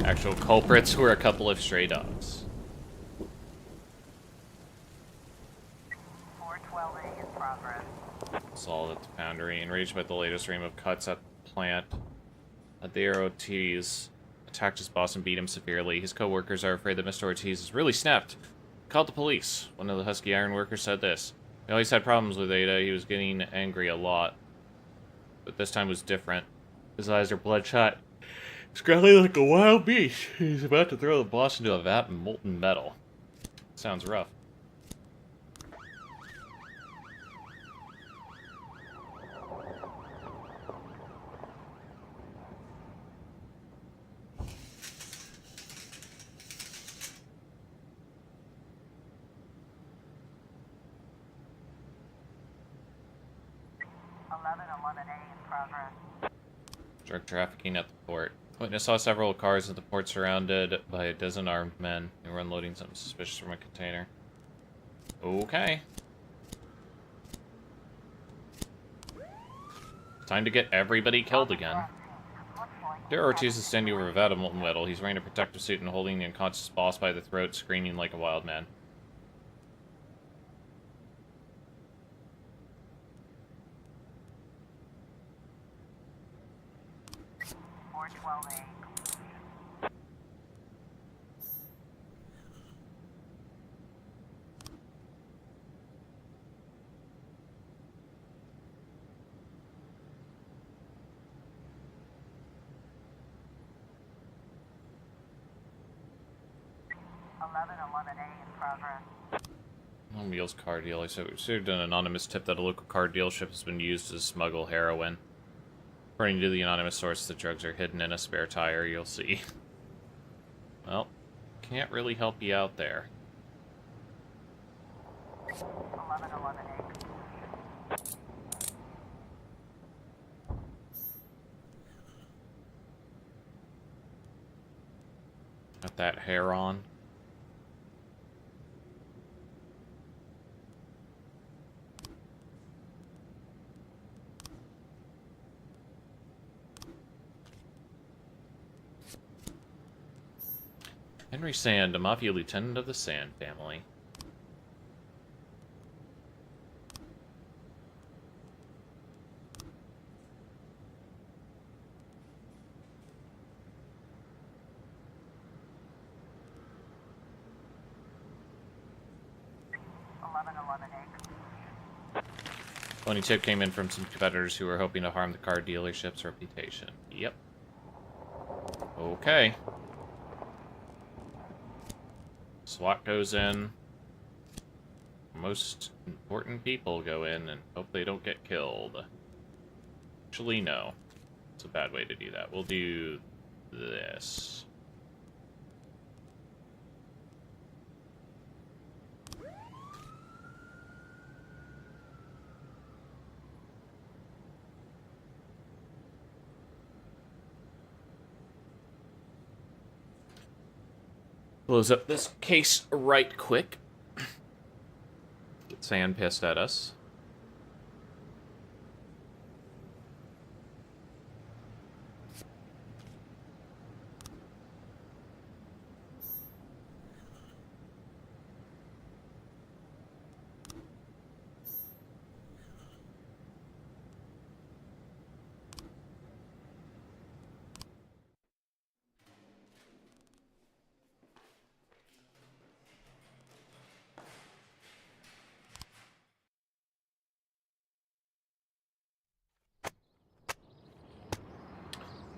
Actual culprits were a couple of stray dogs. 412A in progress. Assault at the foundry. Enraged by the latest ream of cuts at the plant, the Ortiz attacked his boss and beat him severely. His co-workers are afraid that Mr. Ortiz is really snapped. Called the police. One of the husky iron workers said this. He always had problems with Ada. He was getting angry a lot. But this time was different. His eyes are bloodshot. He's growling like a wild beast. He's about to throw the boss into a vat of molten metal. Sounds rough. Drug trafficking at the port. Witness saw several cars at the port surrounded by a dozen armed men who were unloading something suspicious from a container. Okay. Time to get everybody killed again. There Ortiz is standing over a vat of molten metal. He's wearing a protective suit and holding the unconscious boss by the throat, screaming like a wild man. Wheels car deal. I received an anonymous tip that a local car dealership has been used to smuggle heroin. According to the anonymous source, the drugs are hidden in a spare tire. You'll see. Well, can't really help you out there. Got that hair on. Henry Sand, a mafia lieutenant of the Sand family. Funny tip came in from some competitors who were hoping to harm the car dealership's reputation. Yep. Okay. SWAT goes in. Most important people go in and hope they don't get killed. Actually, no. It's a bad way to do that. We'll do this. Close up this case right quick. Get Sand pissed at us.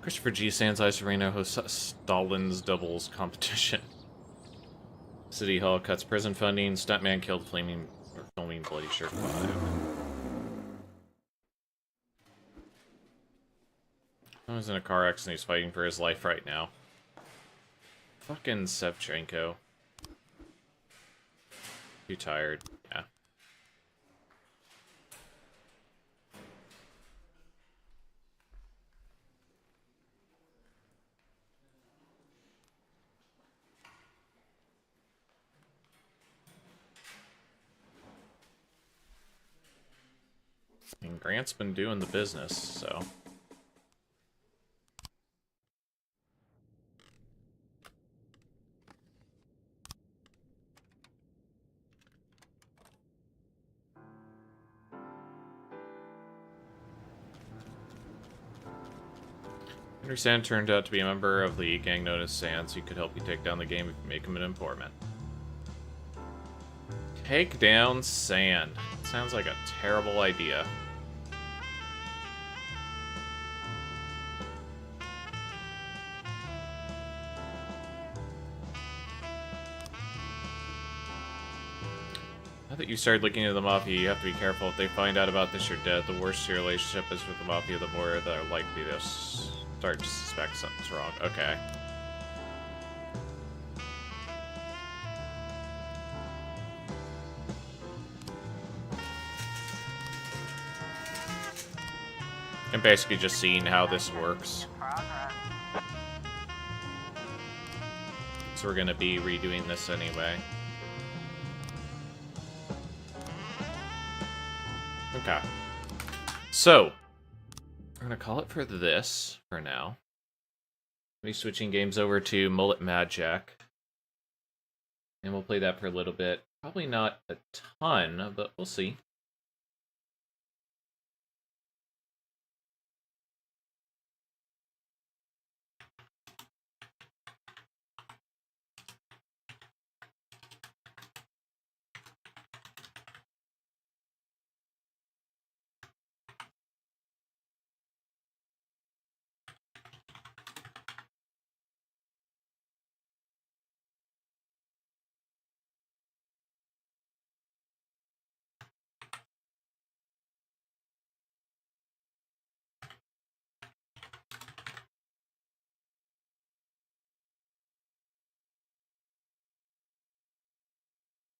Christopher G. Sands Ice Arena hosts Stalin's doubles competition. City Hall cuts prison funding. Stuntman killed filming Bloody Shirt 5. Someone's in a car accident. He's fighting for his life right now. Fucking Sevchenko. Too tired. Yeah. And Grant's been doing the business, so. Henry Sand turned out to be a member of the gang known as Sands who could help you take down the game if you make him an informant. Take down Sand. Sounds like a terrible idea. Now that you started looking into the Mafia, you have to be careful. If they find out about this, you're dead. The worse your relationship is with the Mafia, the more they're likely to start to suspect something's wrong. Okay. And basically just seeing how this works. So we're gonna be redoing this anyway. Okay. So, we're gonna call it for this for now. We'll be switching games over to Mullet Mad Jack. And we'll play that for a little bit. Probably not a ton, but we'll see.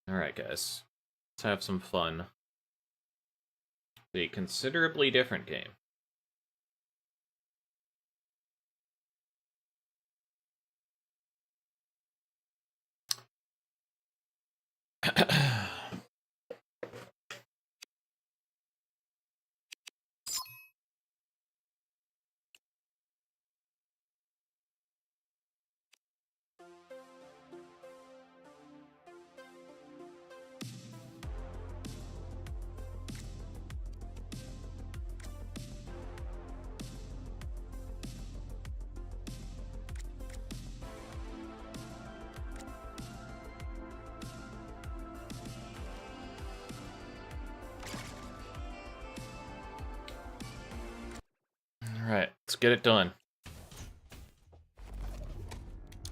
Alright, guys. Let's have some fun. A considerably different game. get it done.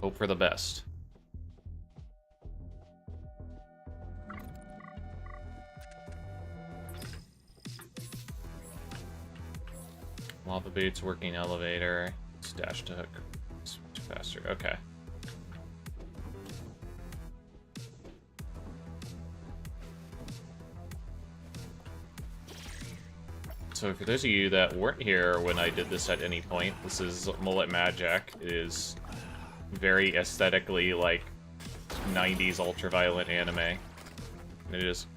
Hope for the best. Lava boots, working elevator, dash to hook, switch faster. Okay. So for those of you that weren't here when I did this at any point, this is Mullet Magic. It is very aesthetically like 90s ultraviolent anime. And it is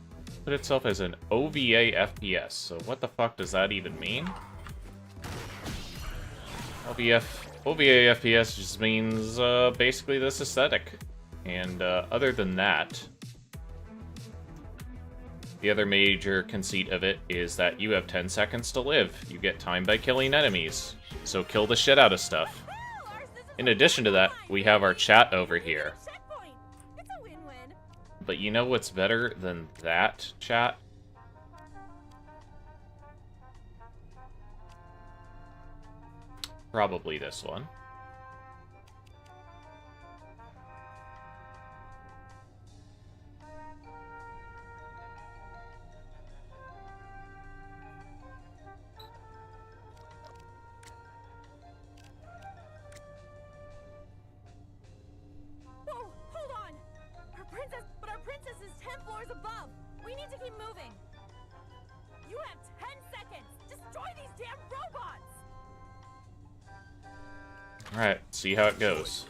put itself as an OVA FPS. So what the fuck does that even mean? OVA FPS just means basically this aesthetic. And other than that, the other major conceit of it is that you have 10 seconds to live. You get time by killing enemies, so kill the shit out of stuff. In addition to that, we have our chat over here. But you know what's better than that, chat? Probably this one. Above. We need to keep moving. You have 10 seconds. Destroy these damn robots. All right, see how it goes.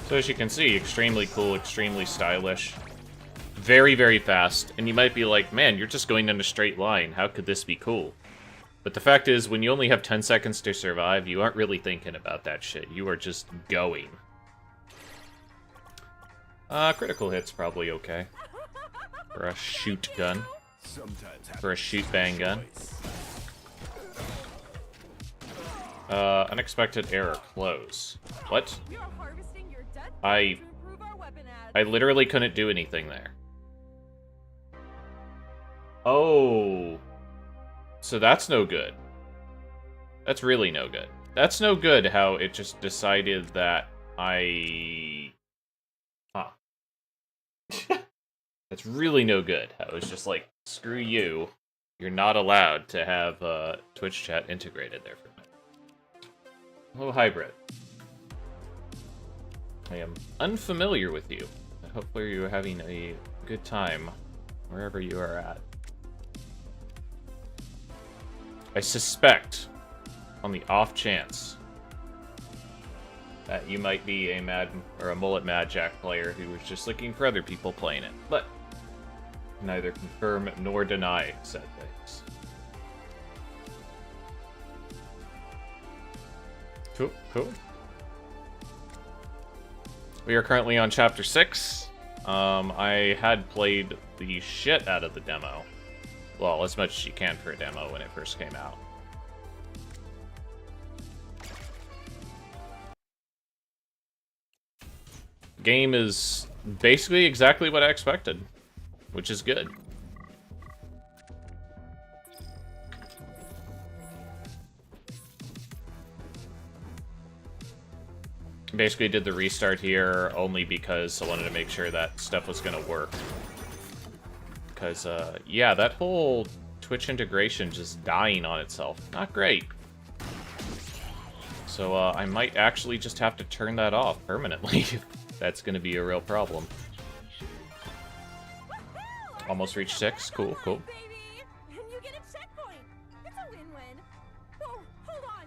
So as you can see, extremely cool, extremely stylish. Very, very fast. And you might be like, man, you're just going in a straight line. How could this be cool? But the fact is, when you only have 10 seconds to survive, you aren't really thinking about that shit. You are just going. Critical hit's probably okay. For a shoot gun. For a shoot bang gun. Unexpected error, close. What? I literally couldn't do anything there. Oh. So that's no good. That's really no good. That's no good how it just decided that I... Huh. That's really no good. How it was just like, screw you. You're not allowed to have Twitch chat integrated there for me. Hello, Hybrid. I am unfamiliar with you. Hopefully you're having a good time wherever you are at. I suspect, on the off chance, that you might be a Mullet Mad Jack player who was just looking for other people playing it, but neither confirm nor deny said things. Cool, cool. We are currently on Chapter 6. I had played the shit out of the demo. Well, as much as you can for a demo when it first came out. The game is basically exactly what I expected, which is good. Basically did the restart here only because I wanted to make sure that stuff was going to work. Because, yeah, that whole Twitch integration just dying on itself, not great. So, I might actually just have to turn that off permanently that's gonna be a real problem. Almost reached 6. Cool, cool. Baby! And you get a checkpoint! It's a win-win. Whoa, hold on!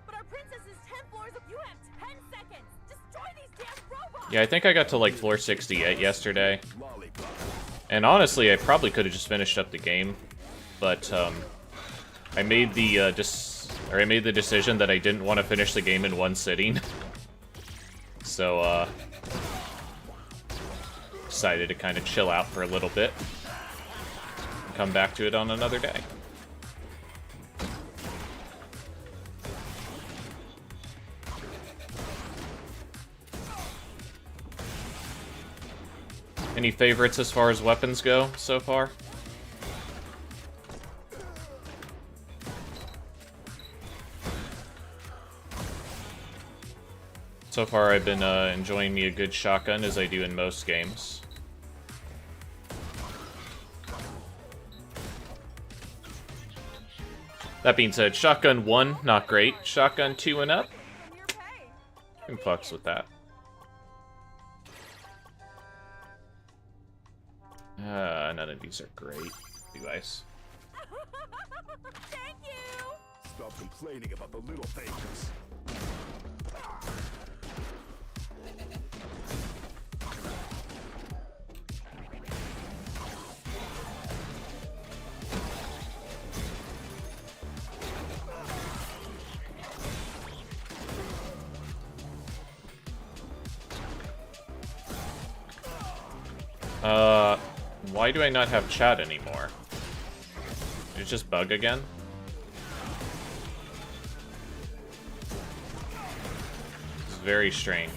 But our princess is 10 floors up. You have 10 seconds! Destroy these damn robots! Yeah, I think I got to like floor 68 yesterday. And honestly, I probably could have just finished up the game. But, I made the, I made the decision that I didn't want to finish the game in one sitting. So, decided to kind of chill out for a little bit. And come back to it on another day. Any favorites as far as weapons go so far? So far, I've been enjoying me a good shotgun, as I do in most games. That being said, shotgun 1, not great. Shotgun 2 and up, can fucks with that. None of these are great. Device. Thank you! Stop complaining about the little things. Why do I not have chat anymore? Did it just bug again? It's very strange.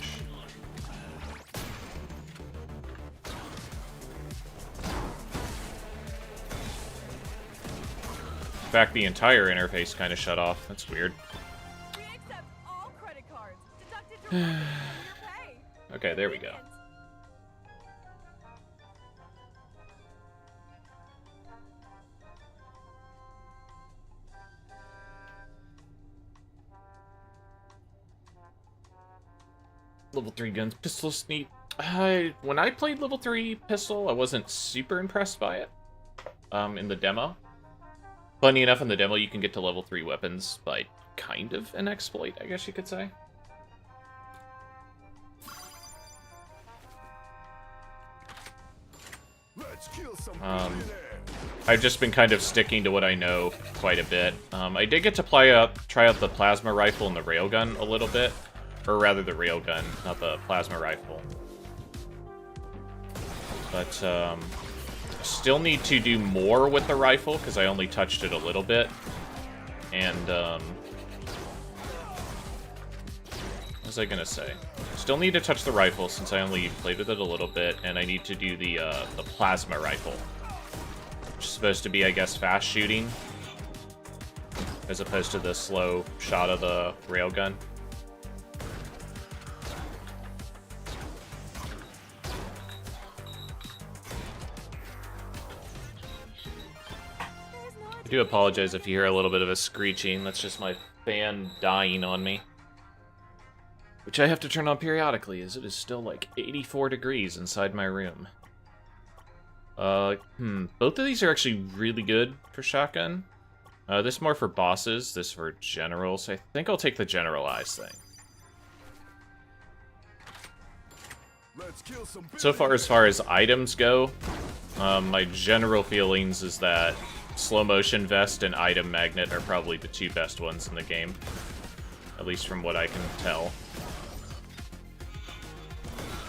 In fact, the entire interface kind of shut off. That's weird. We accept all credit cards. Deducted directly from your pay. Okay, there we go. Level 3 guns, pistols neat. When I played level 3 pistol, I wasn't super impressed by it. In the demo. Funny enough, in the demo, you can get to level 3 weapons by kind of an exploit, I guess you could say. I've just been kind of sticking to what I know quite a bit. I did get to try out the plasma rifle and the railgun a little bit. Or rather, the railgun, not the plasma rifle. But, still need to do more with the rifle, because I only touched it a little bit. And, what was I gonna say? Still need to touch the rifle, since I only played with it a little bit, and I need to do the plasma rifle. Which is supposed to be, I guess, fast shooting. As opposed to the slow shot of the railgun. I do apologize if you hear a little bit of a screeching. That's just my fan dying on me. Which I have to turn on periodically, as it is still like 84 degrees inside my room. Both of these are actually really good for shotgun. This more for bosses, this for generals. I think I'll take the generalized thing. So far as items go, my general feelings is that slow motion vest and item magnet are probably the two best ones in the game. At least from what I can tell.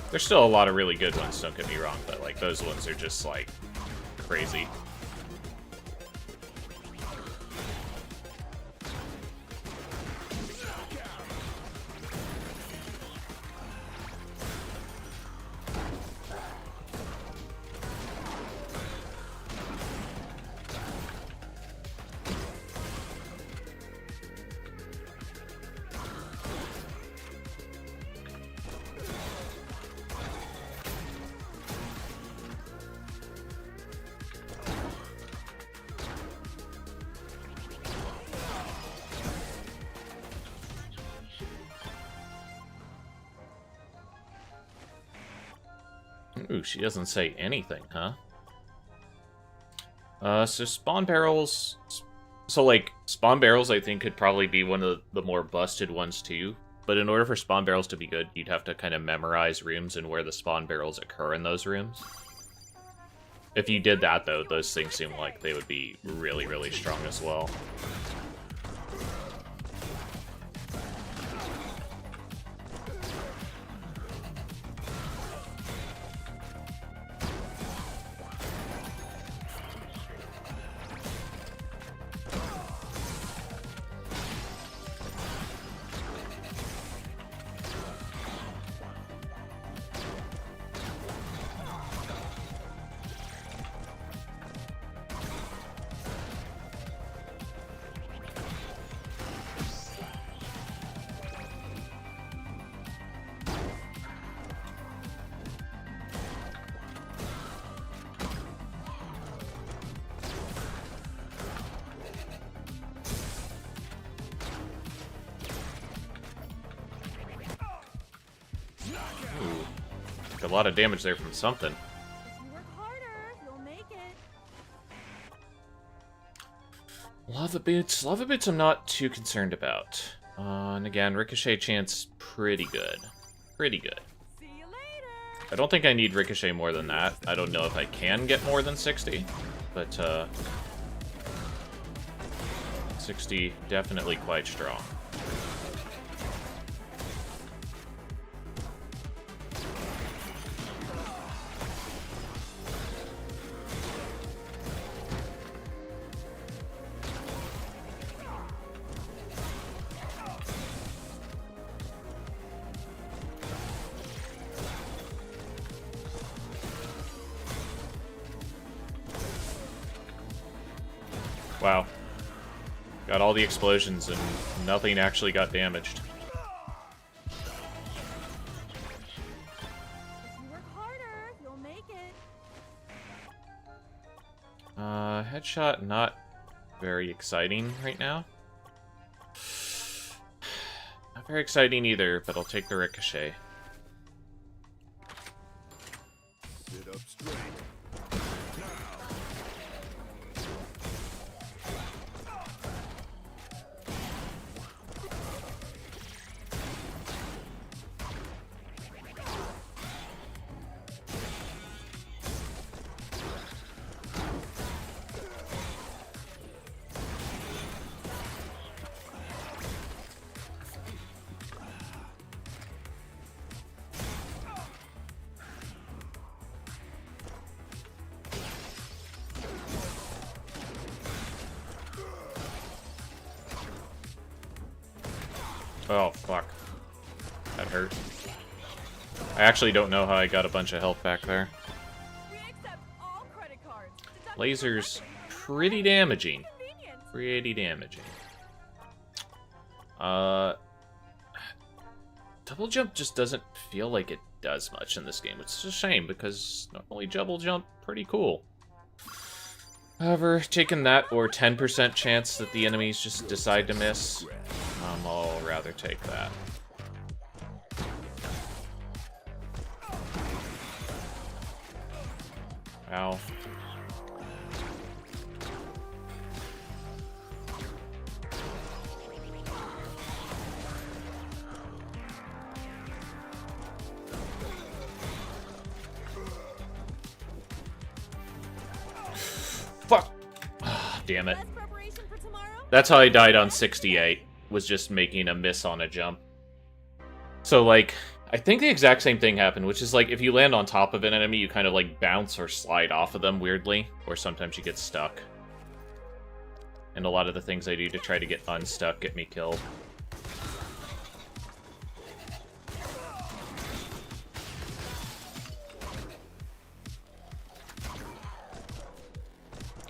There's still a lot of really good ones, don't get me wrong, but like those ones are just like crazy. Ooh, she doesn't say anything, huh? So spawn barrels... So, like, spawn barrels, I think, could probably be one of the more busted ones, too. But in order for spawn barrels to be good, you'd have to kind of memorize rooms and where the spawn barrels occur in those rooms. If you did that, though, those things seem like they would be really, really strong as well. A lot of damage there from something. If you work harder, you'll make it. Lava bits I'm not too concerned about. And again, ricochet chance pretty good. Pretty good. See you later. I don't think I need ricochet more than that. I don't know if I can get more than 60, but 60 definitely quite strong. Wow. Got all the explosions and nothing actually got damaged. If you work harder, you'll make it. Headshot not very exciting right now. Not very exciting either, but I'll take the ricochet. Sit up straight. Oh, fuck. That hurt. I actually don't know how I got a bunch of health back there. We accept all credit cards. Laser's pretty damaging. Pretty damaging. Double jump just doesn't feel like it does much in this game, which is a shame, because normally double jump pretty cool. However, taking that or 10% chance that the enemies just decide to miss, I'll rather take that. Ow. Fuck! Damn it. That's how I died on 68, was just making a miss on a jump. So, like, I think the exact same thing happened, which is, like, if you land on top of an enemy, you kind of, like, bounce or slide off of them weirdly, or sometimes you get stuck. And a lot of the things I do to try to get unstuck get me killed.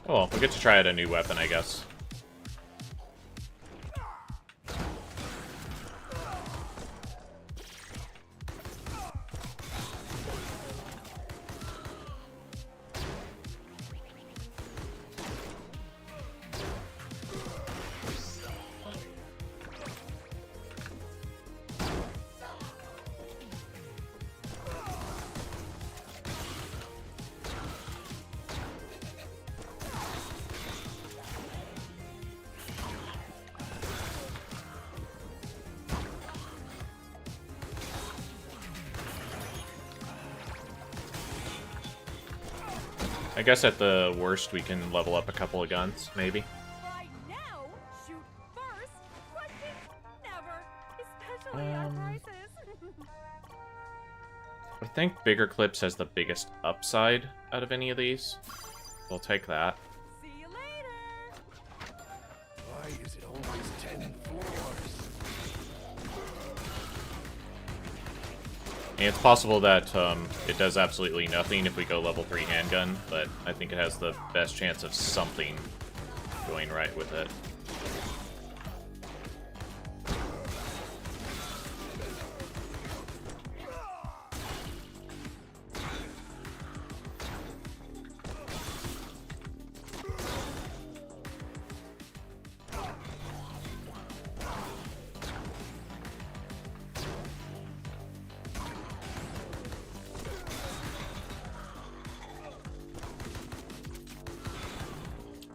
Oh, well, we get to try out a new weapon, I guess. I guess at the worst we can level up a couple of guns, maybe. Right now, shoot first, question never, especially at crisis. I think bigger clips has the biggest upside out of any of these. We'll take that. See you later. Why is it always 10 floors? And it's possible that it does absolutely nothing if we go level 3 handgun, but I think it has the best chance of something going right with it.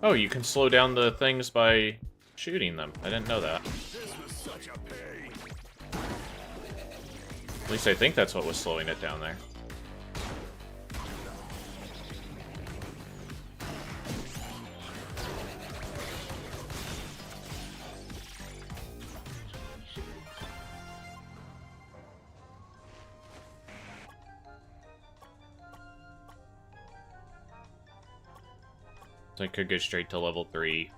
Oh, you can slow down the things by shooting them. I didn't know that. This was such a pain. At least I think that's what was slowing it down there. So I could go straight to level 3.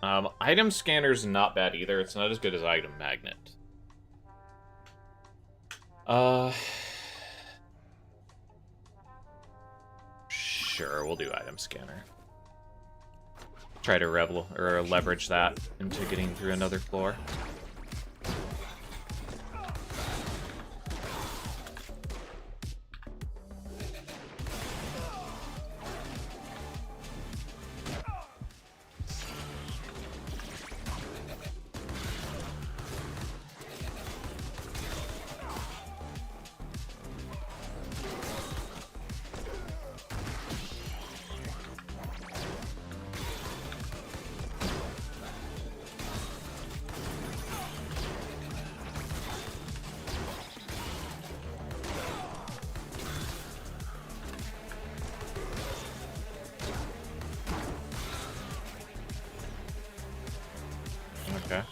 Item scanner's not bad either. It's not as good as item magnet. Sure, we'll do item scanner. Try to leverage that into getting through another floor. Okay.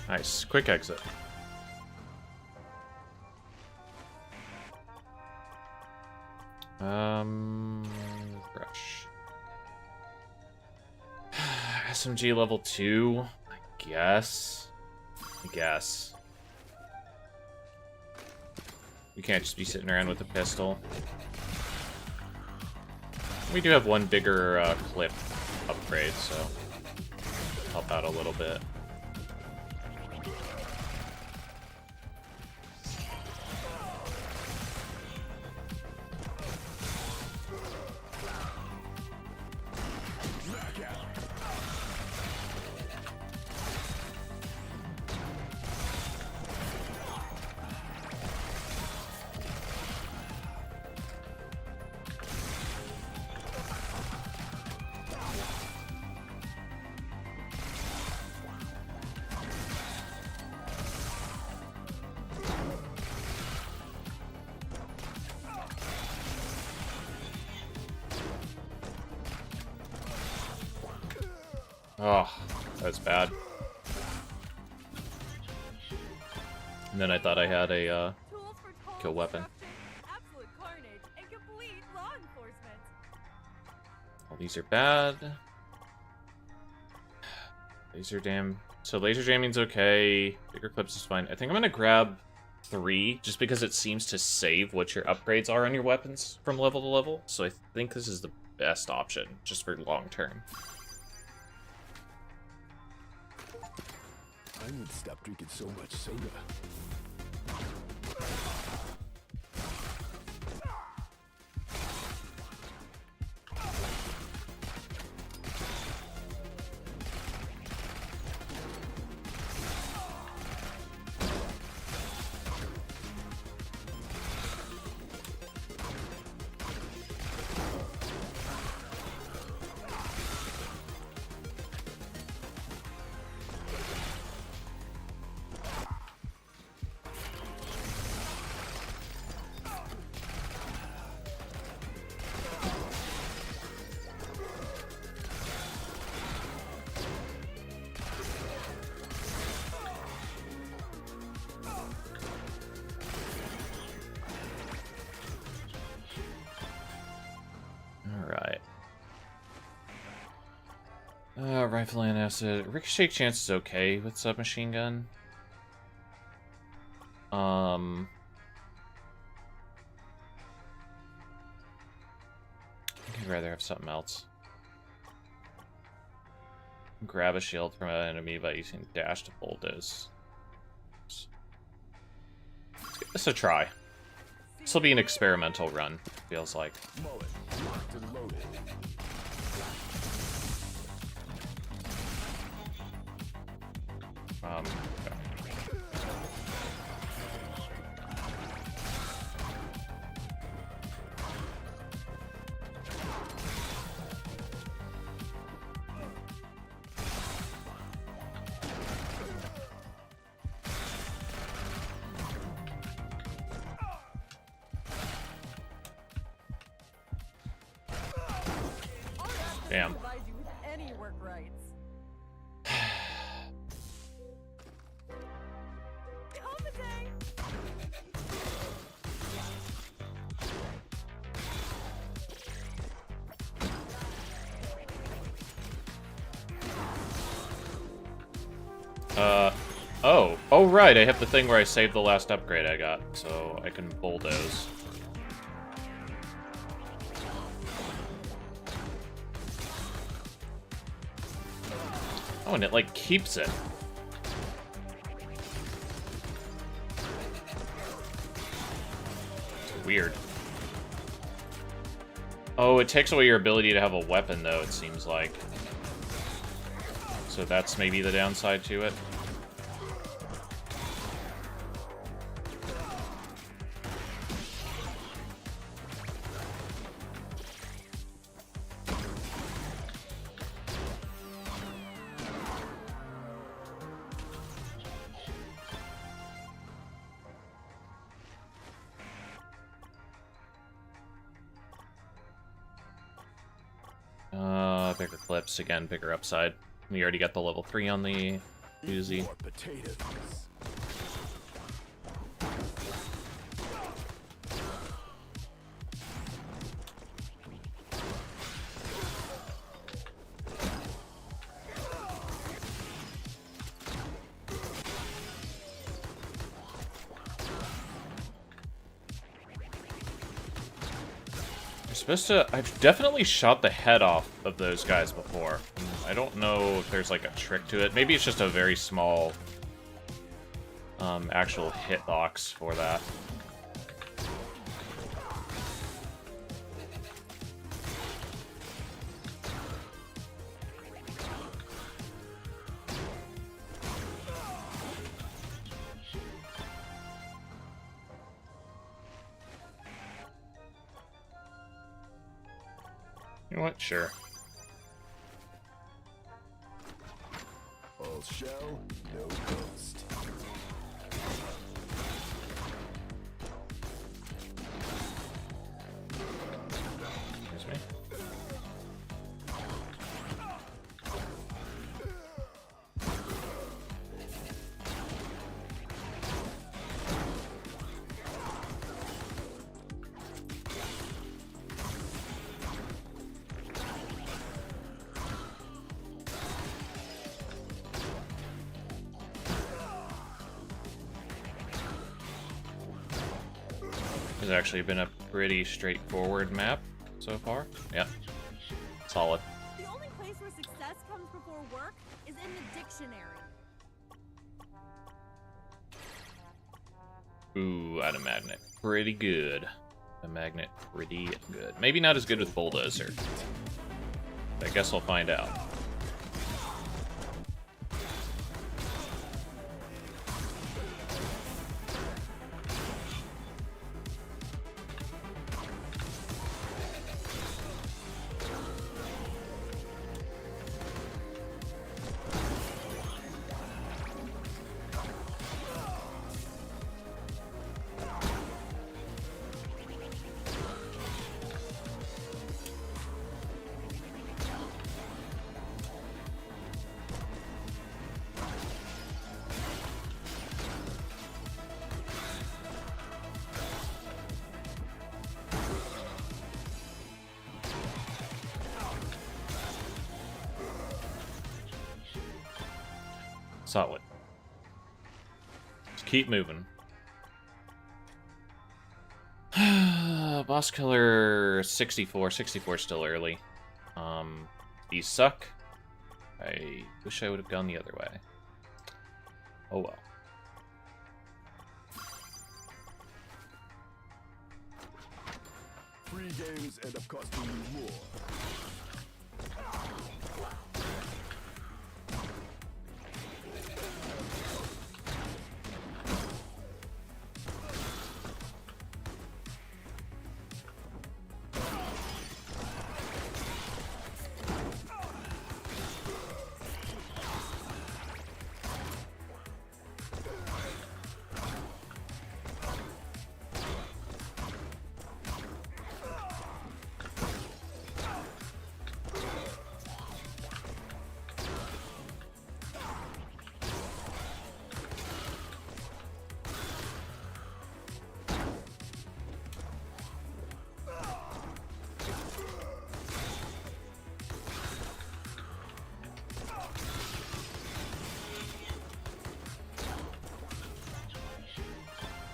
Nice. Quick exit. Brush. SMG level 2, I guess. We can't just be sitting around with a pistol. We do have one bigger clip upgrade, so help out a little bit. Oh, that's bad. And then I thought I had a kill weapon. Absolute carnage and complete law enforcement. All these are bad. So laser jamming's okay. Bigger clips is fine. I think I'm gonna grab 3 just because it seems to save what your upgrades are on your weapons from level to level. So I think this is the best option just for long term. I need to stop drinking so much soda. Rifle and acid. Ricochet chance is okay with submachine gun. I think I'd rather have something else. Grab a shield from an enemy by using dash to bulldoze. Let's give this a try. This will be an experimental run, feels like. Mullet, locked and loaded. Okay. Damn. Provide you with any work rights. Oh right, I have the thing where I saved the last upgrade I got, so I can bulldoze. Oh, and it, like, keeps it. It's weird. Oh, it takes away your ability to have a weapon, though, it seems like. So that's maybe the downside to it. Bigger clips, again, bigger upside. We already got the level 3 on the Uzi. More potatoes. I've definitely shot the head off of those guys before. I don't know if there's like a trick to it. Maybe it's just a very small actual hitbox for that. You know what? Sure. All shell, no ghost. Excuse me. It's actually been a pretty straightforward map so far. Yeah, solid. The only place where success comes before work is in the dictionary. Ooh, out of magnet. Pretty good. A magnet, pretty good. Maybe not as good with bulldozer. I guess we'll find out. Solid. Just keep moving. Boss killer 64. 64 still early. These suck. I wish I would have gone the other way. Oh well. Free games end up costing you more.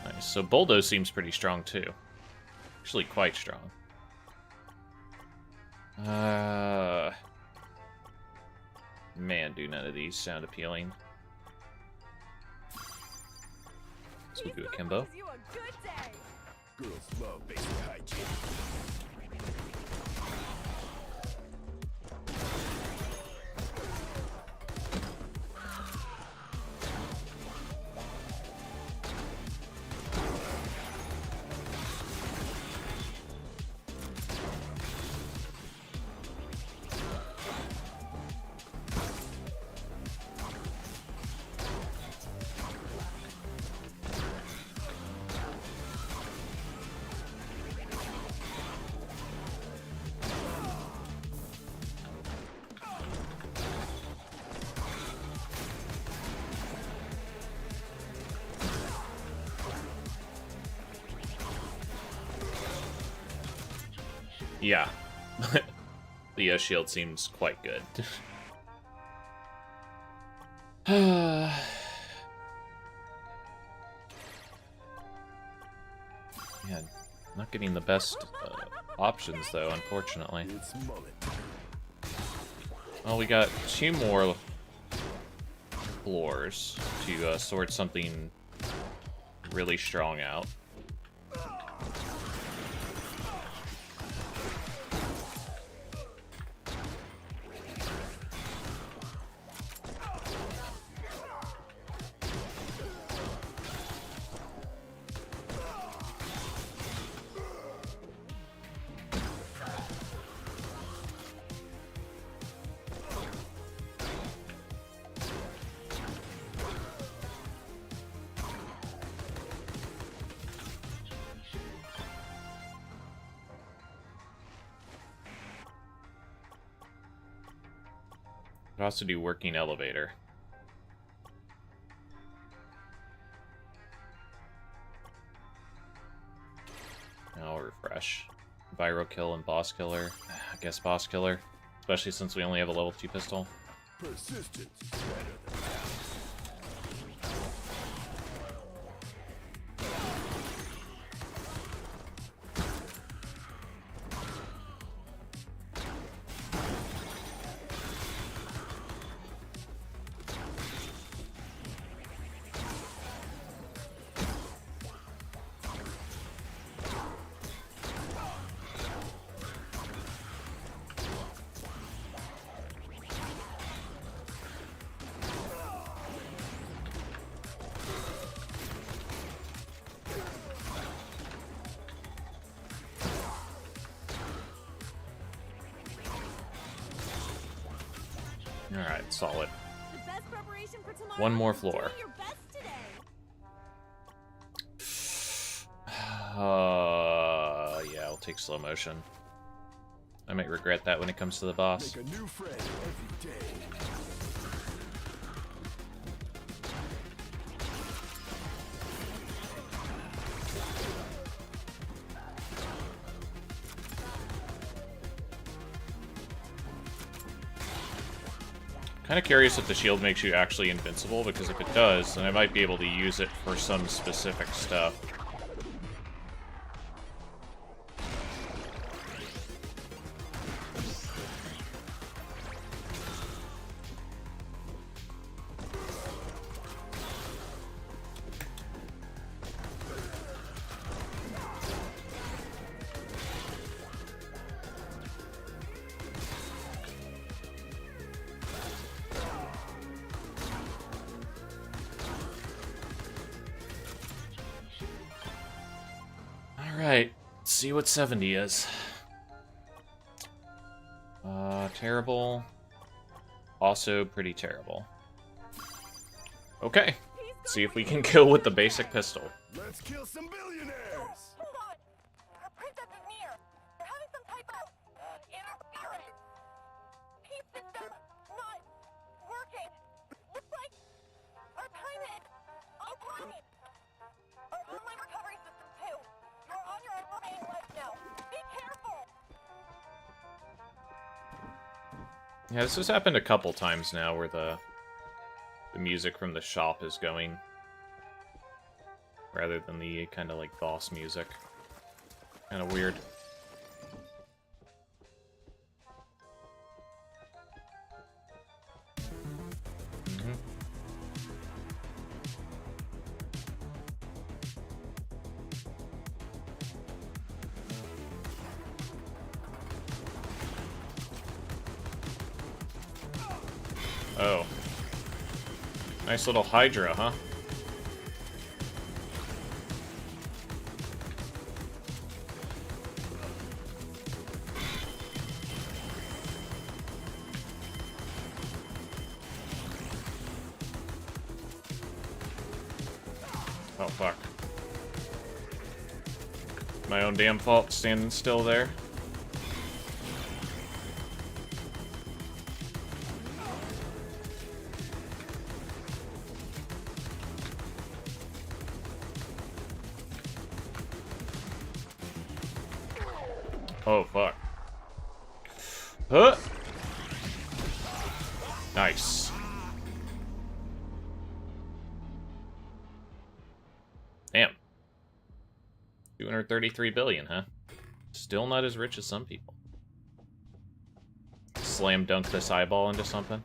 Nice. So Bulldoze seems pretty strong too. Actually, quite strong. Man, do none of these sound appealing. Let's do a Kimbo. You a good day. Girls love basic hygiene. Yeah. The shield seems quite good. Yeah, not getting the best options though, unfortunately. It's mullet. Well, we got 2 more floors to sort something really strong out. Could also do working elevator. Now refresh. Viral kill and boss killer. I guess boss killer. Especially since we only have a level 2 pistol. Persistence is better than that. Alright, solid. The best preparation for tomorrow. One more is floor. doing your best today. Yeah, I'll take slow motion. I might regret that when it comes to the boss. Make a new friend every day. Kind of curious if the shield makes you actually invincible, because if it does, then I might be able to use it for some specific stuff. Alright, let's see what 70 is. Terrible. Also pretty terrible. Okay, see if we can kill with the basic pistol. Let's kill some billionaires! Hold on! Our princess is near! They're having some type of interference! Keep system not working! Looks like our time is offline! Our online recovery system too! You're on your own remaining life now! Be careful! Yeah, this has happened a couple times now where the music from the shop is going rather than the kind of like boss music. Kind of weird. Oh. Nice little Hydra, huh? Oh, fuck. My own damn fault standing still there. Oh, fuck. Huh? Nice. Damn. 233 billion, huh? Still not as rich as some people. Slam dunk this eyeball into something.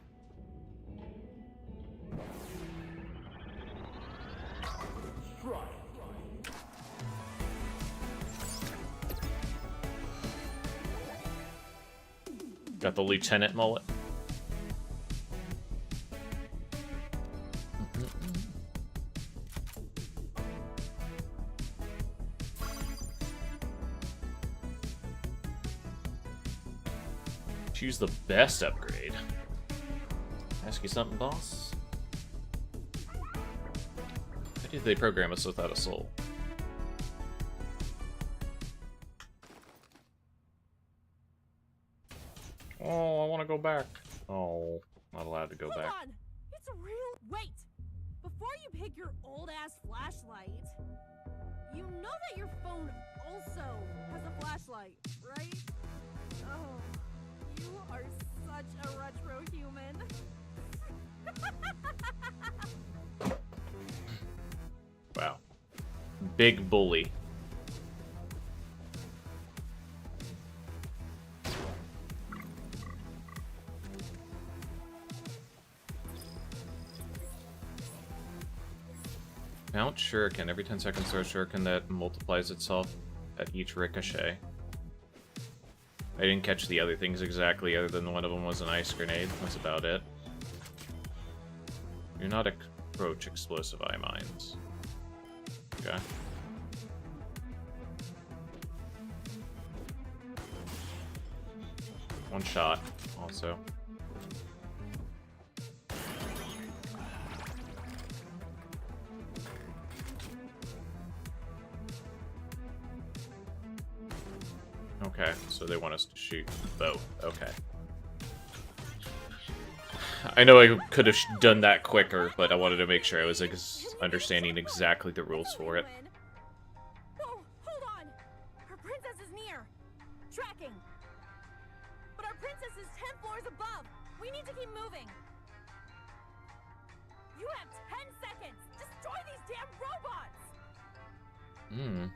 Got the lieutenant mullet. Choose the best upgrade. Ask you something, boss? Why did they program us without a soul? Oh, I want to go back. Oh, not allowed to go back. Hold on! It's a real... Wait! Before you pick your old-ass flashlight, you know that your phone also has a flashlight, right? Oh, you are such a retro human. Wow. Big bully. Mount Shuriken. Every 10 seconds, throw a Shuriken that multiplies itself at each ricochet. I didn't catch the other things exactly, other than one of them was an ice grenade. That's about it. Do not approach explosive eye mines. Okay. One shot, also. Okay, so they want us to shoot both. Okay. I know I could have done that quicker, but I wanted to make sure I was understanding exactly the rules for it. Whoa, hold on! Our princess is near! Tracking! But our princess is 10 floors above! We need to keep moving! You have 10 seconds! Destroy these damn robots! Hmm.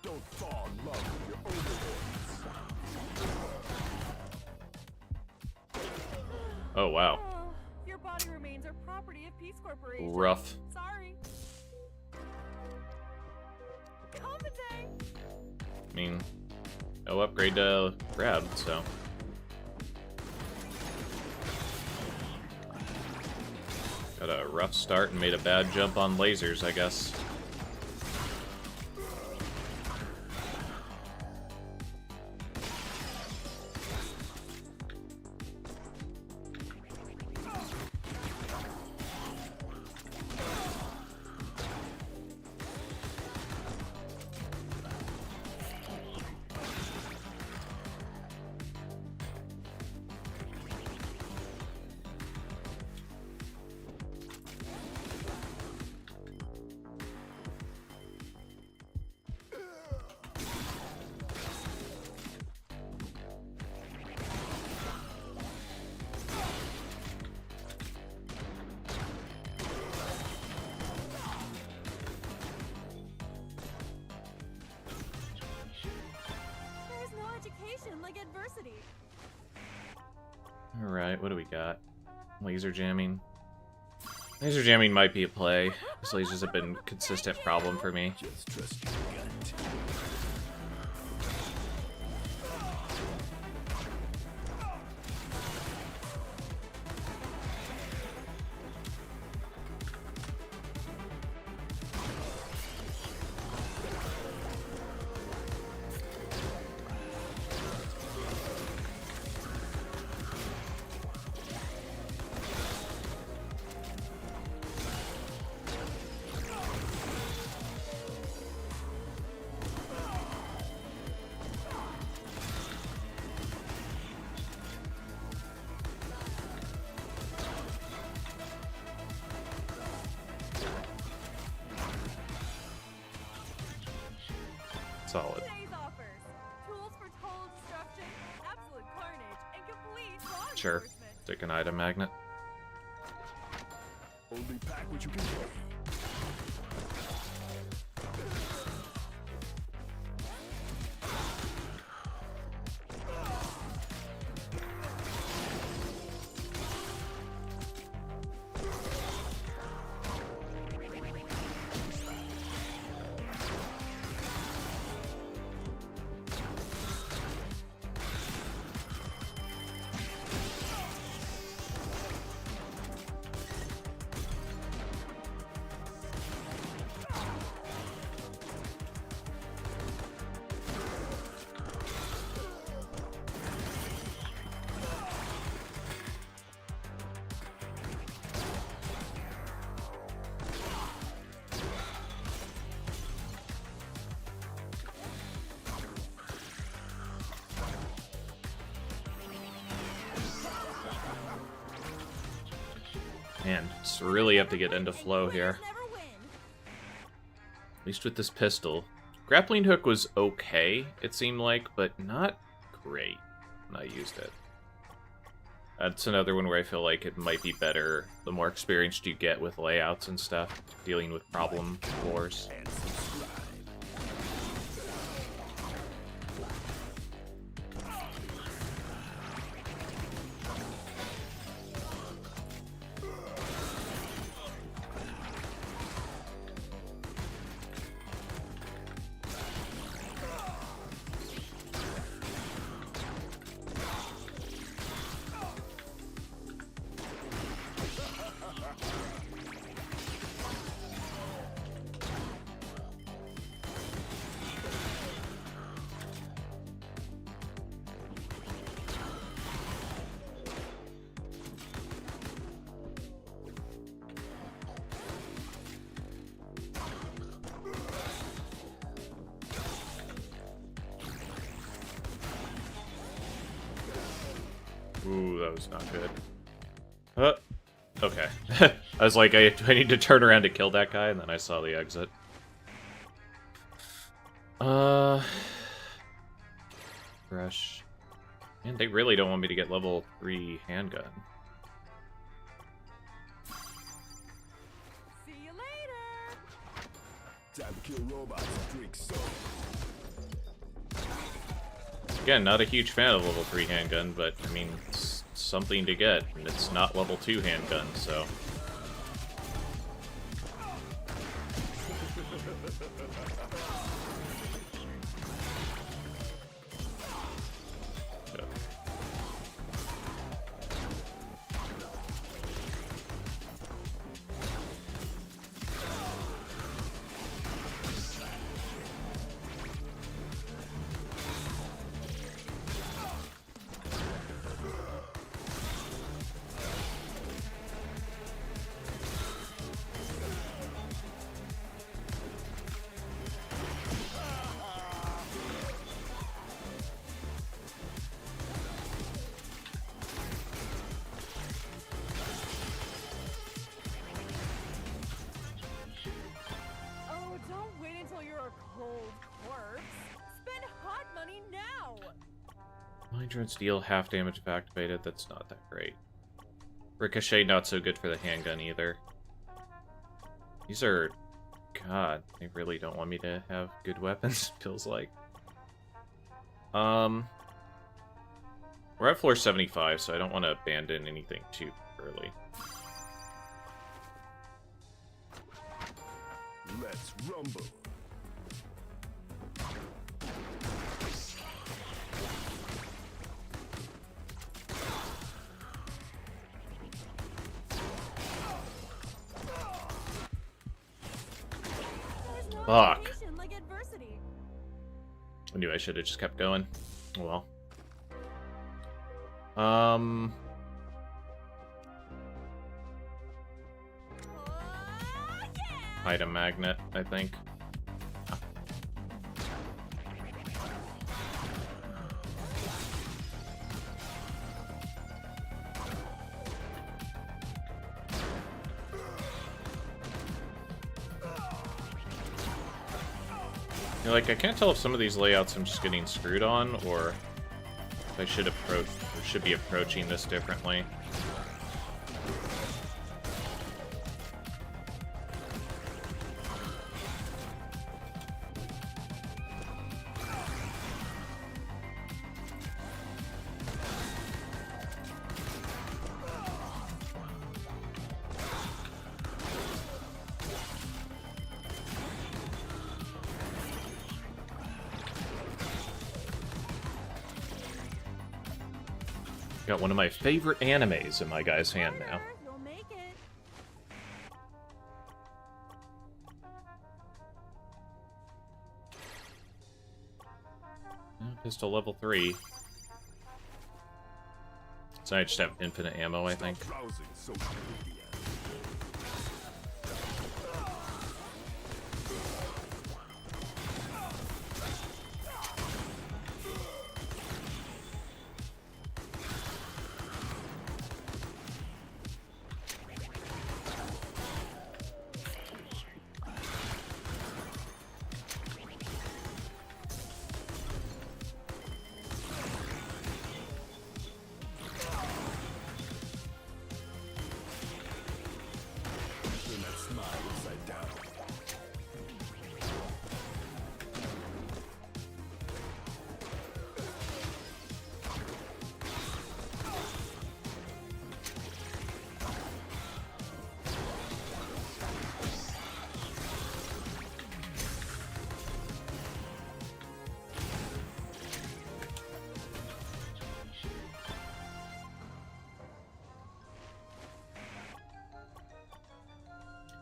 Don't fall in love with your overlords. Oh, wow. Your body remains are property of Peace Corporation. Rough. Sorry. Compensate. I mean, no upgrade to grab, so. Got a rough start and made a bad jump on lasers, I guess. There's no education like adversity. Alright, what do we got? Laser jamming. Laser jamming might be a play, because lasers have been a consistent problem for me. Just trust your gut. Solid. Today's offers. Tools for total destruction, absolute carnage, and complete law Sure. enforcement. Stick an item magnet. Only pack what you can carry. Man, it's really up to get into flow here. Never win. At least with this pistol. Grappling hook was okay, it seemed like, but not great when I used it. That's another one where I feel like it might be better the more experienced you get with layouts and stuff, dealing with problem floors. And subscribe. Ooh, that was not good. Okay. I was like, I need to turn around to kill that guy, and then I saw the exit. Rush. Man, they really don't want me to get level 3 handgun. Time to kill robots and drink soda. Again, not a huge fan of level 3 handgun, but I mean, it's something to get, and it's not level 2 handgun, so. Oh, don't wait until you're a cold corpse. Spend hot money now. Mind drones deal half damage if activated. That's not that great. Ricochet, not so good for the handgun either. These are... God, they really don't want me to have good weapons, feels like. We're at floor 75, so I don't want to abandon anything too early. Let's rumble. Fuck. Motivation like adversity. I knew I should have just kept going. Oh well. Item magnet, I think. You know, like, I can't tell if some of these layouts I'm just getting screwed on, or if I should approach, or should be approaching this differently. Got one of my favorite animes in my guy's hand now. You'll make it. Pistol level 3. So I just have infinite ammo, I think. Browsing social media. Turn that smile upside down.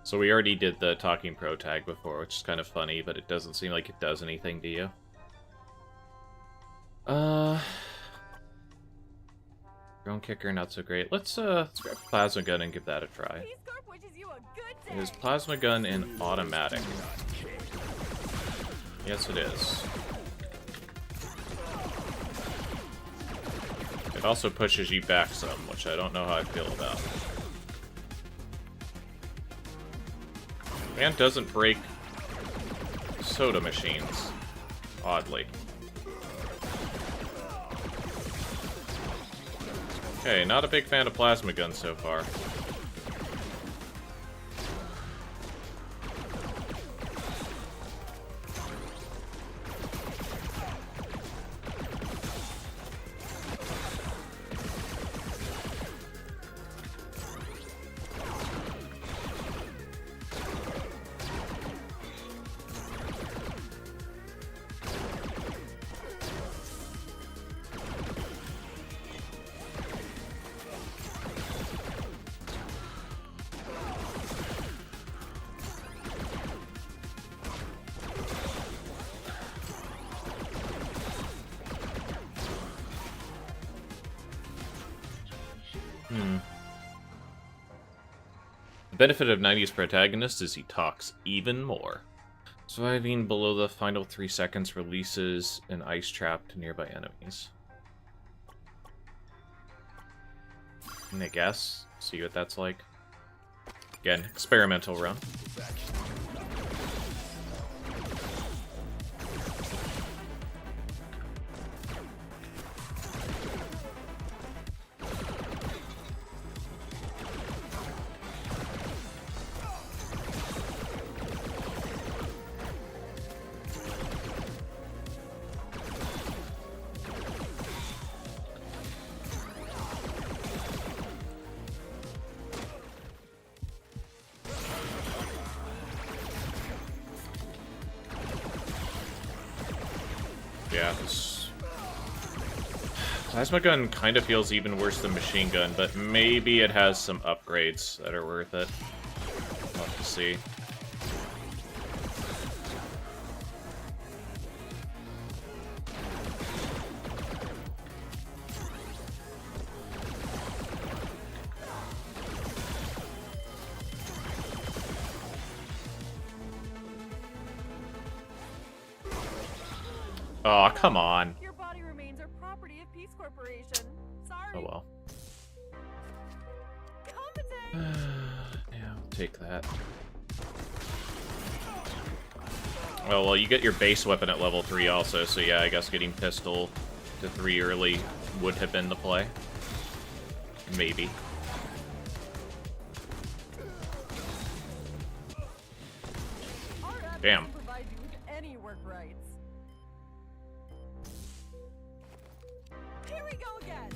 So we already did the Talking Pro tag before, which is kind of funny, but it doesn't seem like it does anything to you. Drone kicker, not so great. Let's grab Plasma Gun and give that a try. Peace Corp wishes you a good day. Is Plasma Gun in automatic? Yes, it is. It also pushes you back some, which I don't know how I feel about. And doesn't break soda machines, oddly. Okay, not a big fan of Plasma Gun so far. The benefit of 90's protagonist is he talks even more. Surviving below the final 3 seconds releases an ice trap to nearby enemies. I guess. See what that's like. Again, experimental run. Yeah, this plasma gun kind of feels even worse than machine gun, but maybe it has some upgrades that are worth it. We'll have to see. Oh, come on. Your body remains are property of Peace Corporation. Sorry. Oh well. Compensate. Yeah, I'll take that. Oh, well, you get your base weapon at level 3 also, so yeah, I guess getting pistol to 3 early would have been the play. Maybe. Damn. Provide you with any work rights. Here we go again.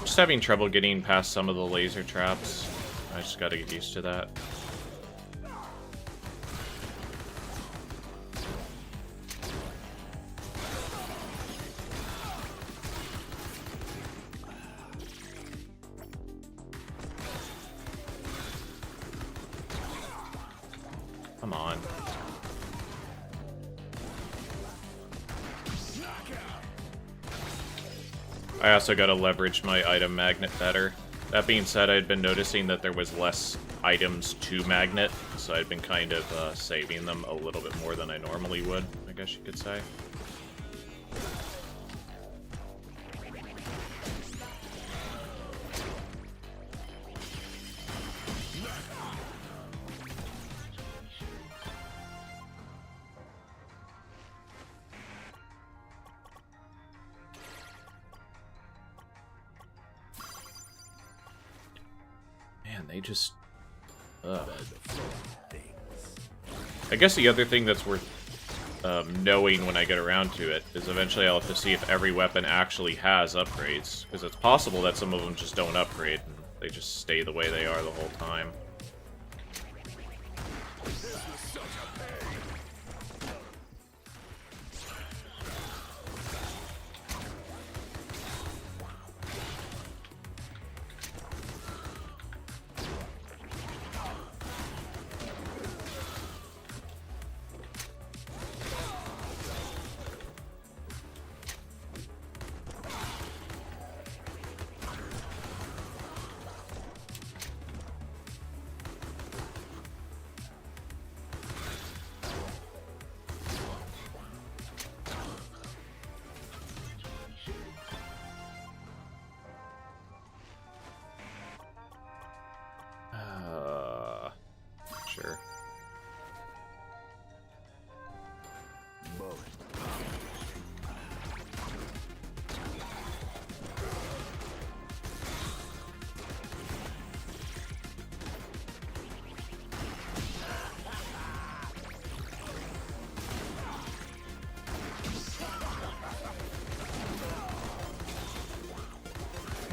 Just having trouble getting past some of the laser traps. I just gotta get used to that. Come on. I also gotta leverage my item magnet better. That being said, I'd been noticing that there was less items to magnet, so I'd been kind of saving them a little bit more than I normally would, I guess you could say. Man, they just... I guess the other thing that's worth knowing when I get around to it is eventually I'll have to see if every weapon actually has upgrades, because it's possible that some of them just don't upgrade, and they just stay the way they are the whole time. Sure.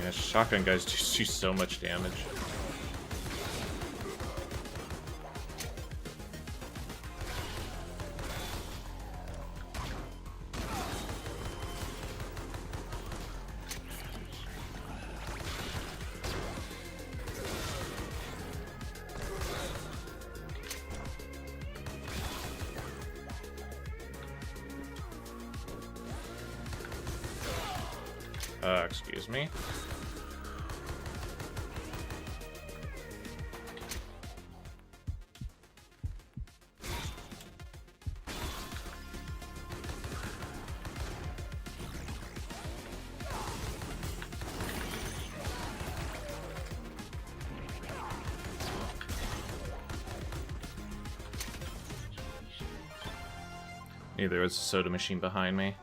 Yeah, shotgun guys do so much damage. Excuse me. There was a soda machine behind me.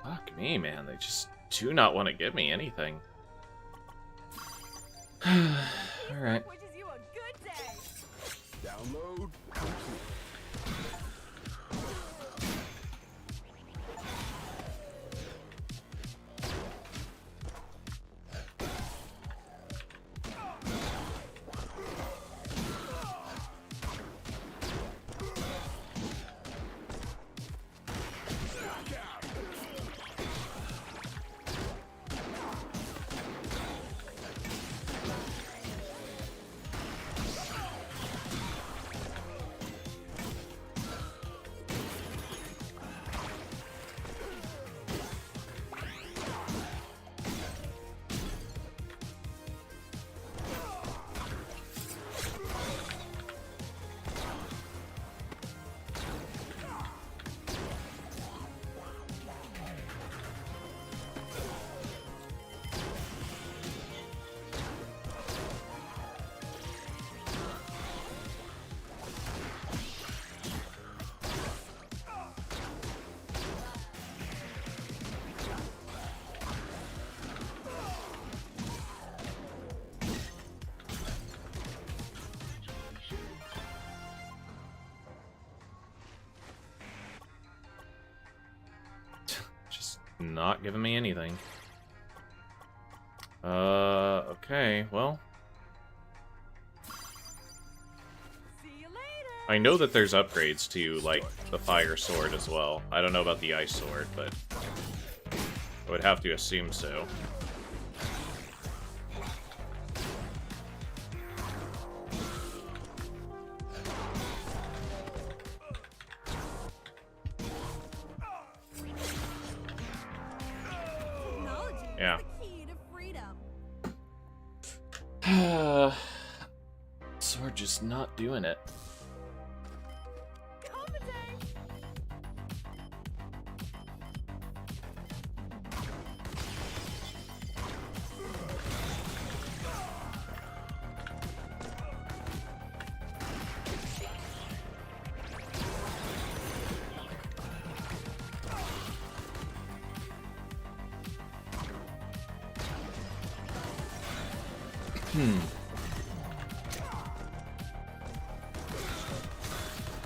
Fuck me, man. They just do not want to give me anything. Alright. Download complete. Not giving me anything. Okay, well. I know that there's upgrades to, like, the fire sword as well. I don't know about the ice sword, but I would have to assume so. Yeah. Sword just not doing it.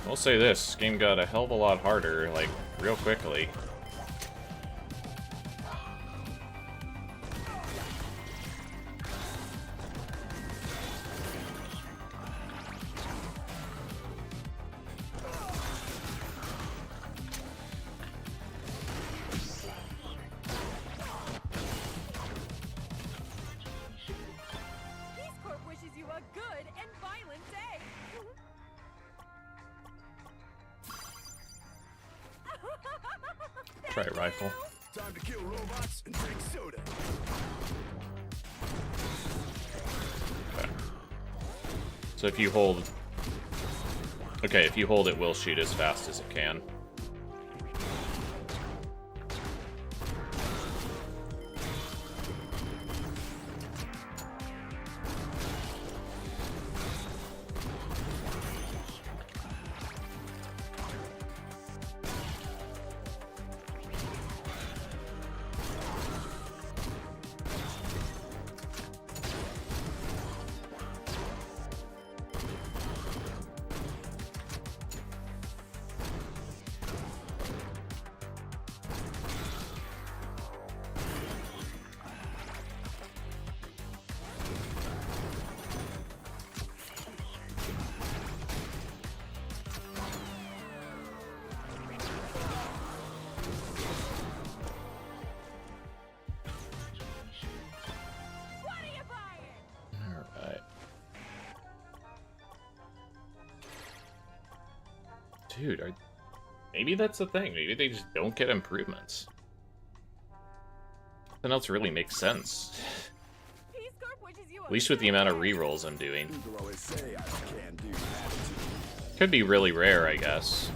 I'll say this game got a hell of a lot harder, like, real quickly. Try a rifle. Time to kill robots and drink soda. Okay. So if you hold... Okay, if you hold it will shoot as fast as it can. Dude, maybe that's the thing. Maybe they just don't get improvements. Nothing else really makes sense. At least with the amount of rerolls I'm doing. Could be really rare, I guess.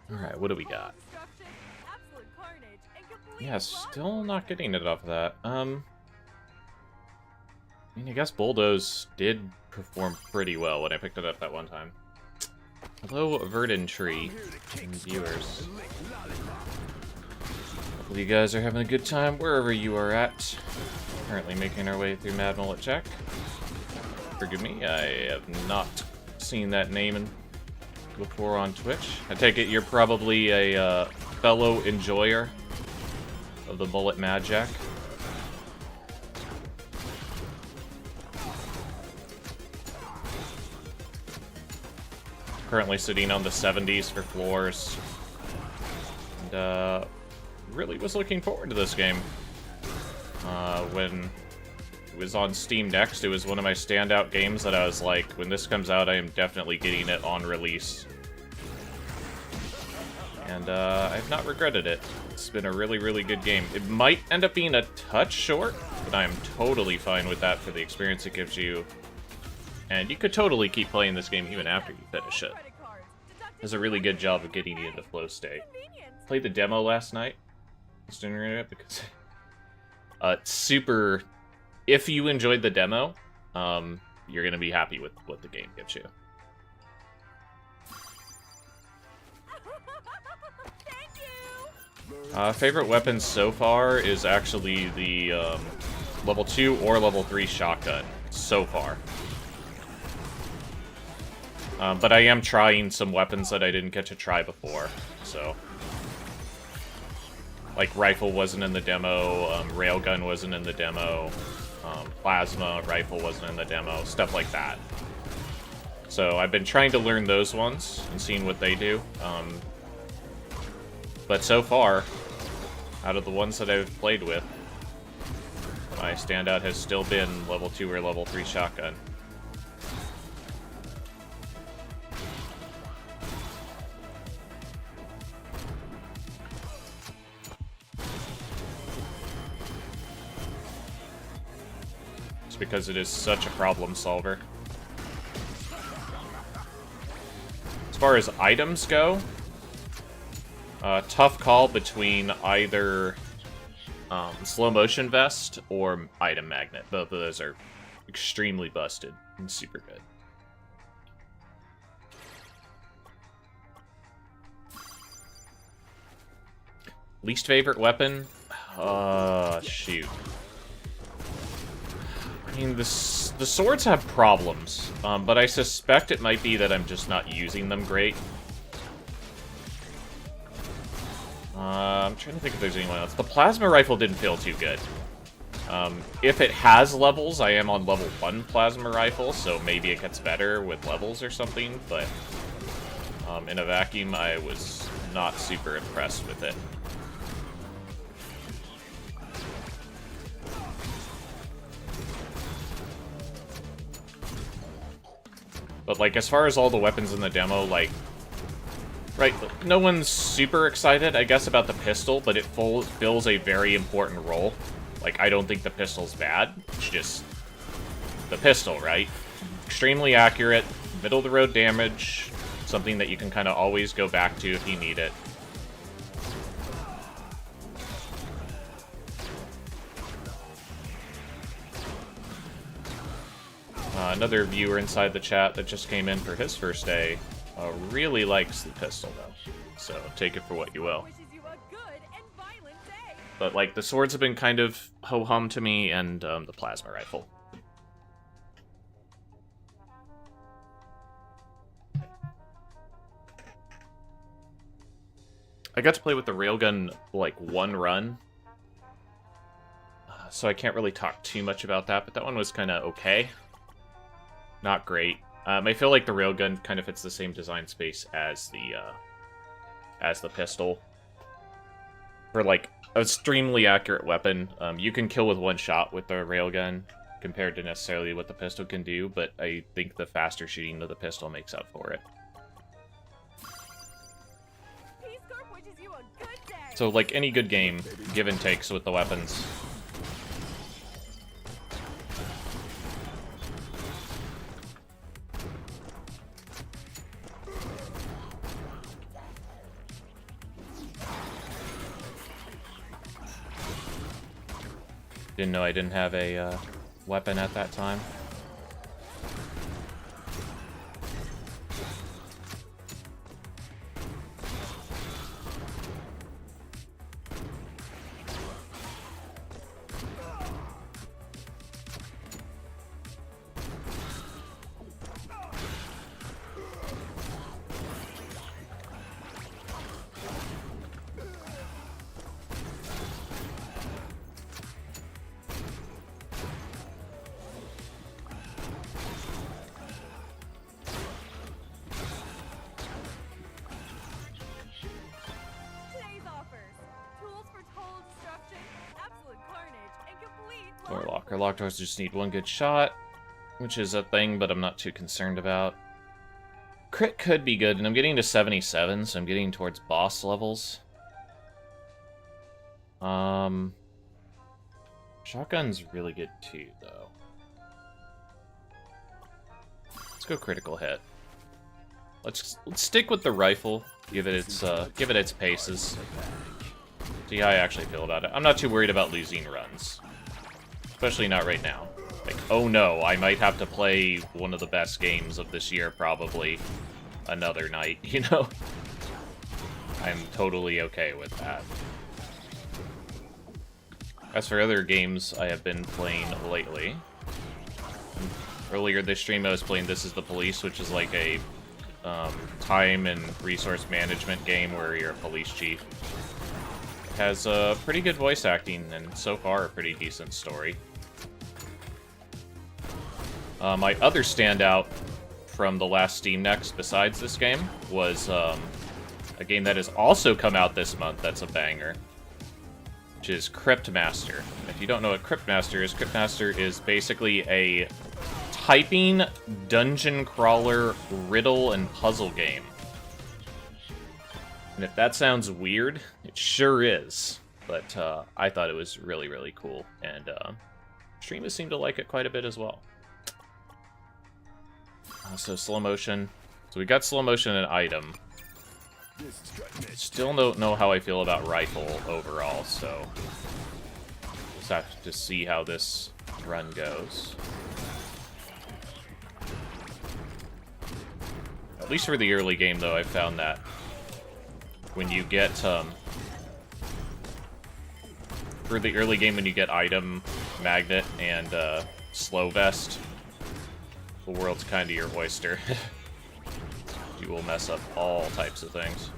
Alright, what do we got? Yeah, still not getting it off of that. I mean, I guess Bulldoze did perform pretty well when I picked it up that one time. Hello, Verdant Tree and viewers. Hopefully you guys are having a good time wherever you are at. Currently making our way through Mad Mullet Jack. Forgive me, I have not seen that name before on Twitch. I take it you're probably a fellow enjoyer of the Mullet Mad Jack. Currently sitting on the 70s for floors. And really was looking forward to this game. When it was on Steam Next, it was one of my standout games that I was like, when this comes out, I am definitely getting it on release. And I've not regretted it. It's been a really, really good game. It might end up being a touch short, but I am totally fine with that for the experience it gives you. And you could totally keep playing this game even after you finish it. It does a really good job of getting you into flow state. Played the demo last night. Just doing it because super. If you enjoyed the demo, you're gonna be happy with what the game gives you. Favorite weapon so far is actually the level 2 or level 3 shotgun so far. But I am trying some weapons that I didn't get to try before, so. Like, rifle wasn't in the demo, railgun wasn't in the demo, plasma rifle wasn't in the demo, stuff like that. So I've been trying to learn those ones and seeing what they do. But so far, out of the ones that I've played with, my standout has still been level 2 or level 3 shotgun. Because it is such a problem solver. As far as items go, tough call between either slow motion vest or item magnet. Both of those are extremely busted and super good. Least favorite weapon? Shoot. I mean, the swords have problems, but I suspect it might be that I'm just not using them great. I'm trying to think if there's anyone else. The plasma rifle didn't feel too good. If it has levels, I am on level 1 plasma rifle, so maybe it gets better with levels or something, but in a vacuum, I was not super impressed with it. But, like, as far as all the weapons in the demo, like, right, no one's super excited, I guess, about the pistol, but it fills a very important role. Like, I don't think the pistol's bad. It's just the pistol, right? extremely accurate, middle-of-the-road damage, something that you can kind of always go back to if you need it. Another viewer inside the chat that just came in for his first day really likes the pistol, though. So take it for what you will. But, like, the swords have been kind of ho-hum to me, and the plasma rifle. I got to play with the railgun, like, one run. So I can't really talk too much about that, but that one was kind of okay. Not great. I feel like the railgun kind of fits the same design space as the pistol. For, like, an extremely accurate weapon. You can kill with one shot with the railgun, compared to necessarily what the pistol can do, but I think the faster shooting of the pistol makes up for it. So, like any good game, give and takes with the weapons. Didn't know I didn't have a weapon at that time. Locked doors just need one good shot, which is a thing, but I'm not too concerned about. Crit could be good, and I'm getting to 77, so I'm getting towards boss levels. Shotgun's really good too, though. Let's go critical hit. Let's stick with the rifle. Give it its paces. See how I actually feel about it. I'm not too worried about losing runs. Especially not right now. Like, oh no, I might have to play one of the best games of this year, probably, another night, you know? I'm totally okay with that. As for other games I have been playing lately, earlier this stream I was playing This Is the Police, which is like a time and resource management game where you're a police chief. Has pretty good voice acting, and so far a pretty decent story. My other standout from the last Steam Next, besides this game, was a game that has also come out this month that's a banger, which is Cryptmaster. If you don't know what Cryptmaster is basically a typing dungeon crawler riddle and puzzle game. And if that sounds weird, it sure is. But I thought it was really, really cool. And streamers seem to like it quite a bit as well. So slow motion. So we got slow motion and item. Still don't know how I feel about rifle overall, so just have to see how this run goes. At least for the early game, though, I found that when you get for the early game, when you get item, magnet, and slow vest, the world's kind of your oyster. You will mess up all types of things.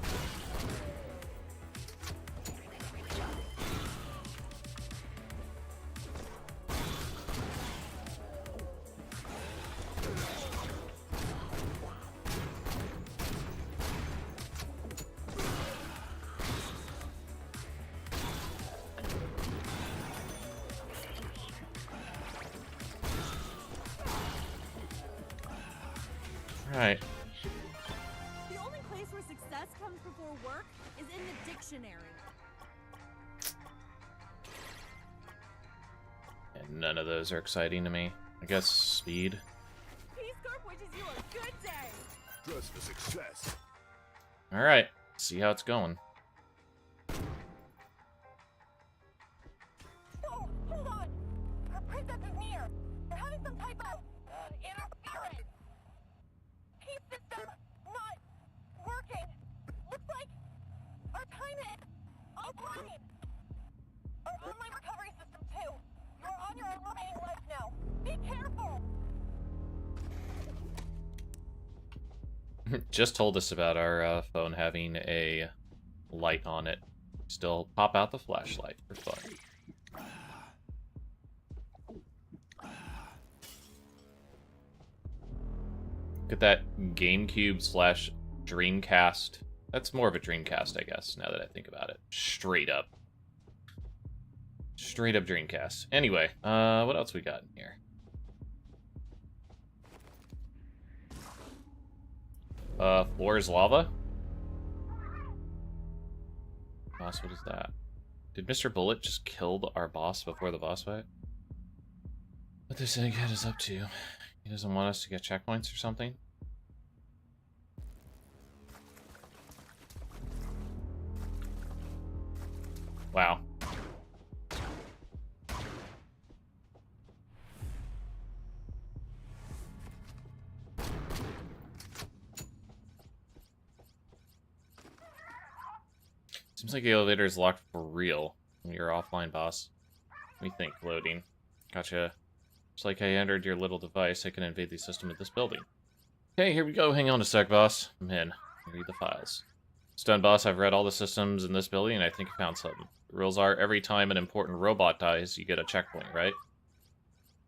Right. The only place where success comes before work is in the dictionary. And none of those are exciting to me. I guess speed. Trust for success. Alright, see how it's going. Oh, hold on! Our princess is near! We're having some type of interference! Key system not working! Looks like our time is offline! Our online recovery system too! You're on your remaining life now! Be careful! Just told us about our phone having a light on it. Still pop out the flashlight for fun. Look at that GameCube slash Dreamcast. That's more of a Dreamcast, I guess, now that I think about it. Straight up. Straight up Dreamcast. Anyway, what else we got in here? Floor is lava? Boss, what is that? Did Mr. Bullet just kill our boss before the boss fight? What this egghead is up to? He doesn't want us to get checkpoints or something? Wow. Seems like the elevator is locked for real. You're offline, boss. Let me think. Loading. Gotcha. Just like I entered your little device, I can invade the system of this building. Okay, here we go. Hang on a sec, boss. I'm in. Read the files. It's done, boss. I've read all the systems in this building, and I think I found something. The rules are, every time an important robot dies, you get a checkpoint, right?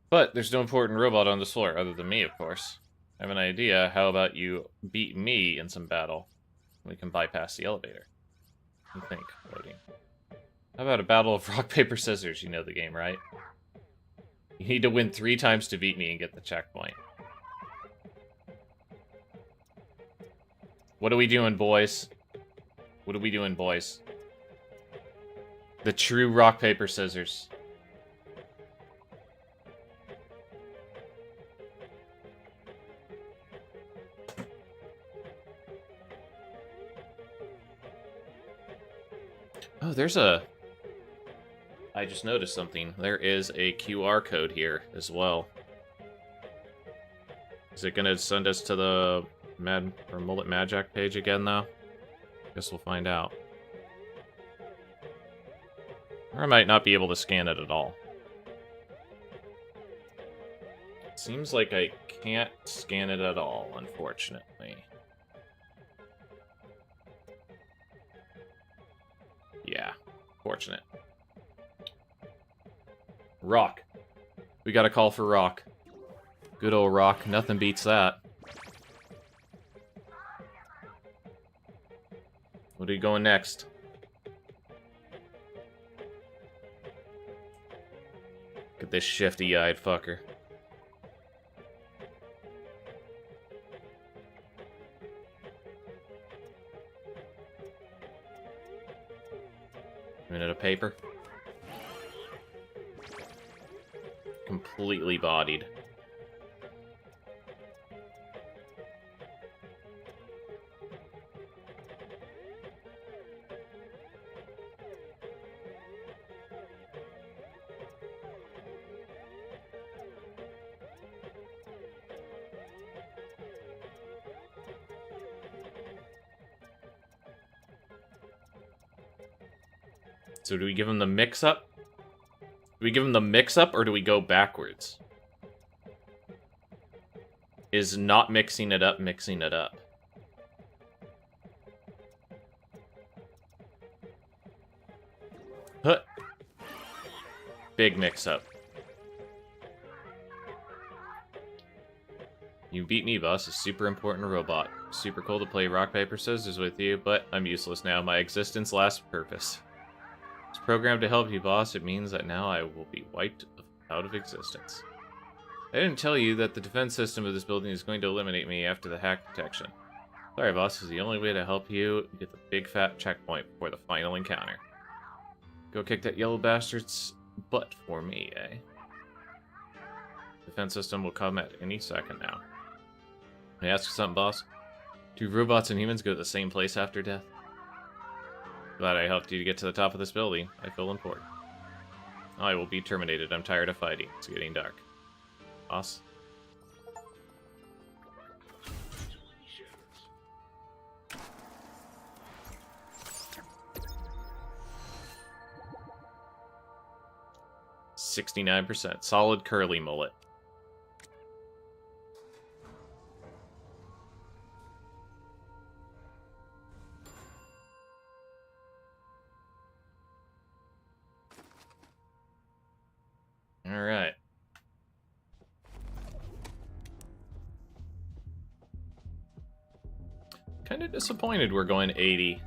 But there's no important robot on this floor, other than me, of course. I have an idea. How about you beat me in some battle? We can bypass the elevator. I think. Loading. How about a battle of rock, paper, scissors? You know the game, right? You need to win 3 times to beat me and get the checkpoint. What are we doing, boys? What are we doing, boys? The true rock, paper, scissors. Oh, there's a... I just noticed something. There is a QR code here as well. Is it gonna send us to the Mullet Majak page again, though? Guess we'll find out. Or I might not be able to scan it at all. Seems like I can't scan it at all, unfortunately. Yeah, fortunate. Rock. We got a call for Rock. Good old Rock. Nothing beats that. What are you going next? Look at this shifty-eyed fucker. Minute of paper. Completely bodied. So do we give him the mix-up? Do we give him the mix-up, or do we go backwards? Is not mixing it up mixing it up? Huh. Big mix-up. You beat me, boss. A super important robot. Super cool to play rock, paper, scissors with you, but I'm useless now. My existence lasts purpose. It's programmed to help you, boss. It means that now I will be wiped out of existence. I didn't tell you that the defense system of this building is going to eliminate me after the hack detection. Sorry, boss. This is the only way to help you get the big fat checkpoint before the final encounter. Go kick that yellow bastard's butt for me, eh? Defense system will come at any second now. May I ask you something, boss? Do robots and humans go to the same place after death? Glad I helped you to get to the top of this building. I feel important. I will be terminated. I'm tired of fighting. It's getting dark. Boss? %69%. Solid curly mullet. Alright. Kind of disappointed we're going 80.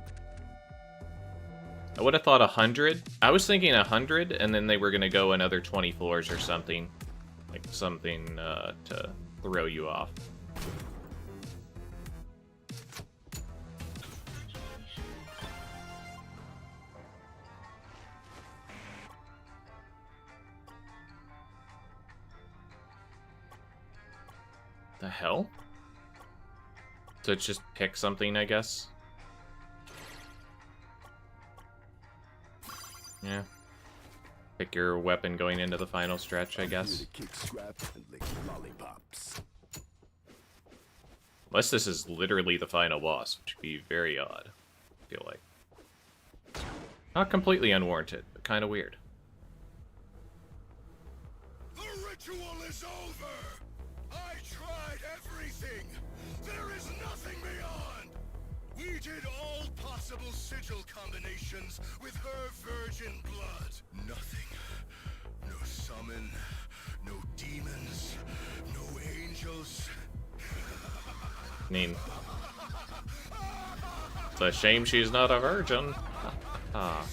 I would have thought 100. I was thinking 100, and then they were going to go another 20 floors or something. Like something to throw you off. The hell? So it's just pick something, I guess? Yeah. Pick your weapon going into the final stretch, I guess. Unless this is literally the final boss, which would be very odd, I feel like. Not completely unwarranted, but kind of weird. The ritual is over! I tried everything! There is nothing beyond! We did all possible sigil combinations with her virgin blood. Nothing. No summon, no demons, no angels. I mean, it's a shame she's not a virgin. Ah.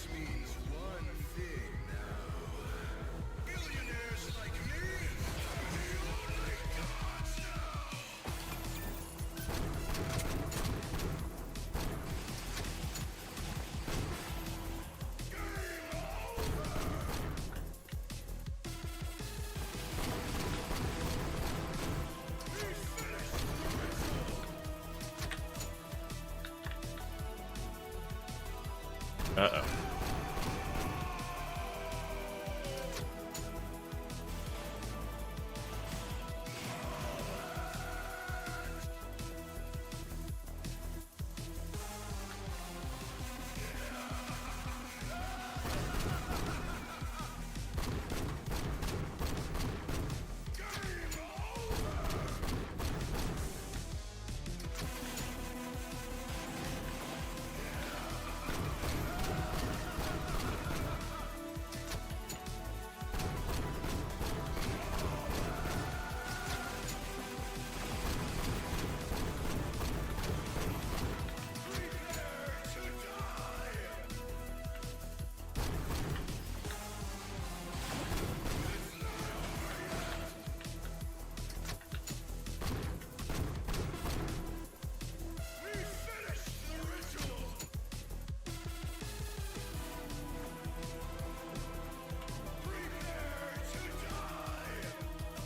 Uh-oh.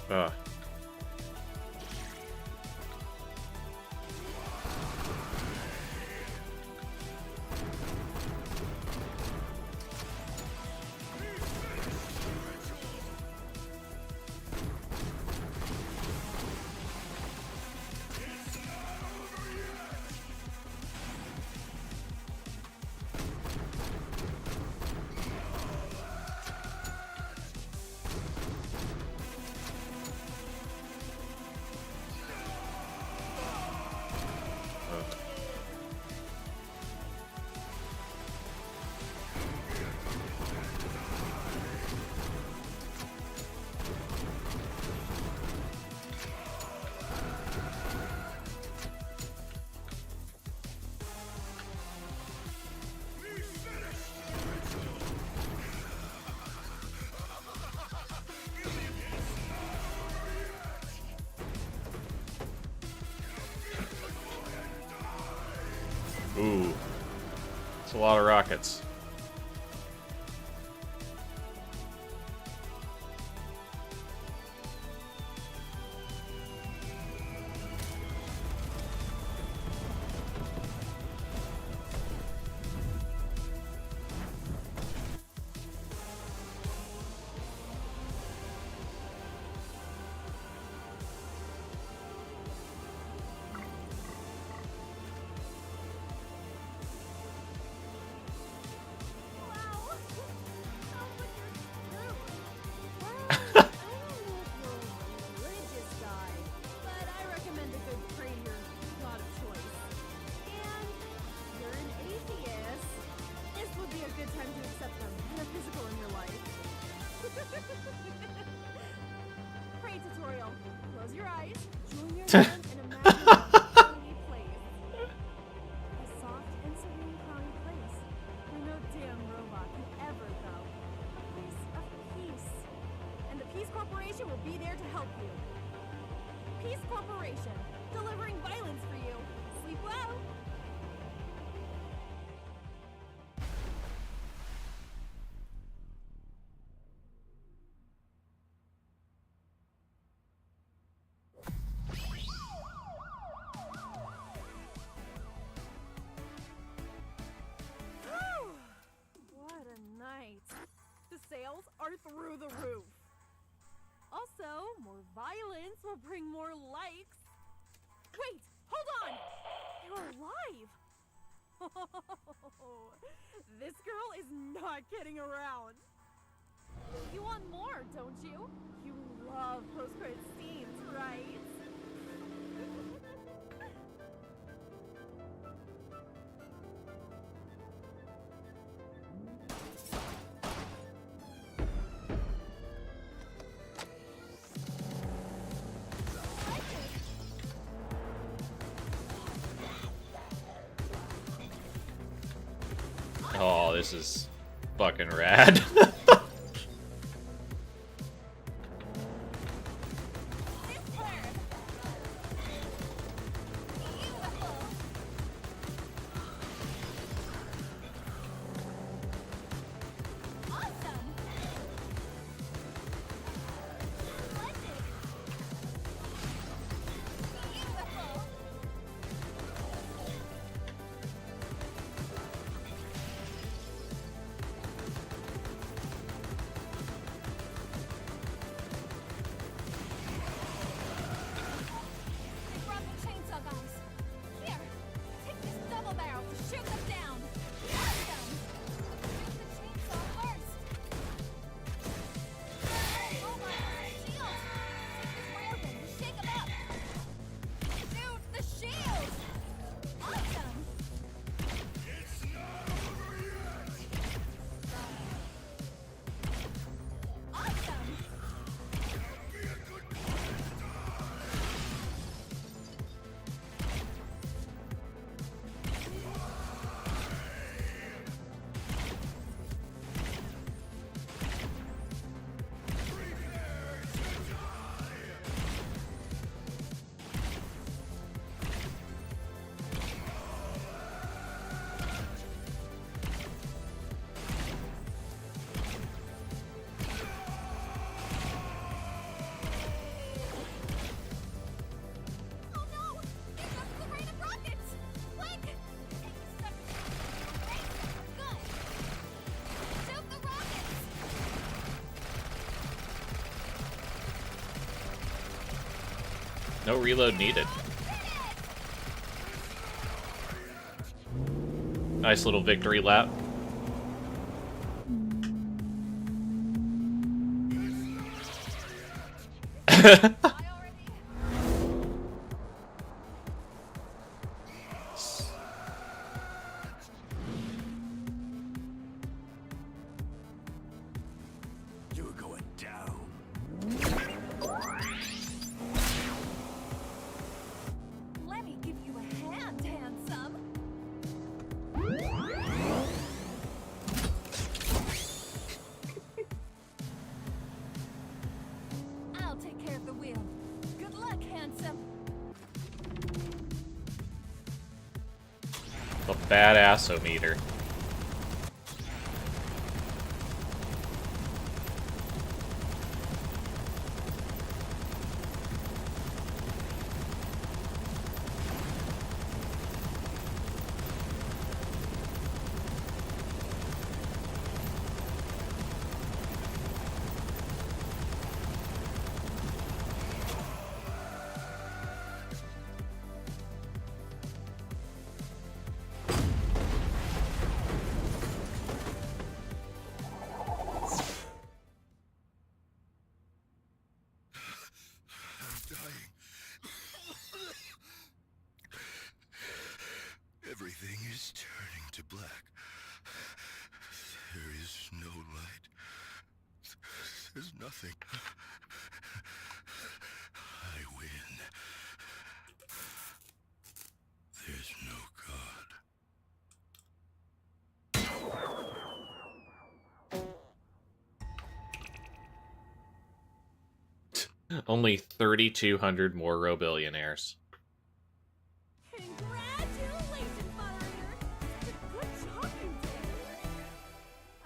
Ugh. Ooh. It's a lot of rockets. Close your eyes, join your hands, and imagine a cloudy place. A soft and serene cloudy place where no damn robot can ever go. A place of peace. And the Peace Corporation will be there to help you. Peace Corporation, delivering violence for you. Sleep well. What a night. The sales are through the roof. Also, more violence will bring more likes. Wait, hold on! You're alive! This girl is not kidding around. You want more, don't you? You love post-credit scenes, right? Oh, this is fucking rad. No reload needed. Nice little victory lap. You're going down. Let me give you a hand, handsome. I'll take care of the wheel. Good luck, handsome. The badass-o-meter. Everything is turning to black. There is no light. There's nothing. I Only 3,200 more robillionaires. Congratulations, moderator! Good job you did!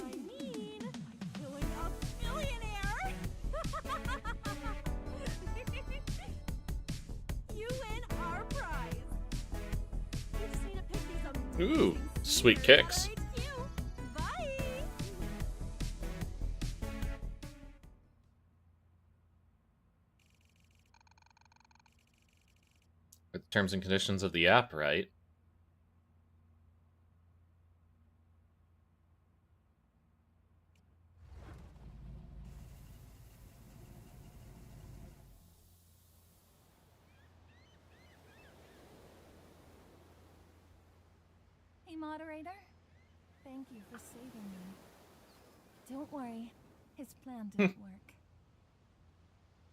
I mean, killing a billionaire! You win our prize! You just need to pick these amazing Ooh, sweet kicks. Alright, you. Bye! The terms and conditions of the app, right? Hey, moderator. Thank you for saving me. Don't worry, his plan didn't work.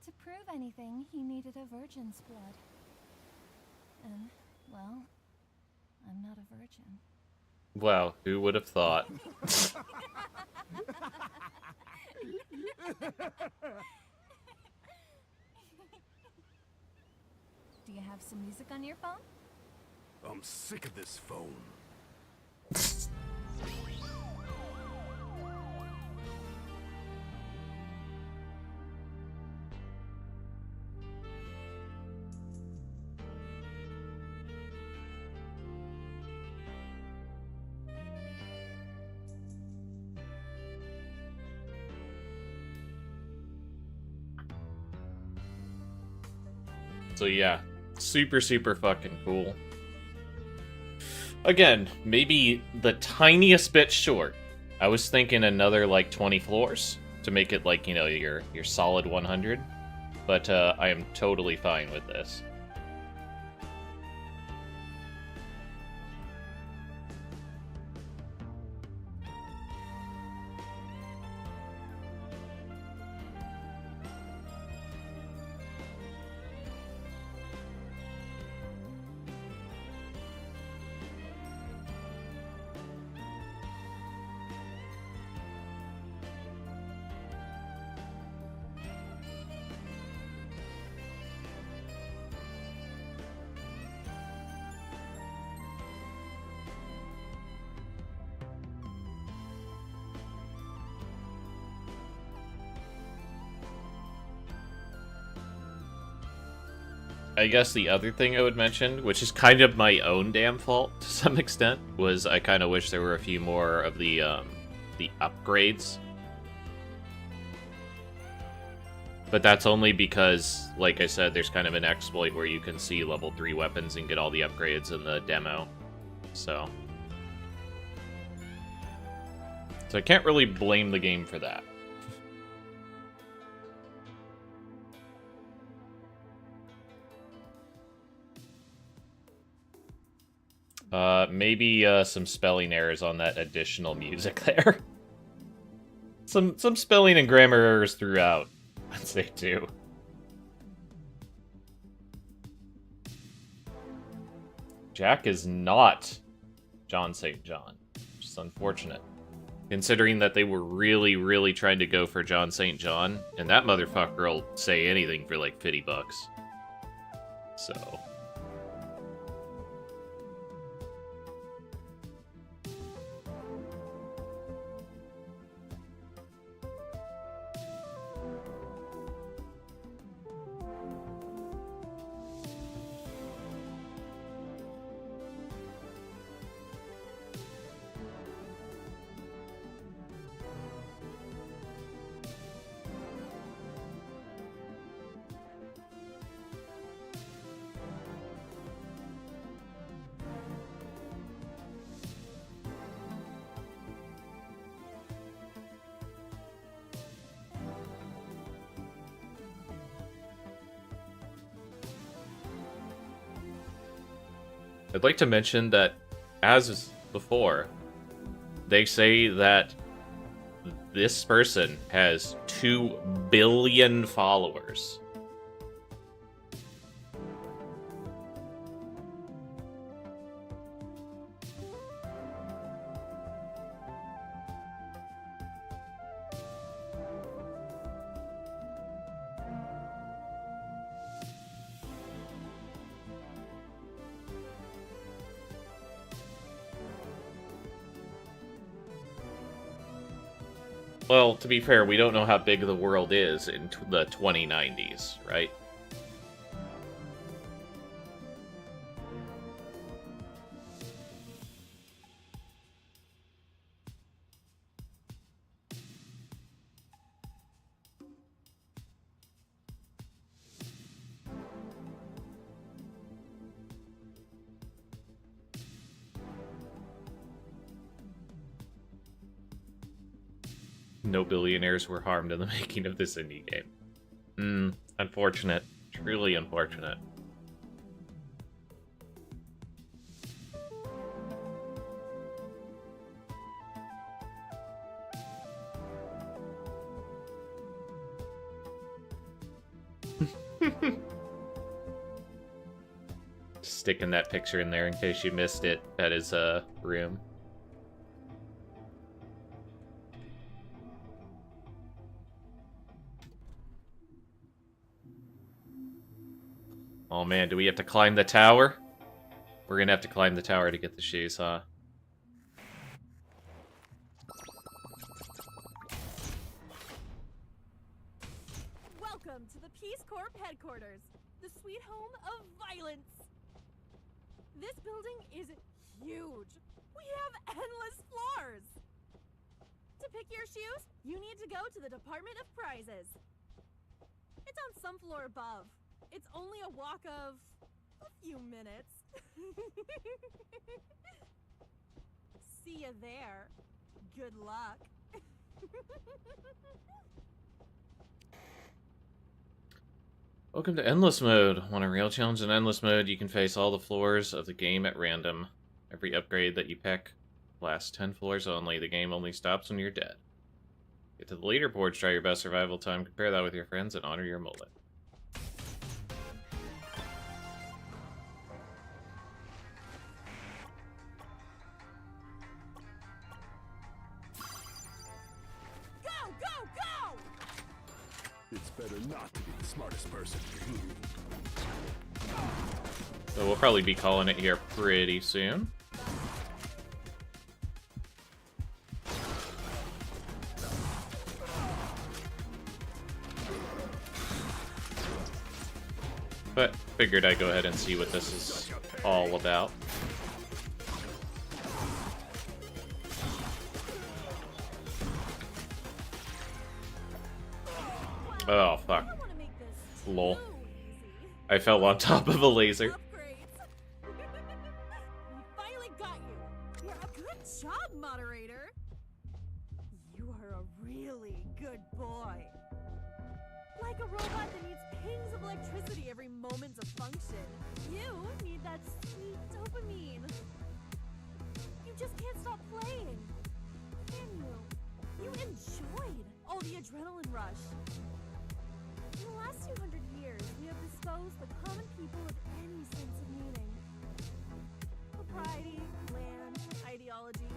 To prove anything, he needed a virgin's blood. And, well, I'm not a virgin. Wow, who would have thought? Do you have some music on your phone? I'm sick of this phone. So yeah, super, super fucking cool. Again, maybe the tiniest bit short. I was thinking another like 20 floors to make it like, you know, your solid 100. But I am totally fine with this. I guess the other thing I would mention, which is kind of my own damn fault to some extent, was I kind of wish there were a few more of the upgrades. But that's only because, like I said, there's kind of an exploit where you can see level 3 weapons and get all the upgrades in the demo. So I can't really blame the game for that. Maybe some spelling errors on that additional music there. Some spelling and grammar errors throughout, I'd say too. Jack is not John St. John, which is unfortunate. Considering that they were really, really trying to go for John St. John, and that motherfucker will say anything for like 50 bucks. So... I'd like to mention that, as before, they say that this person has 2 billion followers. Well, to be fair, we don't know how big the world is in the 2090s, right? No billionaires were harmed in the making of this indie game. Unfortunate. Truly unfortunate. Sticking that picture in there in case you missed it at his room. Oh man, do we have to climb the tower? We're gonna have to climb the tower to get the shoes, huh? Welcome to the Peace Corps headquarters, the sweet home of violence. This building is huge. We have endless floors. To pick your shoes, you need to go to the Department of Prizes. It's on some floor above. It's only a walk of a few minutes. See you there. Good luck. Welcome to Endless Mode. Want a real challenge in Endless Mode? You can face all the floors of the game at random. Every upgrade that you pick lasts 10 floors only. The game only stops when you're dead. Get to the leaderboards, try your best survival time, compare that with your friends, and honor your mullet. Go, go, go! It's better not to be the smartest person. So we'll probably be calling it here pretty soon. But figured I'd go ahead and see what this is all about. Oh, fuck. Lol. I fell on top of a laser. We finally got you. You're a good job, moderator. You are a really good boy. Like a robot that needs pings of electricity every moment to function. You need that sweet dopamine. You just can't stop playing, can you? You enjoyed all the adrenaline rush. In the last 200 years, we have disposed the common people of any sense of meaning. Propriety, land, ideology.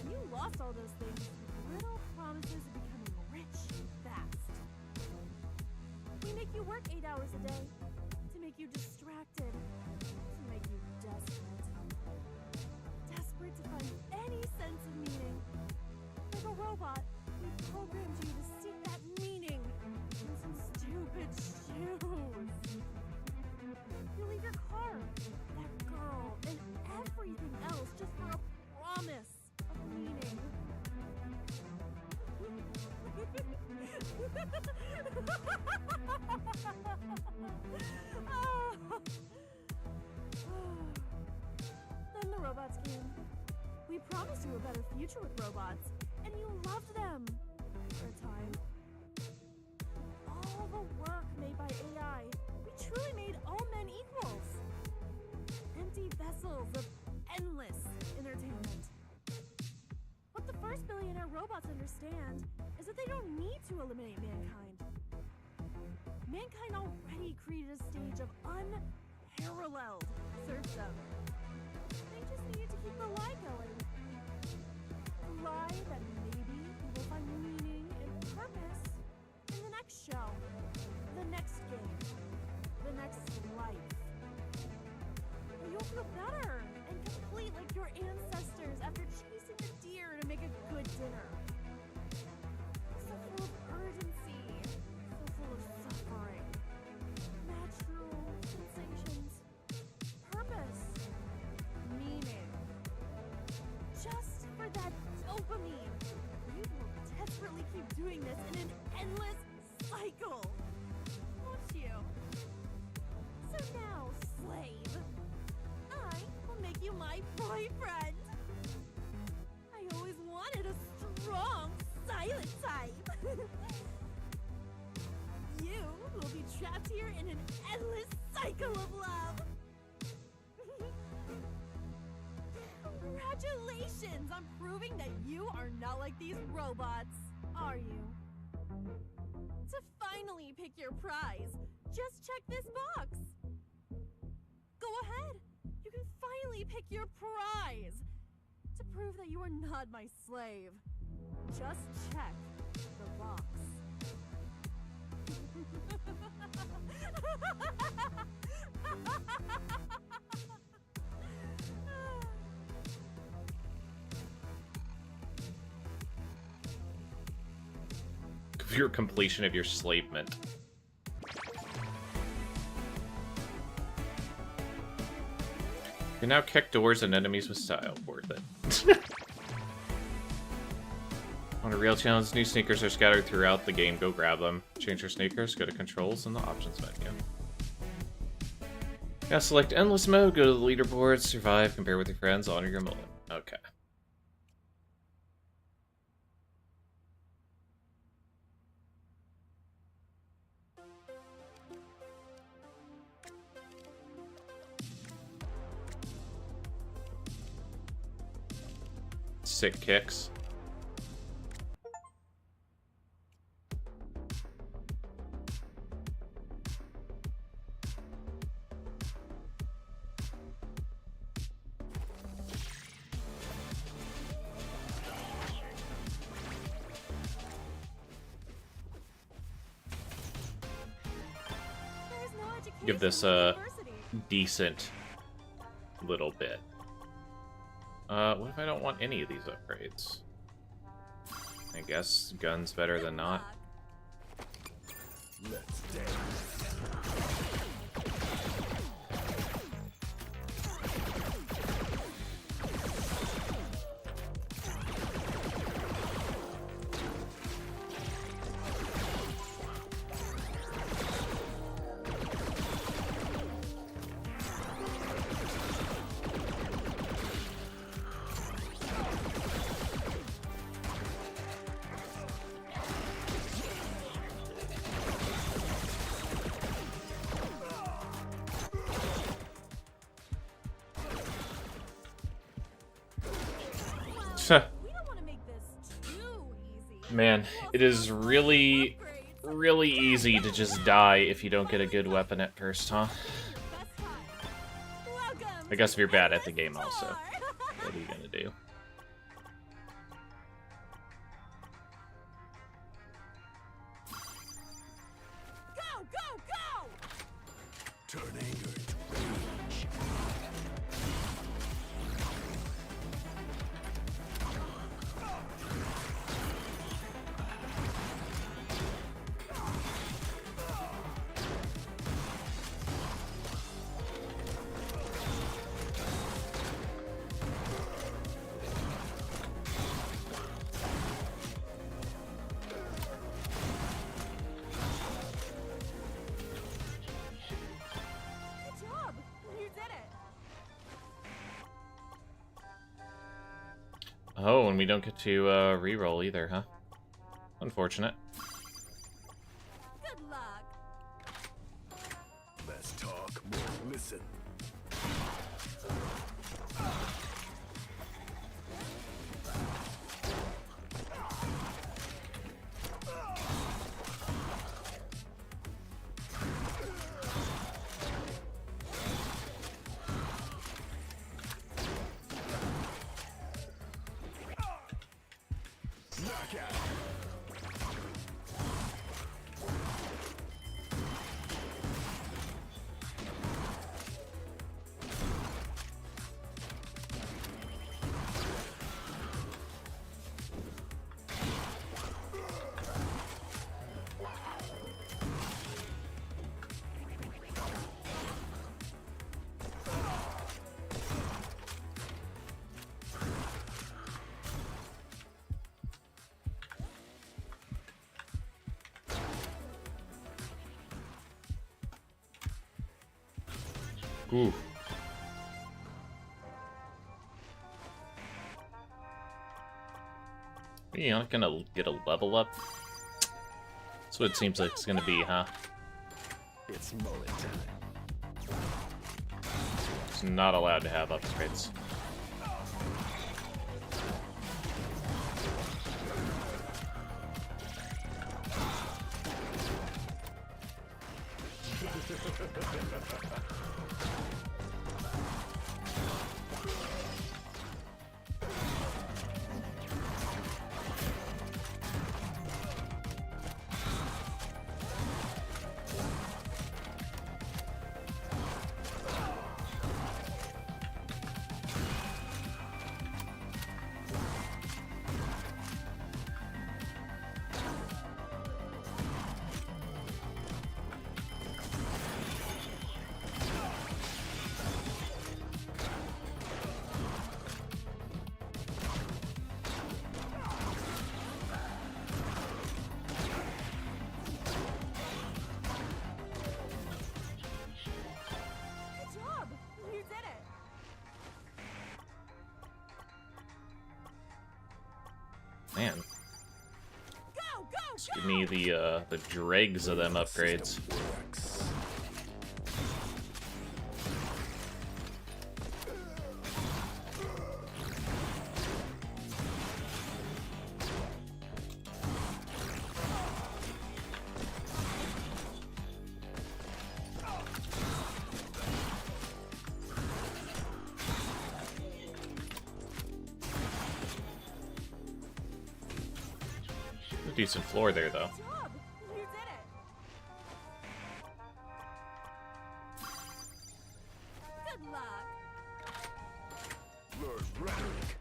You lost all those things with little promises of becoming rich fast. We make you work 8 hours a day to make you distracted, to make you desperate. Desperate to find any sense of meaning. Like a robot, we programmed you to seek that meaning in some stupid shoes. You leave your car, that girl, and everything else just for a promise of meaning. Then the robots came. We promised you a better future with robots, and you loved them for a time. All the work made by AI, we truly made all men equals. Empty vessels of endless entertainment. What the first billionaire robots understand is that they don't need to eliminate mankind. Mankind already created a stage of unparalleled serfdom. They just needed to keep the lie going. The lie that maybe we will find meaning and purpose in the next show, the next game, the next life. You'll feel better and complete like your ancestors after chasing a deer to make a good dinner. doing this in an endless cycle. Won't you? So now, slave, I will make you my boyfriend. I always wanted a strong, silent type. You will be trapped here in an endless cycle of love. Congratulations on proving that you are not like these robots, are you? To finally pick your prize, just check this box. Go ahead. You can finally pick your prize. To prove that you are not my slave, just check the box. Your completion of your slavement. You can now kick doors and enemies with style. Worth it. On a real challenge, new sneakers are scattered throughout the game. Go grab them. Change your sneakers, go to controls in the options menu. Now select endless mode, go to the leaderboard, survive, compare with your friends, honor your moment. Okay. Sick kicks. Give this a decent little bit. What if I don't want any of these upgrades? I guess gun's better than not. Let's dance. Man, it is really, really easy to just die if you don't get a good weapon at first, huh? I guess if you're bad at the game also. What are you gonna do? Go, go, go! Turn anger into rage. Good job! You did it! Oh, and we don't get to reroll either, huh? Unfortunate. Good luck! Less talk, more listen. Knockout. Ooh. You not gonna get a level up? That's what it seems like it's gonna be, huh? It's mullet time. It's not allowed to have upgrades. Good job! You did it! Man, Go, go, just give me the dregs of them upgrades. Works. A decent floor there, though. Good job! You did it! Good luck! Learn rhetoric.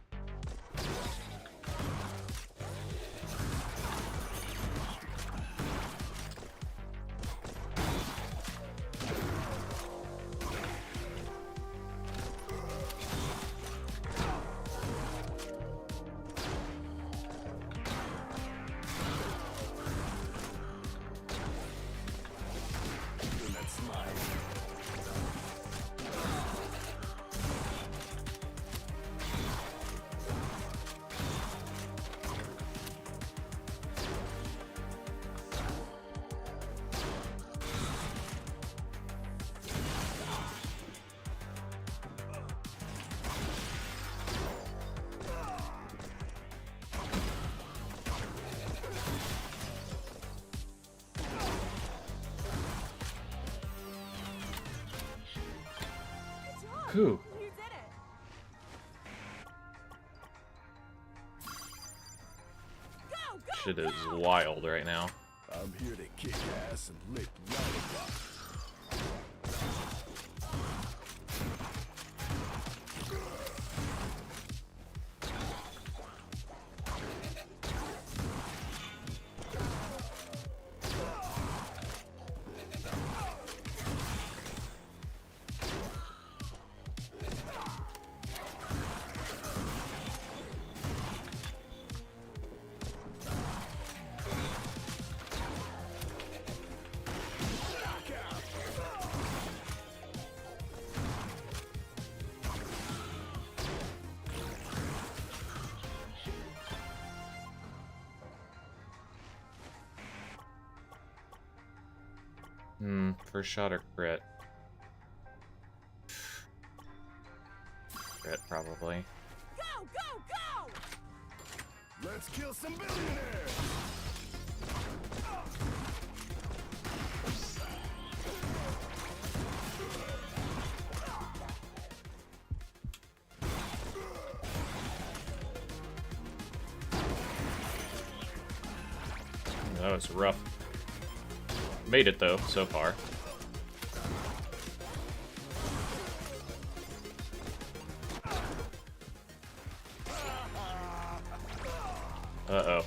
And that's mine. Good job! Whew. You did it! Go, go, Shit is go! wild right now. I'm here to kick ass and lick lollipop. First shot or crit? Crit, probably. Go, go, go! Let's kill some billionaires! That was rough. Made it though, so far. Uh-oh.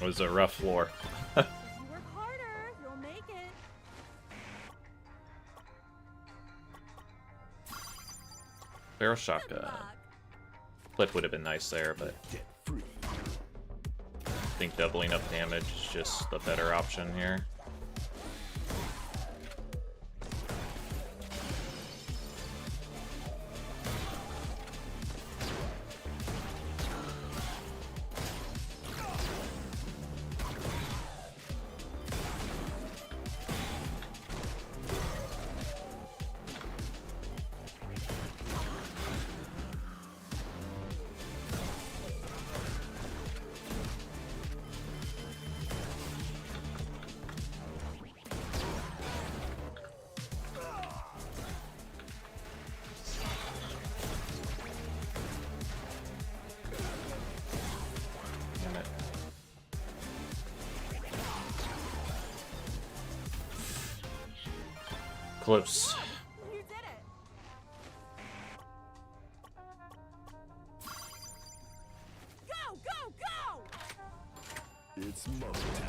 It was a rough floor. If you work harder, you'll make it. Barrel shotgun. Clip would have been nice there, but I think doubling up damage is just the better option here. Damn it. Close. You did it. Go, go, go! It's mo time.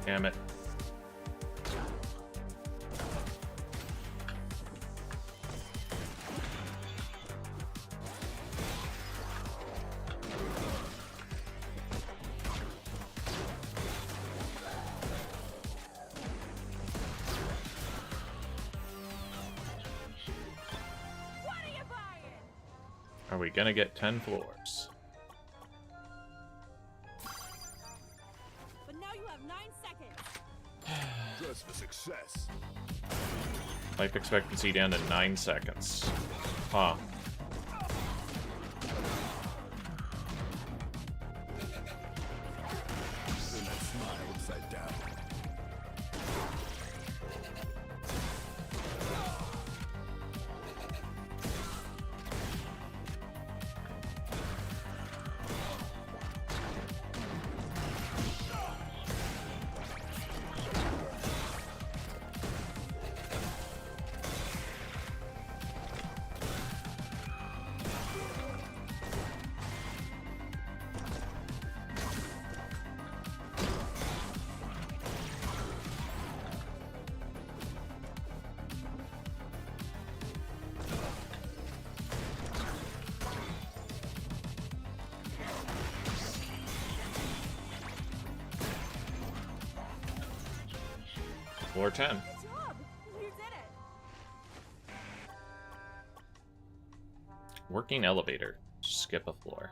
Damn it. What are you buying? Are we gonna get 10 floors? But now you have 9 seconds. Dress for success. Life expectancy down to 9 seconds. Huh. Turn that smile upside down. Floor 10. Good job. You did it. Working elevator. Skip a floor.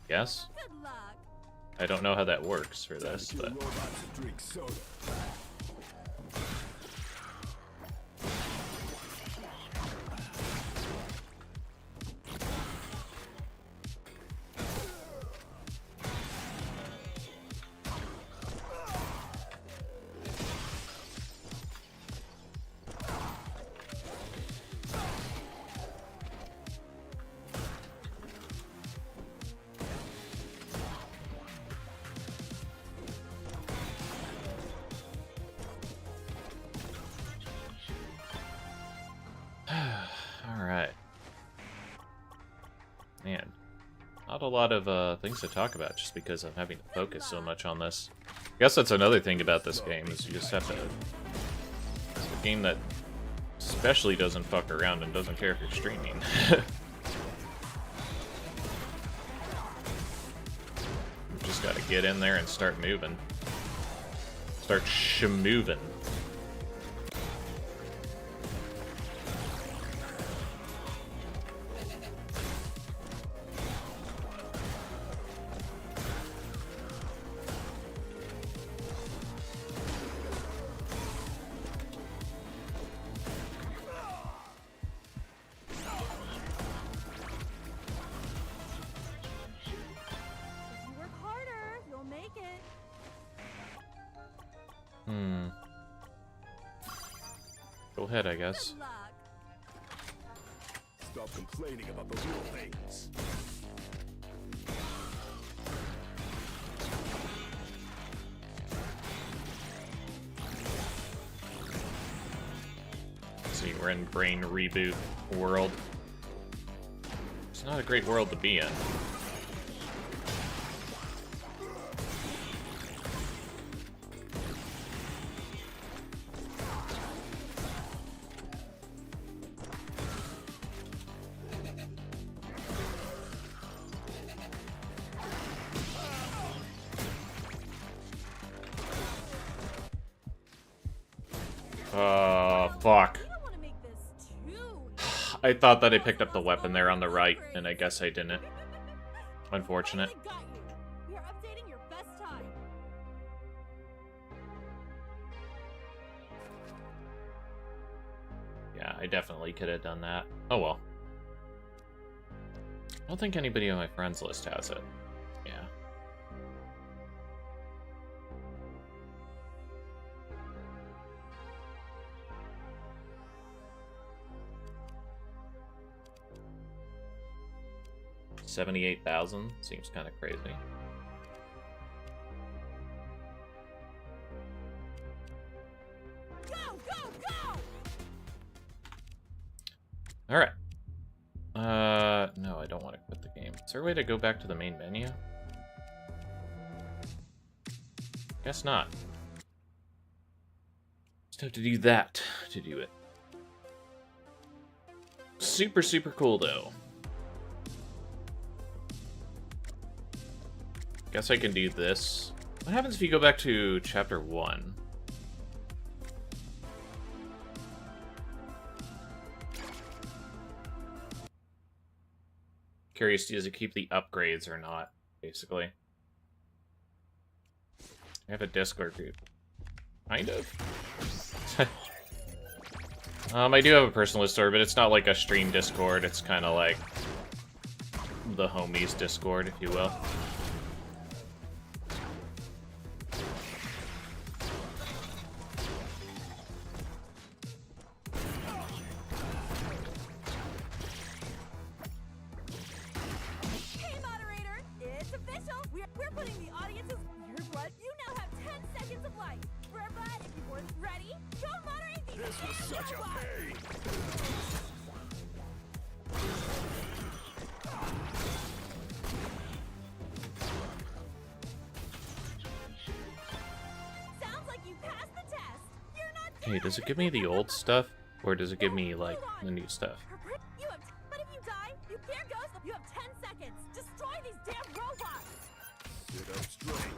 Yes? Good luck. I don't know how that works for Time this, to kill but robots and drink soda. alright. Man. Not a lot of things to talk about just because I'm having to focus so much on this. I guess that's another thing about this game, is you just have to... It's a game that especially doesn't fuck around and doesn't care if you're streaming. You just gotta get in there and start moving. Start sh-moving. If you work harder, you'll make it. hit, I guess. Good luck. Stop complaining about the little things. See, we're in brain reboot world. It's not a great world to be in. Fuck. We don't want to make this too I thought that I picked up the weapon there on the right, and I guess I didn't. Unfortunate. I got you. We are updating your best time. Yeah, I definitely could have done that. Oh well. I don't think anybody on my friends list has it. Yeah. $78,000 seems kind of crazy. Go, go, go! All right. No, I don't want to quit the game. Is there a way to go back to the main menu? Guess not. Just have to do that to do it. Super, super cool, though. Guess I can do this. What happens if you go back to chapter 1? Curious, does it keep the upgrades or not, basically? I have a Discord group. Kind of. I do have a personal Discord, but it's not like a stream Discord. It's kind of like the homies Discord, if you will. Hey, moderator! It's official! We're putting the audience's your blood. You now have 10 seconds of life. Burbud, if you weren't ready, go moderate the This was such a pain. Sounds like you passed the test. You're not Hey, does it give me the old stuff? Or does it give me, like, the new stuff? You have but if you die, here goes. You have 10 seconds. Destroy these damn robots. Sit up straight.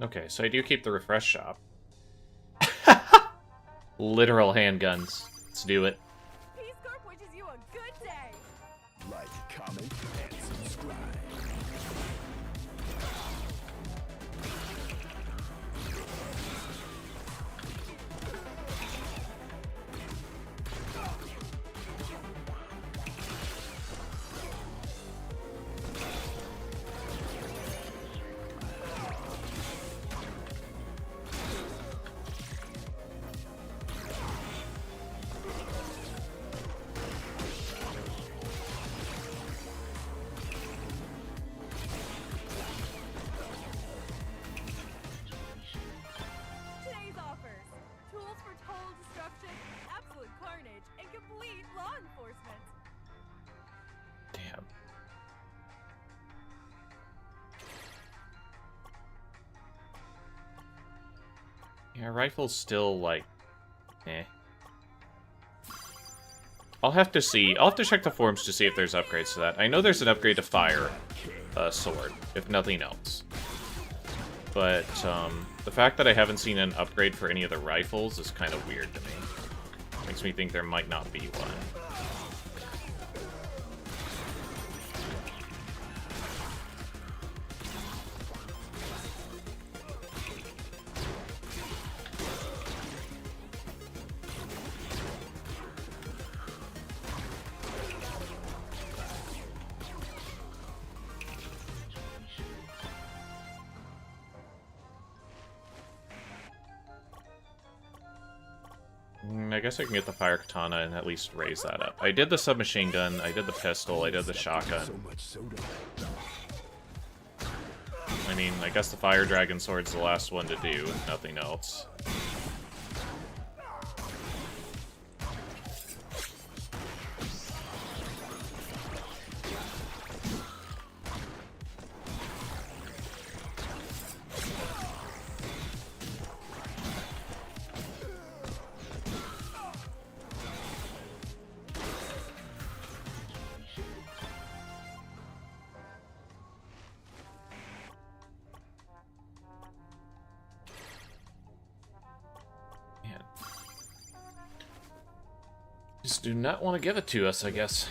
Okay, so I do keep the refresh shop. Literal handguns. Let's do it. Peace Corp wishes you a good day. Like, comment, and subscribe. Today's offers: tools for total destruction, absolute carnage, and complete law enforcement. Damn. Yeah, rifle's still, like, eh. I'll have to see. I'll have to check the forums to see if there's upgrades to that. I know there's an upgrade to fire sword, if nothing else. But, The fact that I haven't seen an upgrade for any of the rifles is kind of weird to me. Makes me think there might not be one. I guess I can get the fire katana and at least raise that up. I did the submachine gun, I did the pistol, I did the shotgun. I mean, I guess the fire dragon sword's the last one to do, if nothing else. Just do not want to give it to us, I guess.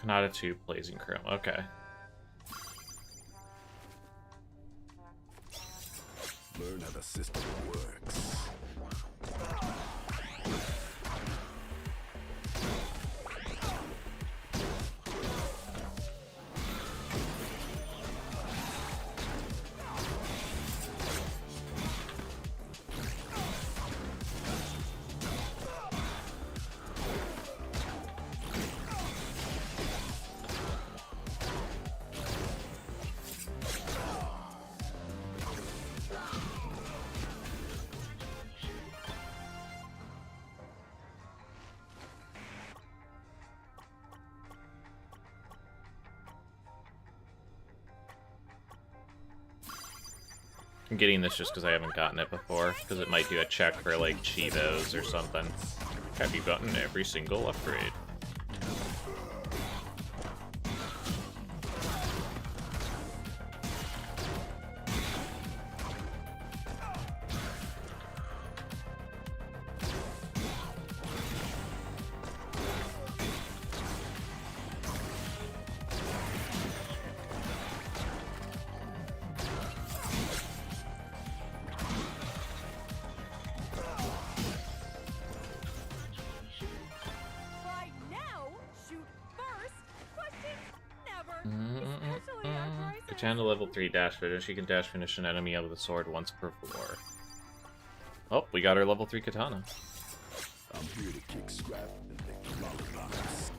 Kanata 2, Blazing Chrome. Okay. Learn how the system works. I'm getting this just because I haven't gotten it before, because it might do a check for, like, Cheetos or something. Have you gotten every single upgrade? Katana level 3 dash finish. You can dash finish an enemy out of the sword once per floor. Oh, we got our level 3 katana. I'm here to kick scrap and lick lollipops.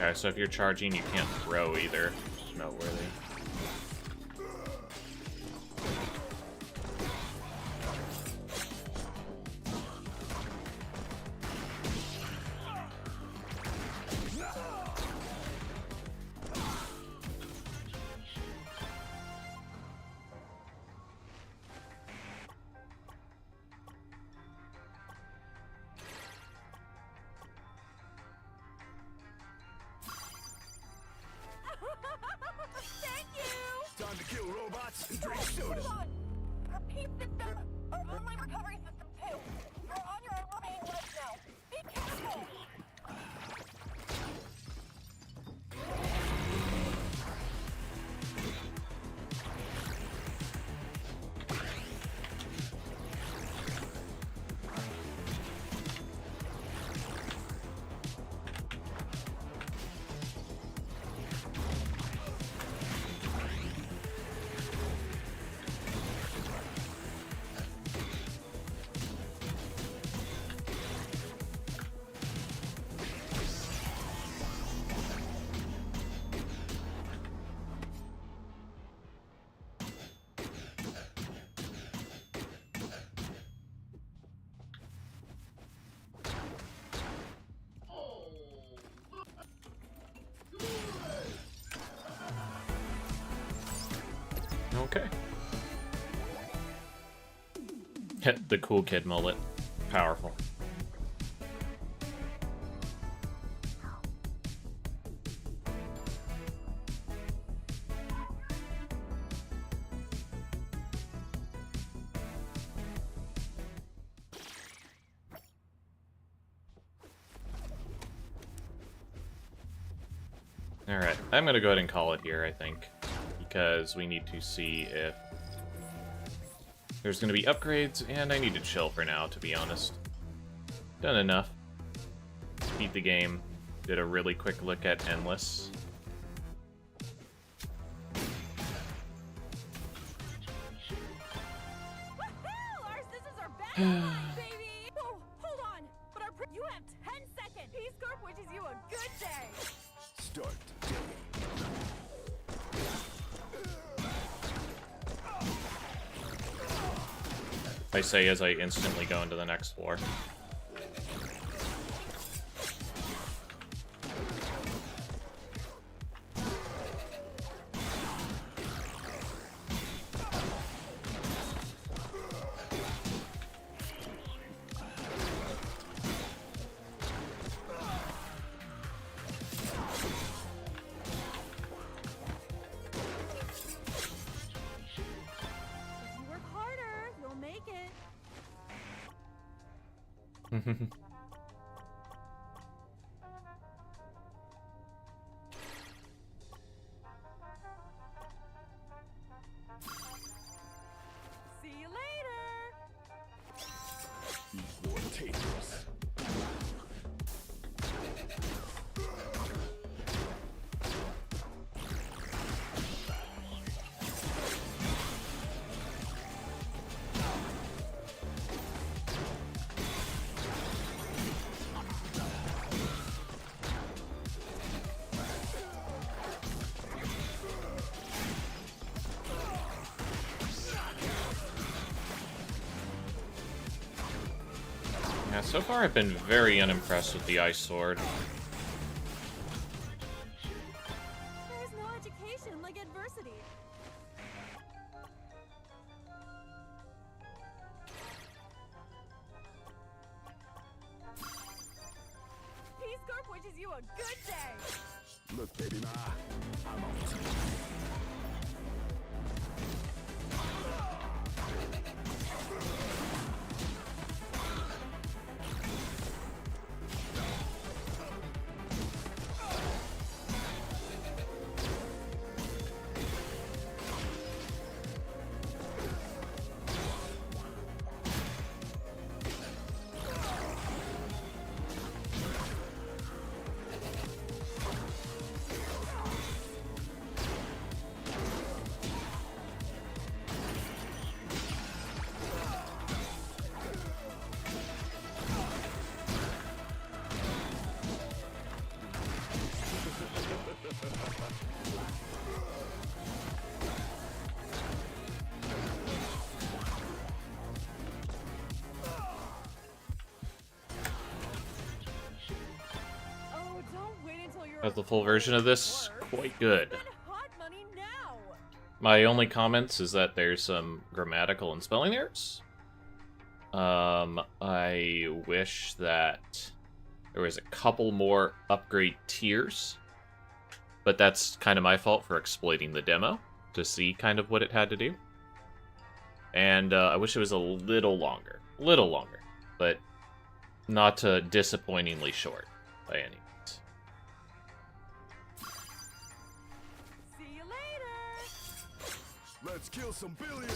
Okay, so if you're charging, you can't throw either. Noteworthy. Thank you! Time to kill robots and drink soda. Hold on! Repeat system are on my recovery system too. You're on your own remaining life now. Be careful! Okay. The cool kid mullet. Powerful. Alright, I'm gonna go ahead and call it here, I think. Because we need to see if there's gonna be upgrades, and I need to chill for now, to be honest. Done enough. Beat the game. Did a really quick look at Endless. Woohoo! Our scissors are back alive, baby! Oh, hold on! But you have 10 seconds! Peace Corp wishes you a good day! Start. I say as I instantly go into the next floor. If you work harder, you'll make it. See you later! Equal takers. Yeah, so far I've been very unimpressed with the Ice Sword. There's no education like adversity. Peace Corp wishes you a good day! Look, baby, ma, I'm on to you. Oh, don't wait until you're As the full version of this, quite good. Spend hot money now! My only comments is that there's some grammatical and spelling errors. I wish that there was a couple more upgrade tiers, but that's kind of my fault for exploiting the demo to see kind of what it had to do. And I wish it was a little longer, but not disappointingly short by any means. See you later! Let's kill some billionaires.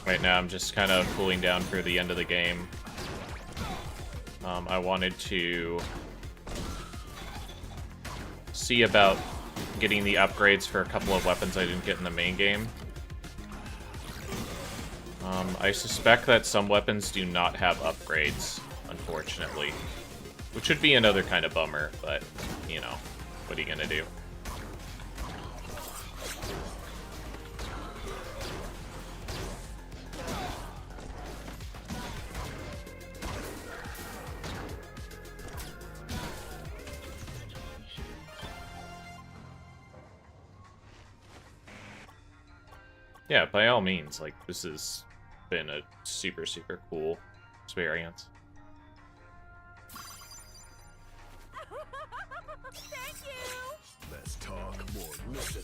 Right now I'm just kind of cooling down for the end of the game. I wanted to see about getting the upgrades for a couple of weapons I didn't get in the main game. I suspect that some weapons do not have upgrades, unfortunately. Which would be another kind of bummer, but, you know, what are you gonna do? Yeah, by all means, like, this has been a super, super cool experience. Thank you! Less talk, more listen.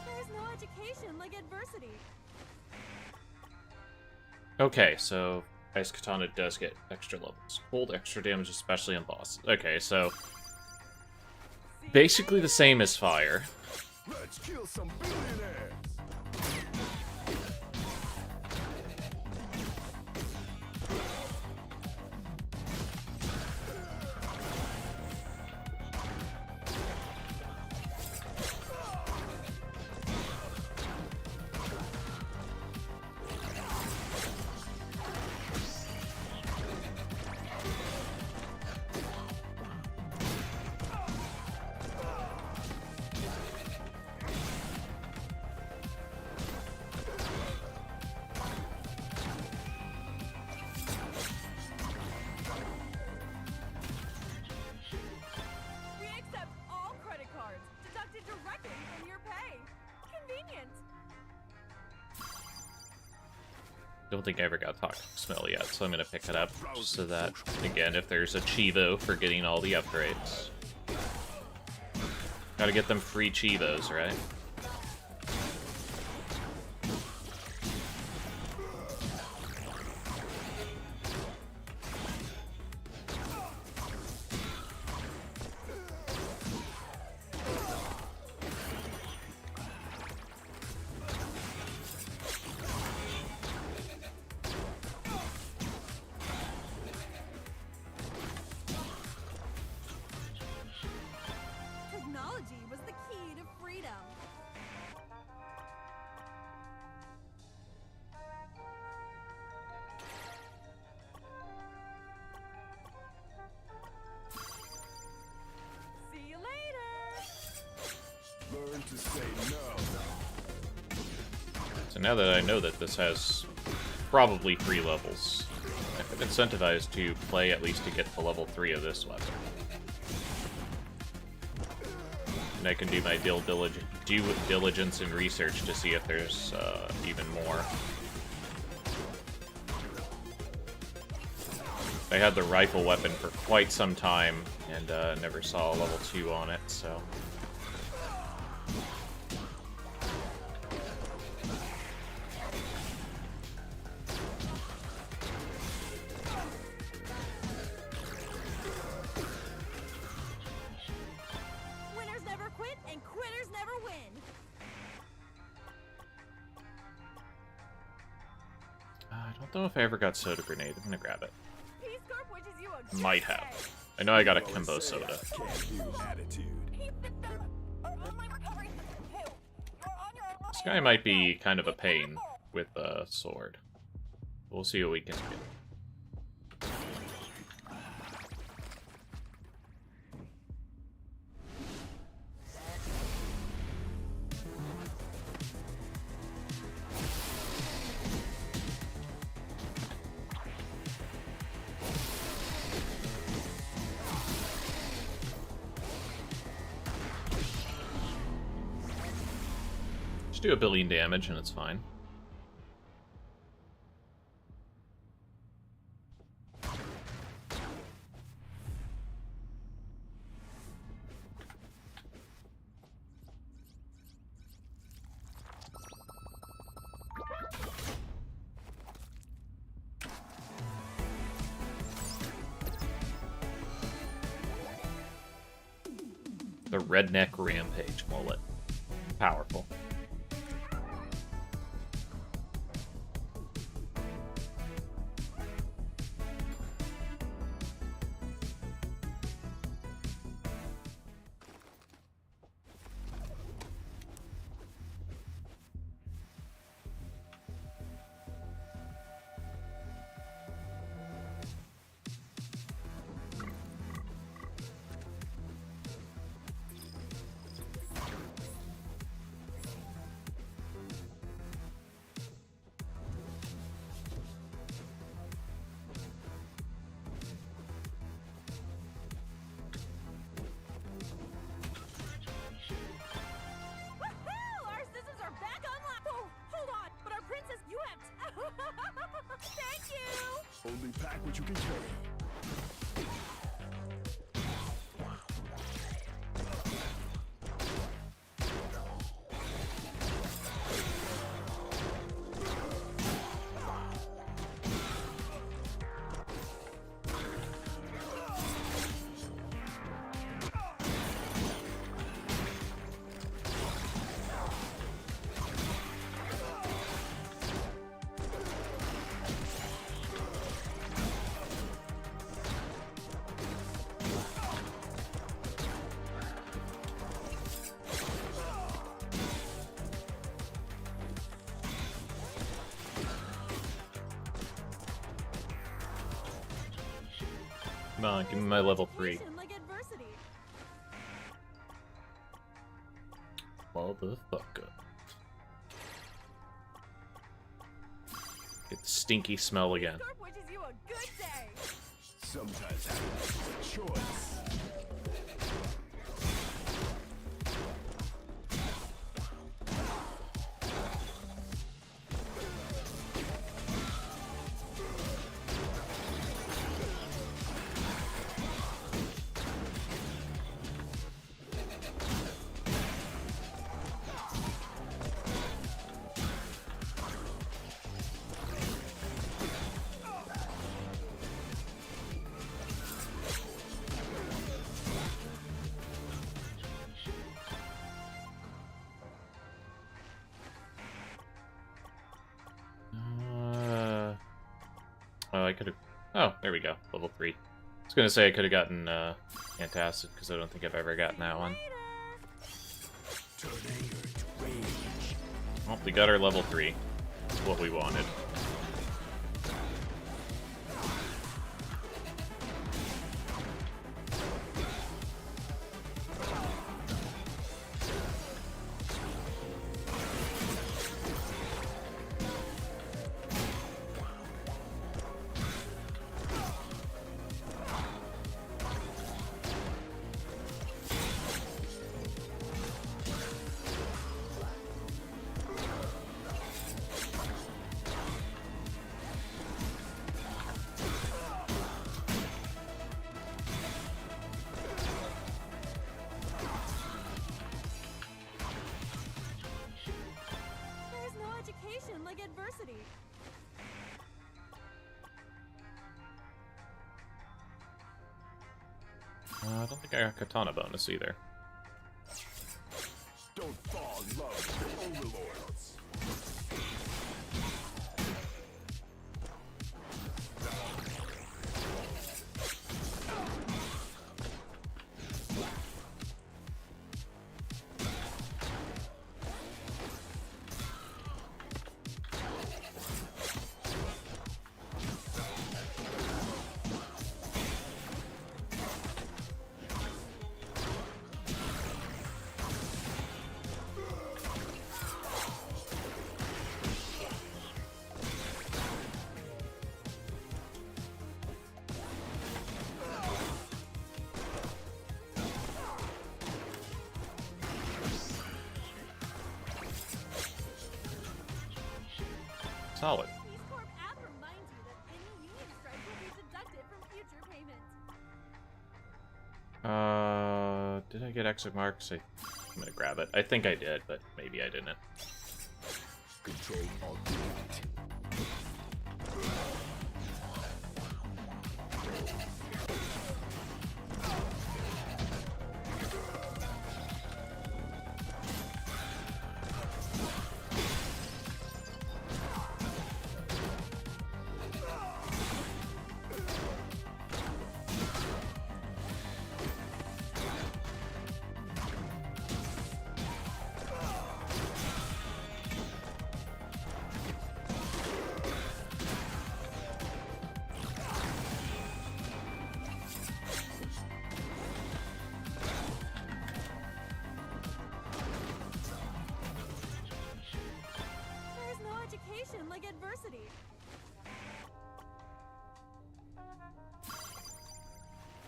There's no education like adversity. Okay, so Ice Katana does get extra levels. Hold extra damage, especially on bosses. Okay, so basically the same as fire. Let's kill some billionaires. We accept all credit cards, deducted directly from your pay. Convenient. Don't think I ever got Toxic Smell yet, so I'm gonna pick it up just so that, again, if there's a Chivo for getting all the upgrades. Gotta get them free Chivos, right? Technology was the key to freedom. See you later. Learn to say no. So now that I know that this has probably 3 levels, I'm incentivized to play at least to get to level 3 of this weapon. And I can do my due diligence and research to see if there's even more. I had the rifle weapon for quite some time, and never saw a level 2 on it, so... Winners never quit and quitters never win. I don't know if I ever got Soda Grenade. I'm gonna grab it. Peace Corp wishes you a Might good have. day. I know I got a Kimbo Soda. Can-do attitude. Peace system are on my recovery system too. You're on your own. This guy might be kind of a pain with a sword. We'll see what we can do. Just do 1 billion damage and it's fine. The redneck rampage mullet. Powerful. Woohoo! Our scissors are back online! Oh, hold on! But our princess, you have... Thank you! Only pack what you can carry. Come on, give me my level 3. Like adversity. Motherfucker. Get the stinky smell again. Scarf wishes you a good day. Sometimes happiness is a choice. Oh, I could have... Oh, there we go. Level 3. I was gonna say I could have gotten Antacid, because I don't think I've ever gotten that one. Turn anger to rage. Well, we got our level 3. That's what we wanted. There's no education like adversity. I don't think I got Katana bonus either. Don't fall in love with your overlords. Solid. Peace Corp app reminds you that any union strike will be deducted from future payments. Did I get exit marks? I'm gonna grab it. I think I did, but maybe I didn't. Control alt delete.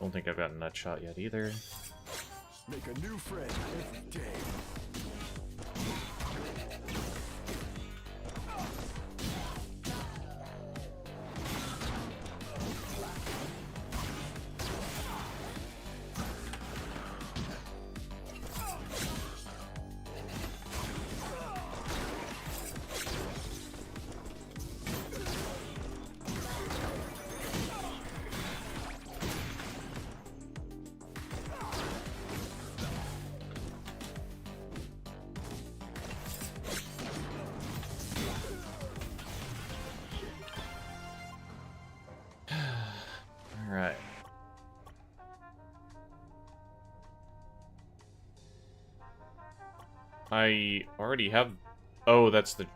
Don't think I've gotten that shot yet either. Make a new friend every day. Alright. I already have... Oh, that's the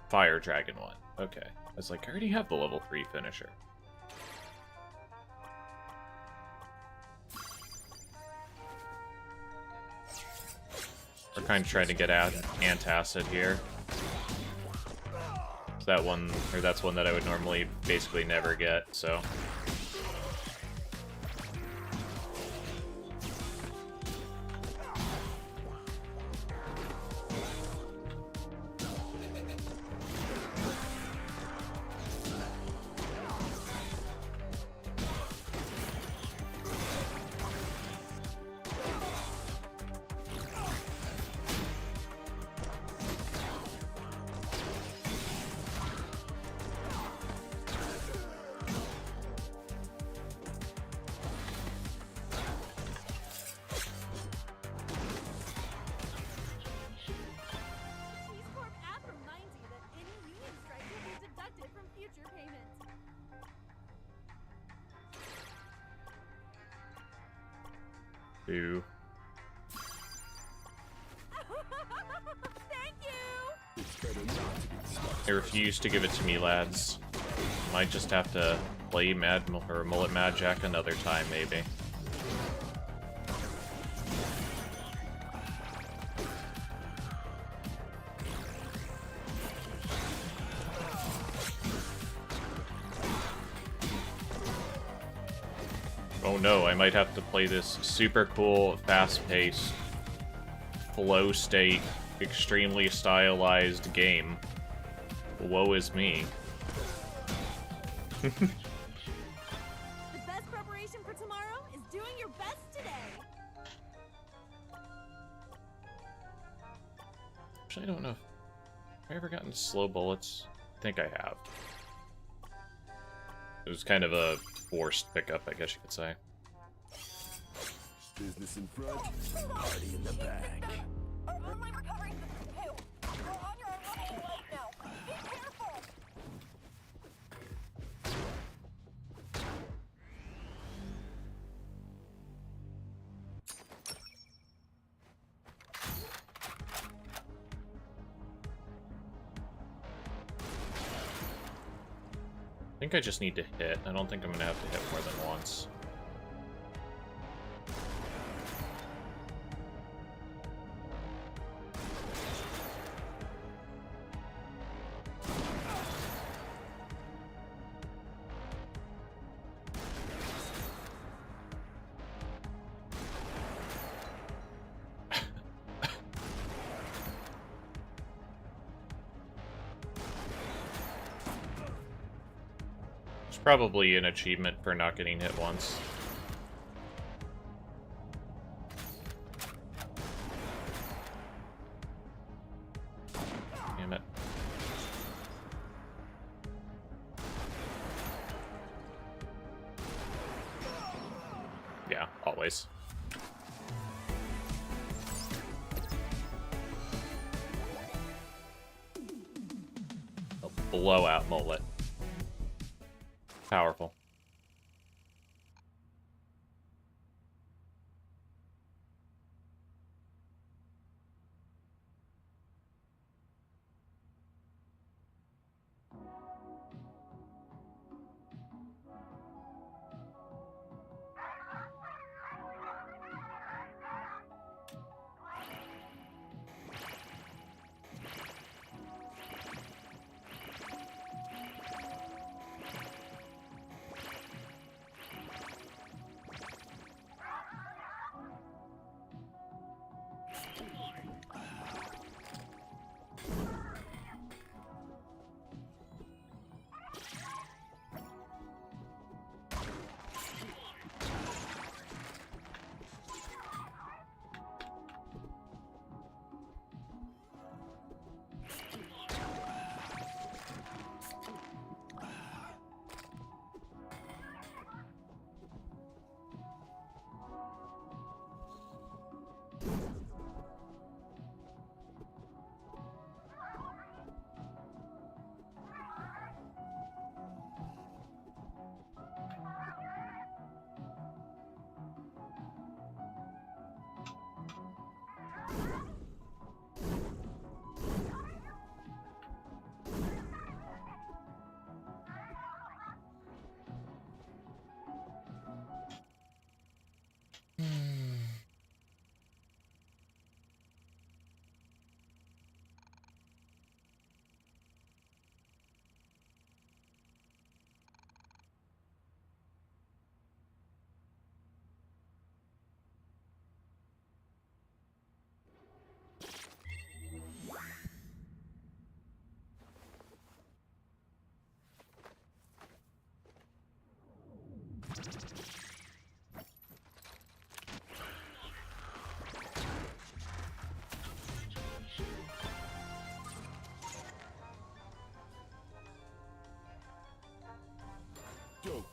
Fire Dragon one. Okay. I was like, I already have the level 3 finisher. We're kind of trying to get at Antacid here. That one, or that's one that I would normally basically never get, so... Peace Corp app reminds you that any union strike will be deducted from future payments. Boo. Thank you! It's better not to be smart. I refuse to give it to me, lads. Might just have to play Mullet Mad Jack another time, maybe. Oh no, I might have to play this super cool, fast-paced, flow state, extremely stylized game. Woe is me. The best preparation for tomorrow is doing your best today. Actually, I don't know. Have I ever gotten slow bullets? I think I have. It was kind of a forced pickup, I guess you could say. Business in front, party in the back. Our online recovery system too. You're on your unlimited life now. Be careful. I think I just need to hit. I don't think I'm gonna have to hit more than once. Probably an achievement for not getting hit once. Damn it. Yeah, always. A blowout mullet. Powerful.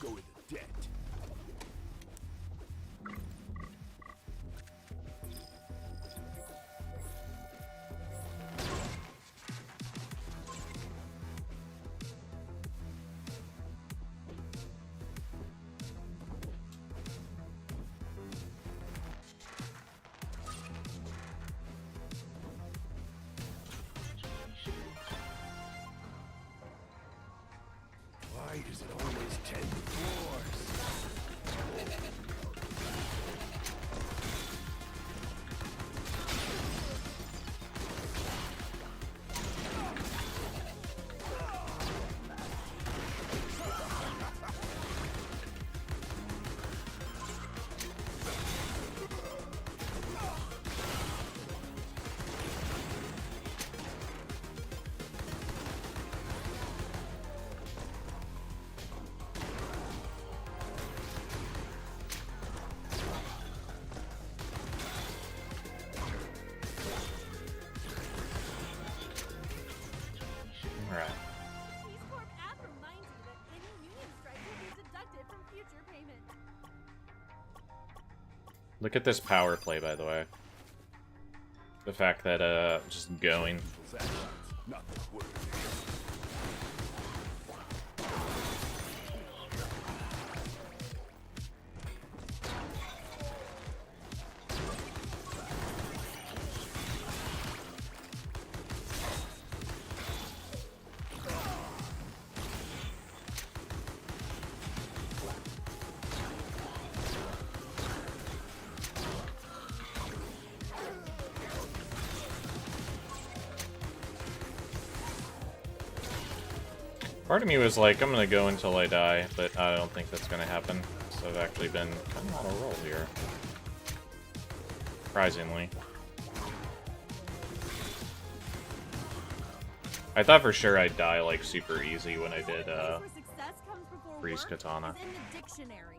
Don't go into debt. Why does it always 10 floors? Alright. Peace Corp app reminds you that any union strike will be deducted from future payment. Look at this power play, by the way. The fact that, just going. People's actions, not their words. Part of me was like, I'm gonna go until I die, but I don't think that's gonna happen. So I've actually been kind of on a roll here. Surprisingly. I thought for sure I'd die like super easy when I did Where success comes before Freeze work Katana. is in the dictionary.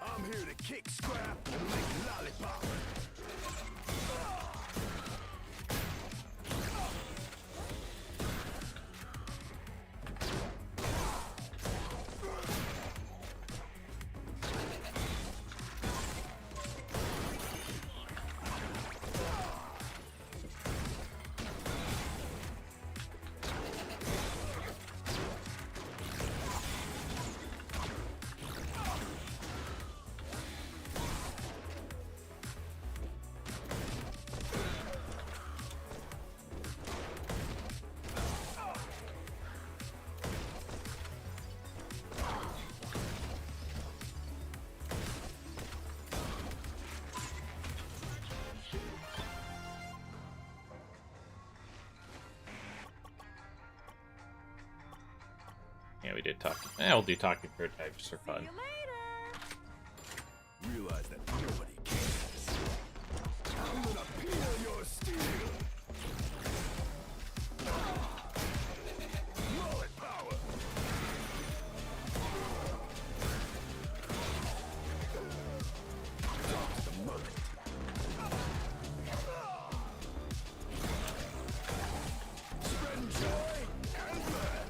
I'm here to kick scrap and make lollipop. Yeah, we did talk. We'll do talking prototypes for fun. See you later. Realize that nobody cares. I'm gonna peel your steel. Mullet power. Talk to the mullet. Spreading joy and blood.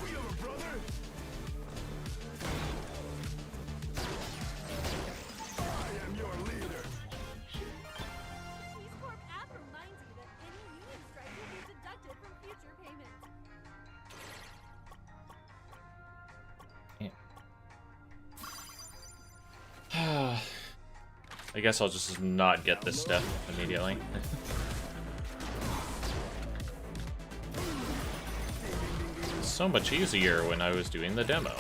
We have a brother. I am your leader. Peace Corp app reminds you that any union strike will be deducted from future payment. I guess I'll just not get this stuff immediately. So much easier when I was doing the demo. Stop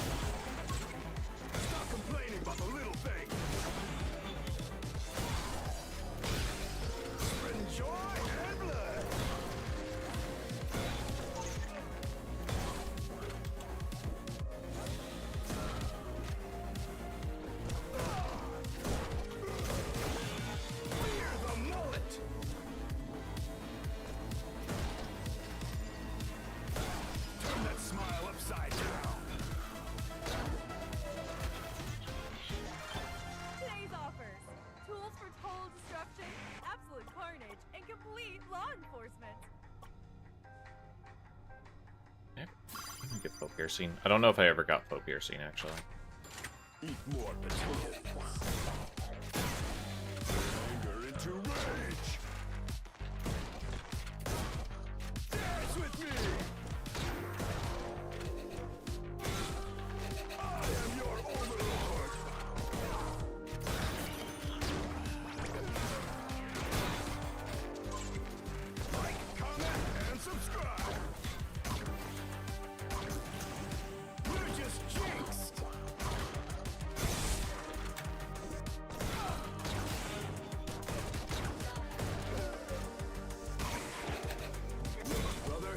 complaining about the little things. Spreading joy and blood. We're the mullet. Turn that smile upside down. piercing. I don't know if I ever got foe piercing, actually. Eat more potatoes. Anger into rage. Dance with me. I am your overlord. Like, comment, and subscribe. We're just jinxed. Brother.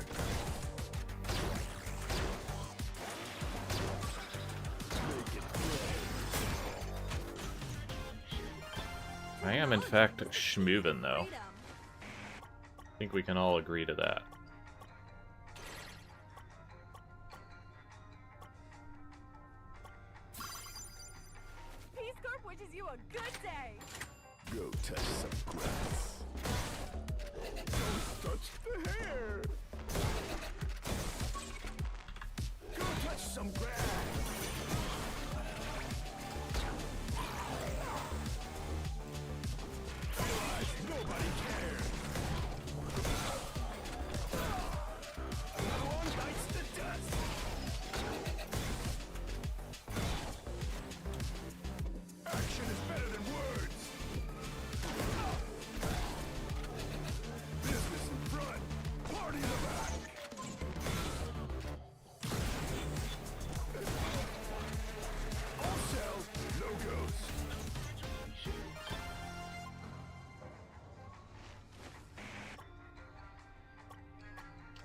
Make it I am, in fact, schmoovin', though. I think we can all agree to that. Peace Corp wishes you a good day. go touch some grass. Don't touch the hair. Go touch some grass. Realize nobody cares. Another one bites the dust. Action is better than words. Business in front, party in the back. All sell, logos.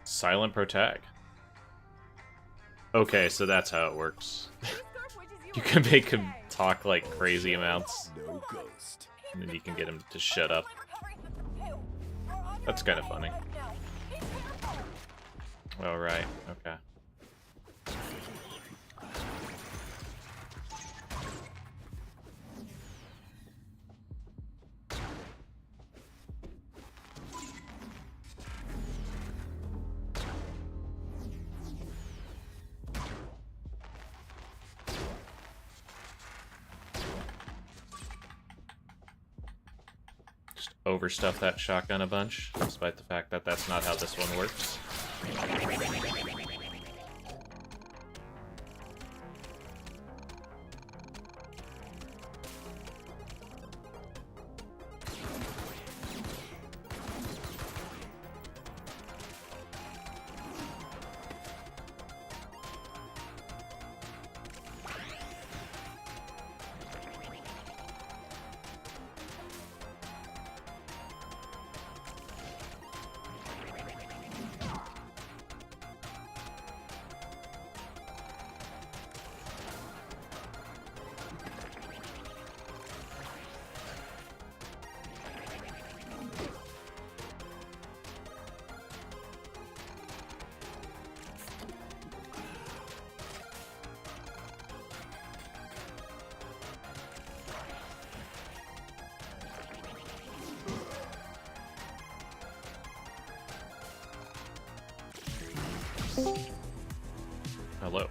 Silent protag. Okay, so that's how it works. You can make him talk like crazy amounts, No ghost. and then you can get him to shut up. That's kind of funny. Oh, right. Okay. Just overstuff that shotgun a bunch, despite the fact that that's not how this one works. Hello.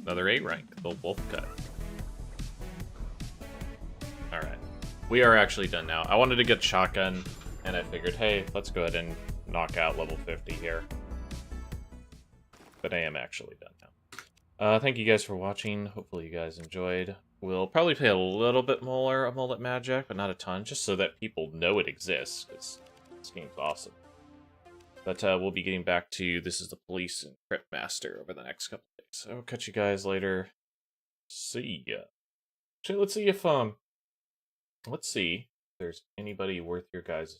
Another 8 rank, the Wolf Cut. Alright. We are actually done now. I wanted to get shotgun, and I figured, hey, let's go ahead and knock out level 50 here. but I am actually done now. Thank you guys for watching. Hopefully you guys enjoyed. We'll probably play a little bit more of Mullet Magic, but not a ton, just so that people know it exists, because this game's awesome. But we'll be getting back to This Is the Police and Crypt Master over the next couple days. So catch you guys later. See ya. Actually, let's see if there's anybody worth your guys'